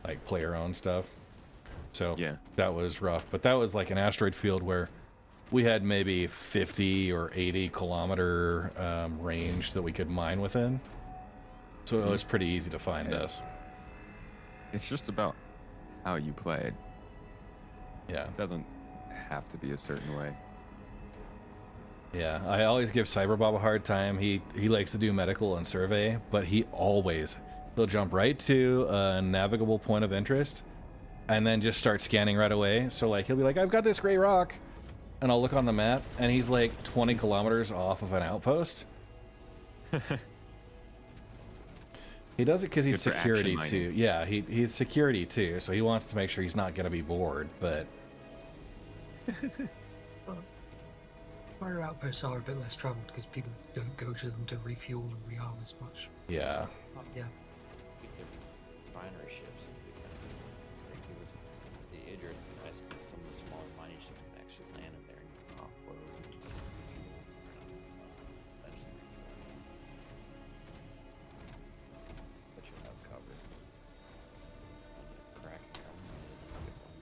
Like player-owned stuff. So yeah, that was rough. But that was like an asteroid field where we had maybe 50 or 80 kilometer range that we could mine within. So it was pretty easy to find us. It's just about how you play it. Yeah. It doesn't have to be a certain way. Yeah, I always give Cyberbob a hard time. He likes to do medical and survey, but he'll jump right to a navigable point of interest and then just start scanning right away. So like he'll be like, I've got this gray rock, and I'll look on the map, and he's like 20 kilometers off of an outpost. He does it because he's Good for security action too. mining. Yeah, he's security too, so he wants to make sure he's not gonna be bored. But Fire outposts are a bit less travelled because people don't go to them to refuel and rearm as much. yeah, Yeah. Refinery ships. Like it was the Idris, nice because some of the smaller mining ships can actually land in there and you can offload. But you'll have cover. Crack it coming. Good one.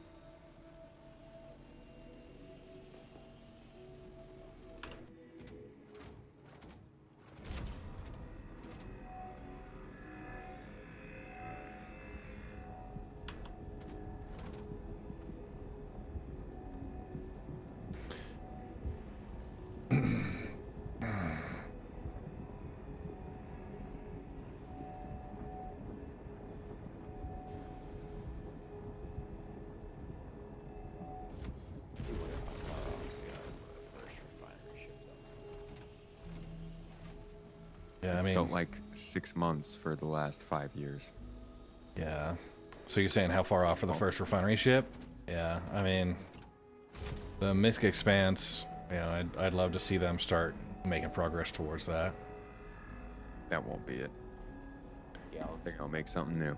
yeah. I It's mean, felt like 6 months for the last 5 years. yeah. So you're saying how far off for the first refinery ship? Yeah, I mean, the Misk Expanse. You know, I'd love to see them start making progress towards that. That won't be it. Galaxy. They're gonna make something new.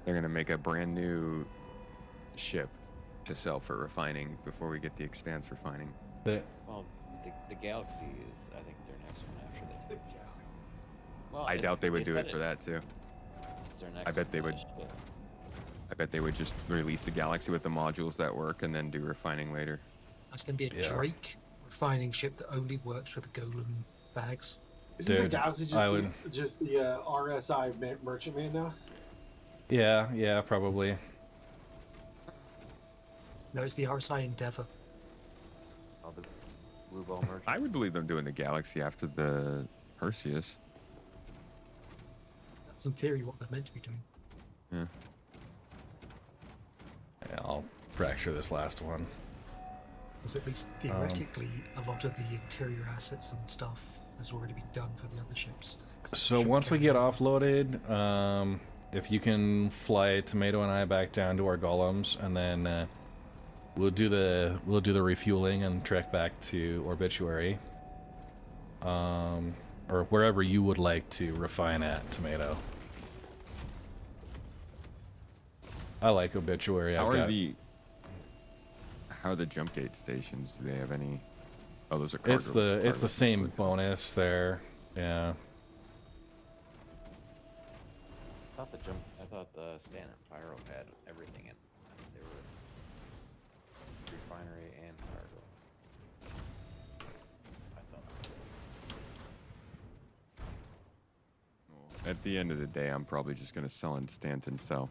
They're gonna make a brand new ship to sell for refining before we get the Expanse refining. Well, the Galaxy is, I think, their next one after this. The Galaxy. Well, I doubt they would do said it for that too. It's their next, I bet they would. ship. I bet they would just release the Galaxy with the modules that work and then do refining later. That's going to be a Drake refining ship that only works with the Golem bags. Isn't the Dude, Galaxy just the RSI Merchantman now? Yeah, probably. No, it's the RSI Endeavor. Oh, the Blue Ball Merchant. I would believe them doing the Galaxy after the Perseus. That's in theory what they're meant to be doing. Yeah. Yeah, I'll fracture this last one. Because at least theoretically, a lot of the interior assets and stuff has already been done for the other ships. So once we get offloaded, if you can fly Tomato and I back down to our golems, and then we'll do the refueling and trek back to Obituary, or wherever you would like to refine at, Tomato. I like Obituary. How are the jump gate stations? Do they have any? Oh, those are cargo. It's the same bonus there. Yeah. I thought the standard Pyro had everything in. They were refinery and cargo. I thought. At the end of the day, I'm probably just gonna sell in Stanton, so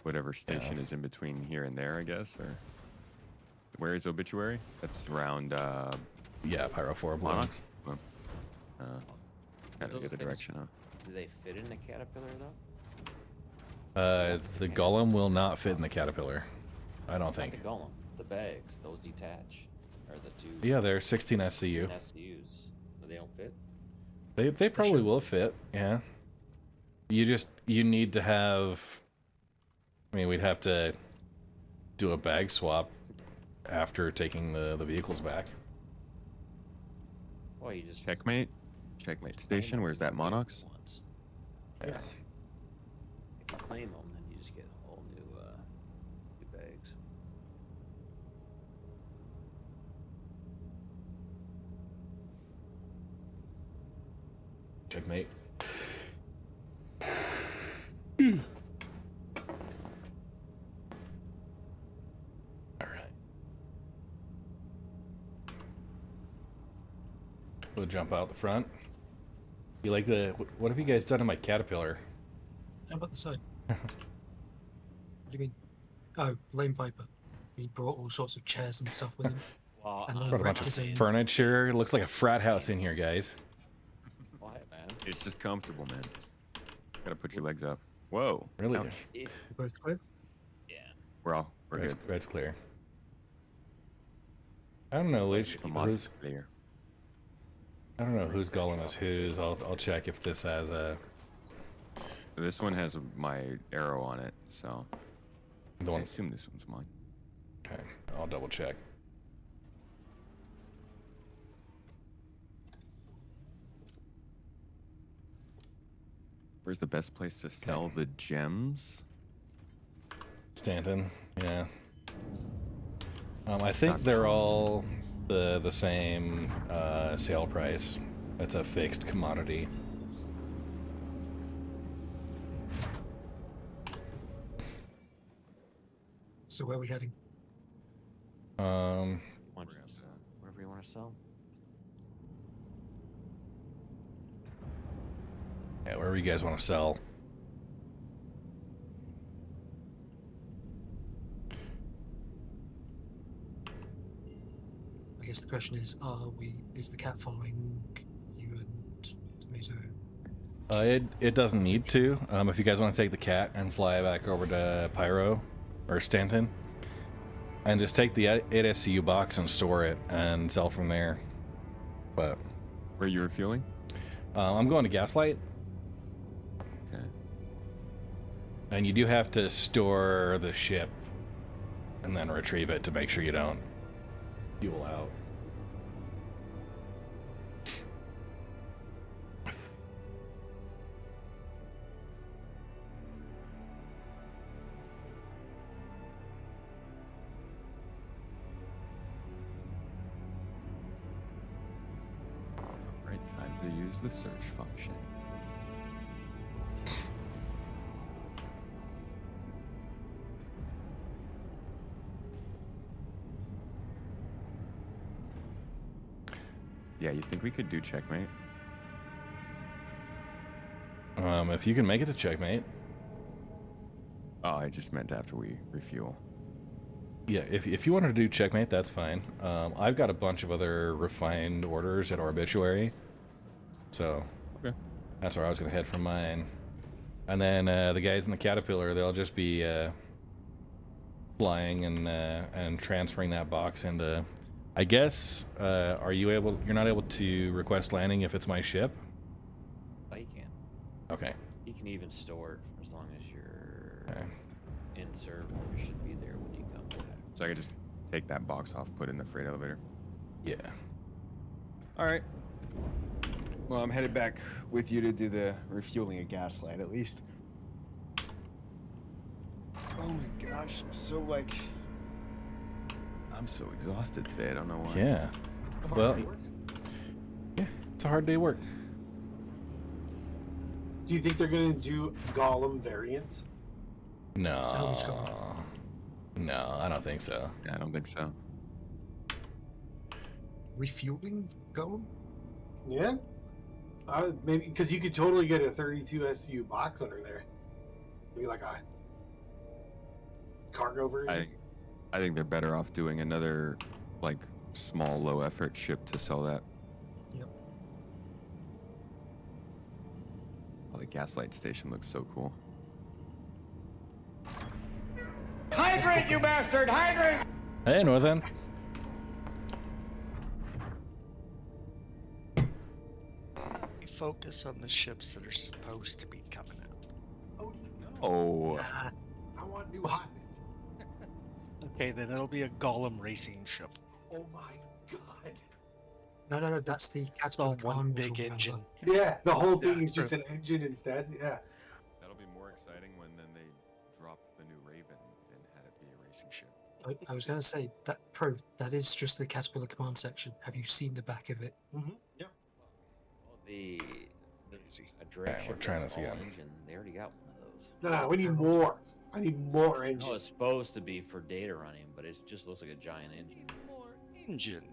whatever station is in between here and there, I guess. Or where is Obituary? That's around. Yeah, Pyro 4 Blue. Monarchs. Kind of Those the other things- direction, huh? Do they fit in a Caterpillar though? The golem will not fit in the Caterpillar. I don't Not think. the Golem. The bags, those detach. Or the two. Yeah, they're 16 SCU. SCUs. They don't fit. They probably will fit. Yeah. You need to have. I mean, we'd have to do a bag swap after taking the vehicles back. Well, you just Checkmate station. Where's that? Monarchs. Once. Yes. If you claim them, then you just get a whole new bags. Checkmate. We'll jump out the front. You like the... What have you guys done to my Caterpillar? How about the side? What do you mean? Oh, Lame Viper. He brought all sorts of chairs and stuff with him. Well, And then Brought a bunch wrapped us of in. furniture. It looks like a frat house in here, guys. Quiet, man. It's just comfortable, man. Gotta put your legs up. Whoa. Really? Ouch. You both clear? Yeah. We're good. Red's clear. I don't know which... Tomat's clear. I don't know whose golem is whose. I'll check if this has a... This one has my arrow on it, so The I one... assume this one's mine. Okay, I'll double check. Where's the best place to sell the gems? Stanton, yeah. I think they're all the same sale price. It's a fixed commodity. So where are we heading? Whatever you want to sell. Yeah, wherever you guys want to sell. I guess the question is, is the cat following you and Tomato? It doesn't need to. If you guys want to take the cat and fly back over to Pyro or Stanton, and just take the 8SCU box and store it and sell from there. But where you refueling? I'm going to Gaslight. Okay. And you do have to store the ship and then retrieve it to make sure you don't fuel out. use the search function. Yeah, you think we could do checkmate? If you can make it to checkmate. Oh, I just meant after we refuel. Yeah, if you wanted to do checkmate, that's fine. I've got a bunch of other refined orders at Obituary, so okay. That's where I was going to head from mine. And then the guys in the Caterpillar, they'll just be flying and transferring that box into... I guess, you're not able to request landing if it's my ship? Oh, you can. Okay. You can even store it for as long as you're in serve. It should be there when you come back. So I could just take that box off, put it in the freight elevator. Yeah. All right. Well, I'm headed back with you to do the refueling of Gaslight, at least. Oh my gosh, I'm so exhausted today. I don't know why. Yeah. Well, yeah, it's a hard day of work. Do you think they're going to do Golem variants? No. No, I don't think so. Yeah, I don't think so. Refueling Golem? Yeah. Maybe because you could totally get a 32 SU box under there. Maybe like a cargo version. I think they're better off doing another, like, small, low-effort ship to sell that. Yep. Oh, the Gaslight station looks so cool. Hydrate, you bastard! Hydrate! Hey, Northern. Focus on the ships that are supposed to be coming out. Oh. I want new hotness. Okay, then it'll be a Golem racing ship. Oh my god. No, that's the Caterpillar one Command big module, engine. remember? Yeah, the whole thing is just an engine instead. Yeah. That'll be more exciting when then they dropped the new Raven and had it be a racing ship. I was going to say, that is just the Caterpillar Command section. Have you seen the back of it? Mm-hmm. Yeah. Well, a Yeah, direct we're ship trying that's to see all it. engine. They already got one of those. No, we need more. I need more engine. No, it's supposed to be for data running, but it just looks like a giant engine. More engine.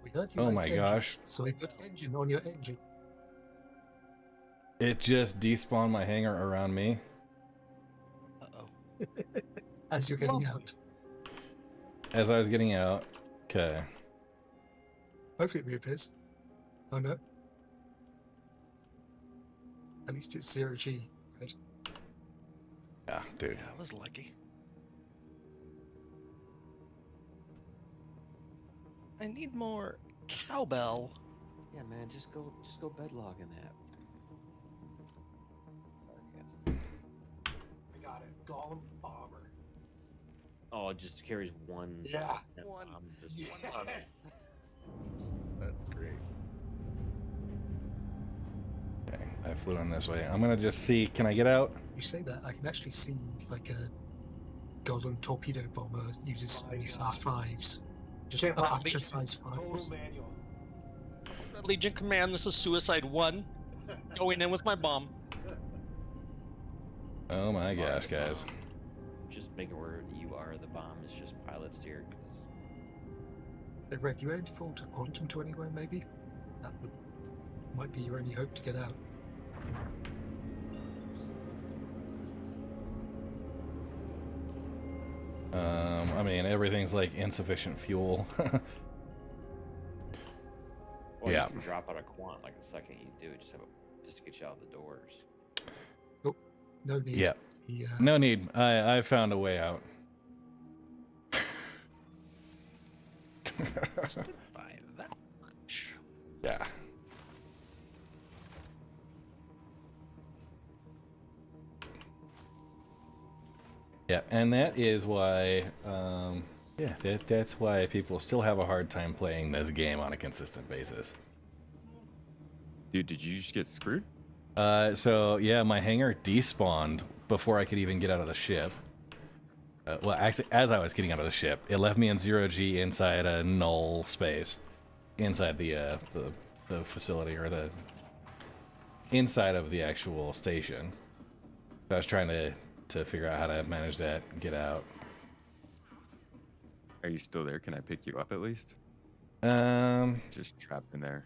We heard you Oh liked my engine, gosh. So we put engine on your engine. It just despawned my hangar around me. Uh-oh. As you're getting out. As I was getting out. Okay. Hopefully it reappears. Oh no. At least it's 0G, right? Yeah, dude. Yeah, I was lucky. I need more cowbell. Yeah, man, just go bedlog in that. Sorry, cats. I got it. Golem bomber. Oh, it just carries one. Yeah. One. Just Yes. That's great. Okay, I flew in this way. I'm gonna just see. Can I get out? You say that, I can actually see like a Golden torpedo bomber uses only size 5s. Just Apache size 5s. Total manual. Legion Command, this is Suicide 1. Going in with my bomb. Oh my gosh, guys. Just make it where you are the bomb is just pilot steered. Cause... Hey, Red, you ready to fall to quantum to anywhere, maybe? That might be your only hope to get out. I mean, everything's like insufficient fuel. Well, yeah. you can drop out of quant like the second you do it. Just to get you out the doors. Oh, no need. Yeah. He, No need. I found a way out. By that much. Yeah. Yeah, and that is why, yeah, that's why people still have a hard time playing this game on a consistent basis. Dude, did you just get screwed? So yeah, my hangar despawned before I could even get out of the ship. Well, actually, as I was getting out of the ship, it left me in 0G inside a null space, inside the facility or the inside of the actual station. So I was trying to figure out how to manage that and get out. Are you still there? Can I pick you up at least? Just trapped in there.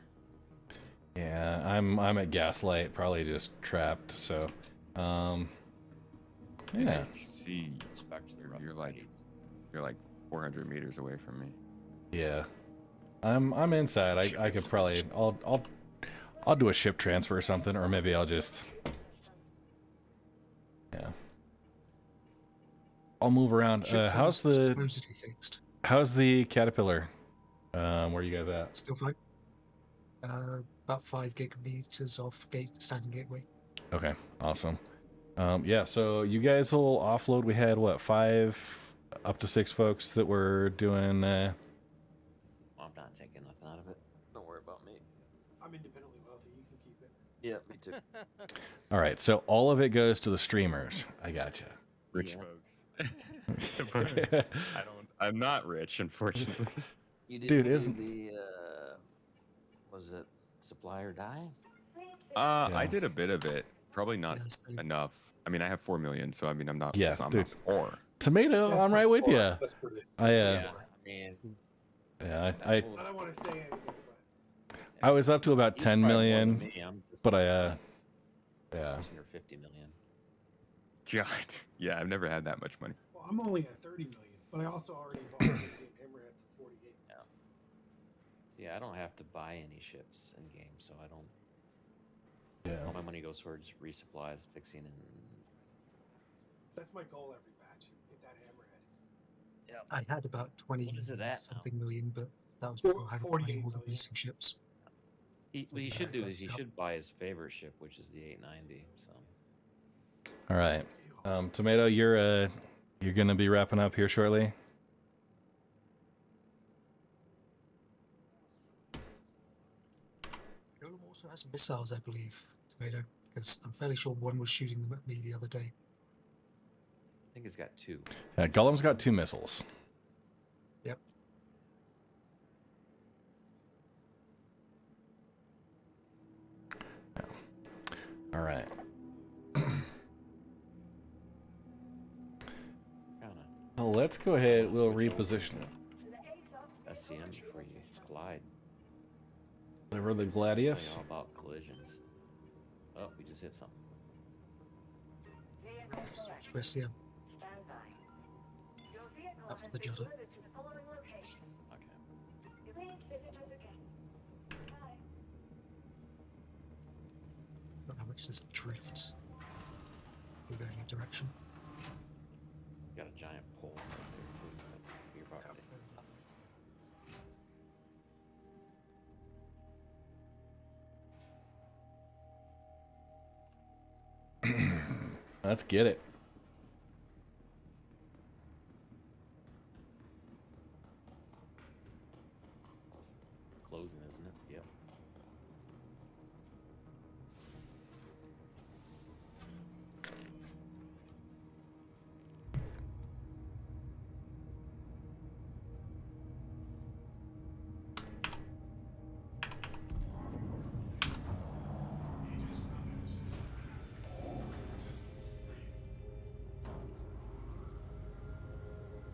Yeah, I'm at Gaslight, probably just trapped. So, yeah. I see. You're like 400 meters away from me. Yeah, I'm inside. I could probably I'll do a ship transfer or something, or maybe I'll just I'll move around. How's the Caterpillar? Where are you guys at? Still fine. About 5 gigameters off standing gateway. Okay, awesome. Yeah, so you guys will offload. We had what, 5 up to 6 folks that were doing. I'm not taking nothing out of it. Don't worry about me. I'm independently wealthy. You can keep it. Yeah, me too. All right, so all of it goes to the streamers. I gotcha. Rich folks. I'm not rich, unfortunately. You didn't Dude, do isn't the was it supply or die? I did a bit of it. Probably not enough. I mean, I have 4 million, so I mean, I'm not. Yeah, so I'm dude. not poor. Tomato, I'm right with you. That's pretty. I I don't want to say anything, but I was up to about He's 10 probably more million, than me. I'm just but I yeah. Under 50 million. God, yeah, I've never had that much money. well, I'm only at 30 million, but I also already bought the Hammerhead for 48. Yeah, I don't have to buy any ships in game, so I don't. Yeah. All my money goes towards resupplies, fixing, and That's my goal every batch. Get that Hammerhead. yeah. I had about 20 What is it at something million, but that was Four- before I had 48 all the million. racing ships. What he should do is he should buy his favorite ship, which is the 890. So all right. Tomato, you're gonna be wrapping up here shortly. Golem also has missiles, I believe, Tomato, because I'm fairly sure one was shooting them at me the other day. I think he's got 2. Yeah, Golem's got 2 missiles. Yep. All right. Well, let's go ahead. We'll reposition it. SCM before you collide. Deliver the Tell Gladius. you all about collisions. Oh, we just hit something. Switch to SCM. Up to the Judder. Okay. I don't know how much this drifts. We're going in a direction. Got a giant pole right there too. That's for your property. Let's get it. Closing, isn't it? Yep.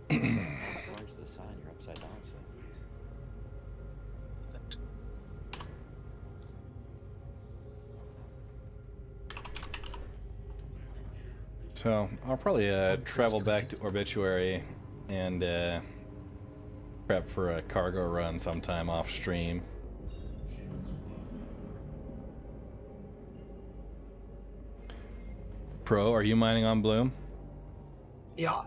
Where's the sign? You're upside down, so. Perfect. So I'll probably travel back to Obituary and prep for a cargo run sometime off stream. Pro, are you mining on Bloom? Yeah.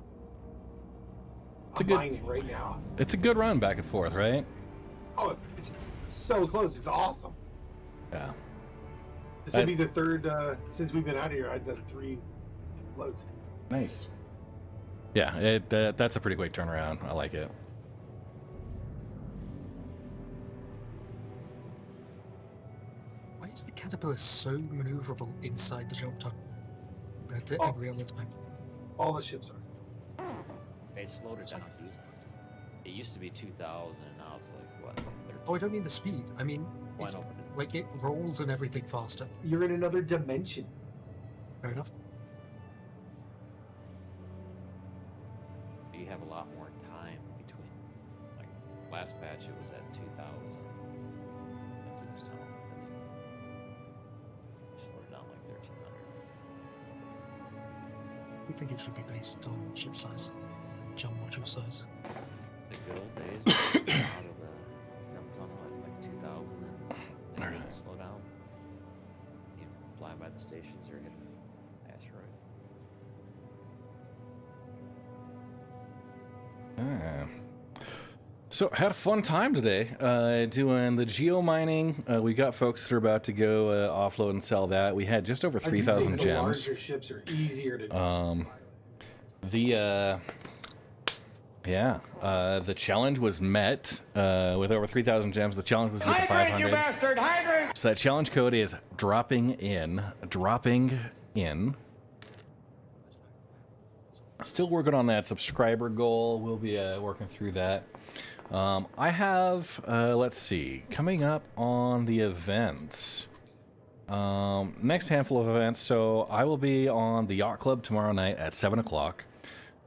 It's a I'm good- mining right now. It's a good run back and forth, right? Oh, it's so close. It's awesome. Yeah. This will be the third since we've been out here. I've done 3 loads. Nice. Yeah, that's a pretty quick turnaround. I like it. Why is the Caterpillar so maneuverable inside the jump tunnel compared to Oh. every other time? All the ships are. They slowed it down. It used to be 2,000, and now it's like what? 13? Oh, I don't mean the speed. I mean Why not open it? Like it rolls and everything faster. You're in another dimension. Fair enough. You have a lot more time between. Like last patch, it was at 2,000. Went through this tunnel. Slowed it down like 1,300. We think it should be based on ship size, and jump module size. The good old days, when you came out of the jump tunnel at like 2,000 and it didn't slow down. You'd fly by the stations or hit an asteroid. So had a fun time today doing the geo mining. We got folks that are about to go offload and sell that. We had just over 3,000 gems. Larger ships are easier to. The challenge was met with over 3,000 gems. The challenge was to get to 500. You bastard! Hydrant! So that challenge code is dropping in. Still working on that subscriber goal. We'll be working through that. I have, let's see, coming up on the events. Next handful of events. So I will be on the Yacht Club tomorrow night at 7 o'clock.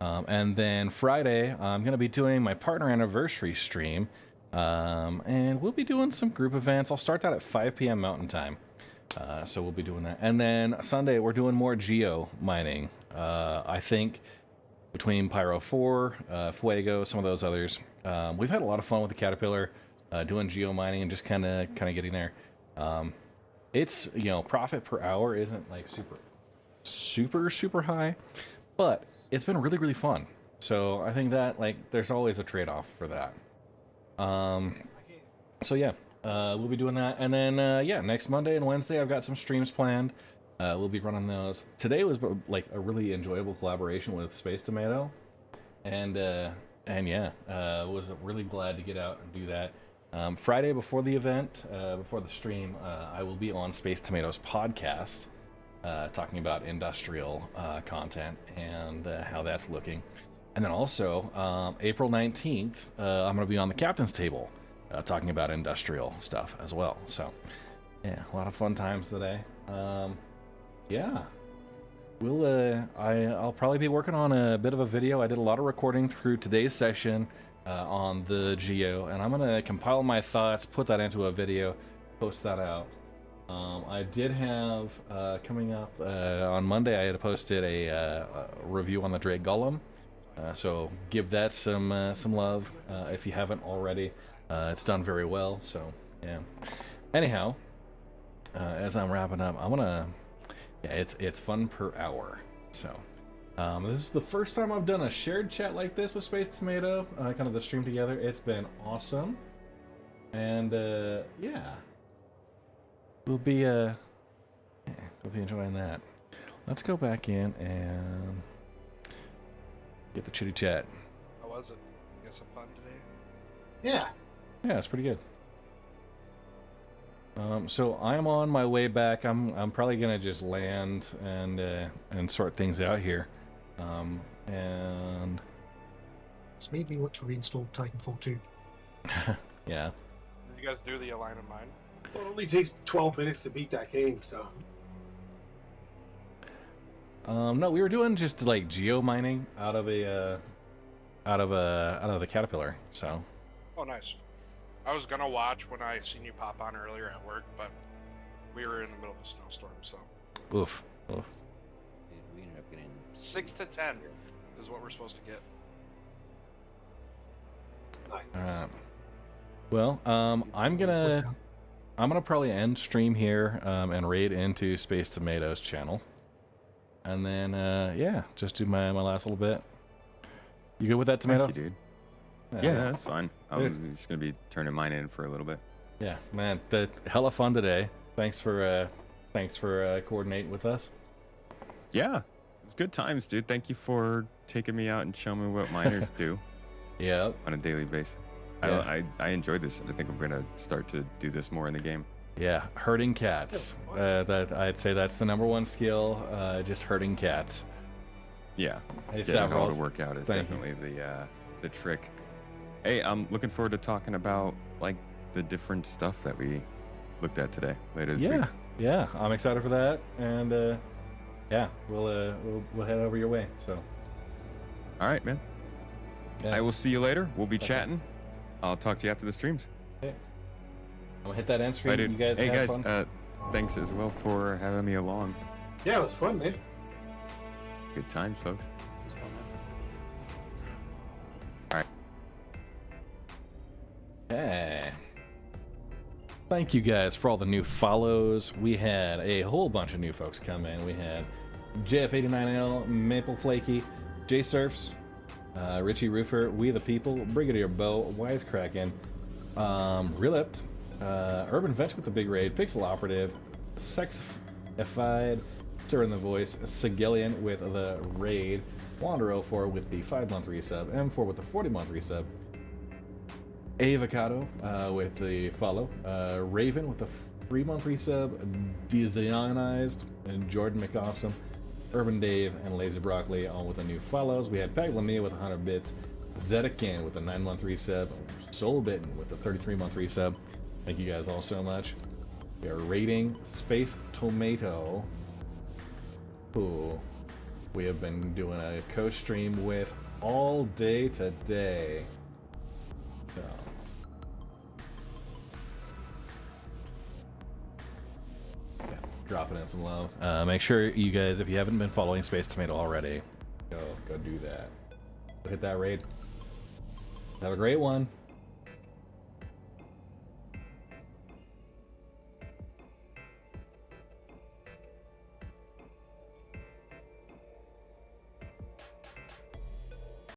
And then Friday, I'm going to be doing my partner anniversary stream. And we'll be doing some group events. I'll start that at 5 p.m. Mountain Time. So we'll be doing that. And then Sunday, we're doing more geo mining. I think between Pyro 4, Fuego, some of those others. We've had a lot of fun with the Caterpillar, doing geo mining and just kind of getting there. It's, profit per hour isn't like super high, but it's been really, really fun. So I think that there's always a trade-off for that. So yeah, we'll be doing that. And then, next Monday and Wednesday, I've got some streams planned. We'll be running those. Today was a really enjoyable collaboration with Space Tomato, and was really glad to get out and do that. Friday before the event, before the stream, I will be on Space Tomato's podcast, talking about industrial content and how that's looking. And then also April 19th, I'm going to be on the Captain's Table, talking about industrial stuff as well. So yeah, a lot of fun times today. I'll probably be working on a bit of a video. I did a lot of recording through today's session on the GEO, and I'm gonna compile my thoughts, put that into a video, post that out. I did have coming up on Monday, I had posted a review on the Drake Golem, so give that some love if you haven't already. It's done very well, so yeah. Anyhow, as I'm wrapping up, I'm gonna. Yeah, it's fun per hour. So, this is the first time I've done a shared chat like this with Space Tomato, kind of the stream together. It's been awesome, and we'll be enjoying that. Let's go back in and get the chitty chat. How was it? You got some fun today? Yeah, it's pretty good. So I'm on my way back. I'm probably gonna just land and sort things out here, and it's made me want to reinstall Titanfall 2. Yeah. Did you guys do the Align of Mine? Well, it only takes 12 minutes to beat that game, so. No, we were doing just like geo mining out of the Caterpillar. So. Oh, nice. I was gonna watch when I seen you pop on earlier at work, but we were in the middle of a snowstorm, so. Oof. Dude, we ended up getting 6 to 10 is what we're supposed to get. Nice. Well, I'm gonna probably end stream here and raid into Space Tomato's channel, and then just do my last little bit. You good with that, Tomato? Thank you, dude. Yeah, that's fine. I'm just gonna be turning mine in for a little bit. Yeah, man, hella fun today. Thanks for coordinating with us. Yeah, it was good times, dude. Thank you for taking me out and showing me what miners do. Yeah. On a daily basis. Yeah. I enjoyed this, and I think I'm gonna start to do this more in the game. Yeah, herding cats. That I'd say that's the #1 skill. Just herding cats. Yeah, hey, getting all to work out is definitely the trick. Hey, I'm looking forward to talking about like the different stuff that we looked at today later this Yeah, week. yeah, I'm excited for that, and yeah, we'll head over your way. So, all right, man. yeah. I will see you later. We'll be chatting. I'll talk to you after the streams. Okay. I'm gonna hit that end screen. Bye, dude. You guys hey have guys, fun. thanks as well for having me along. Yeah, it was fun, man. Good times, folks. All right. Okay. Thank you guys for all the new follows. We had a whole bunch of new folks come in. We had JF89L, Maple Flaky, J Surfs, Richie Roofer, We the People, Brigadier Bo, Wisecrackin', Relipt, Urban Vet with the big raid, Pixel Operative, Sexified, Sir in the Voice, Sigillian with the raid, Wander04 with the 5-month resub, M4 with the 40-month resub, Avocado with the follow, Raven with the 3-month resub, Designized, and Jordan McAwesome, Urban Dave, and Lazy Broccoli all with the new follows. We had Peg Lamia with 100 bits, Zedekin with the 9-month resub, Soul Bitten with the 33-month resub. Thank you guys all so much. We are rating Space Tomato, who we have been doing a co-stream with all day today. So. Yeah, dropping in some love. Make sure you guys, if you haven't been following Space Tomato already, go do that. Go hit that raid. Have a great one.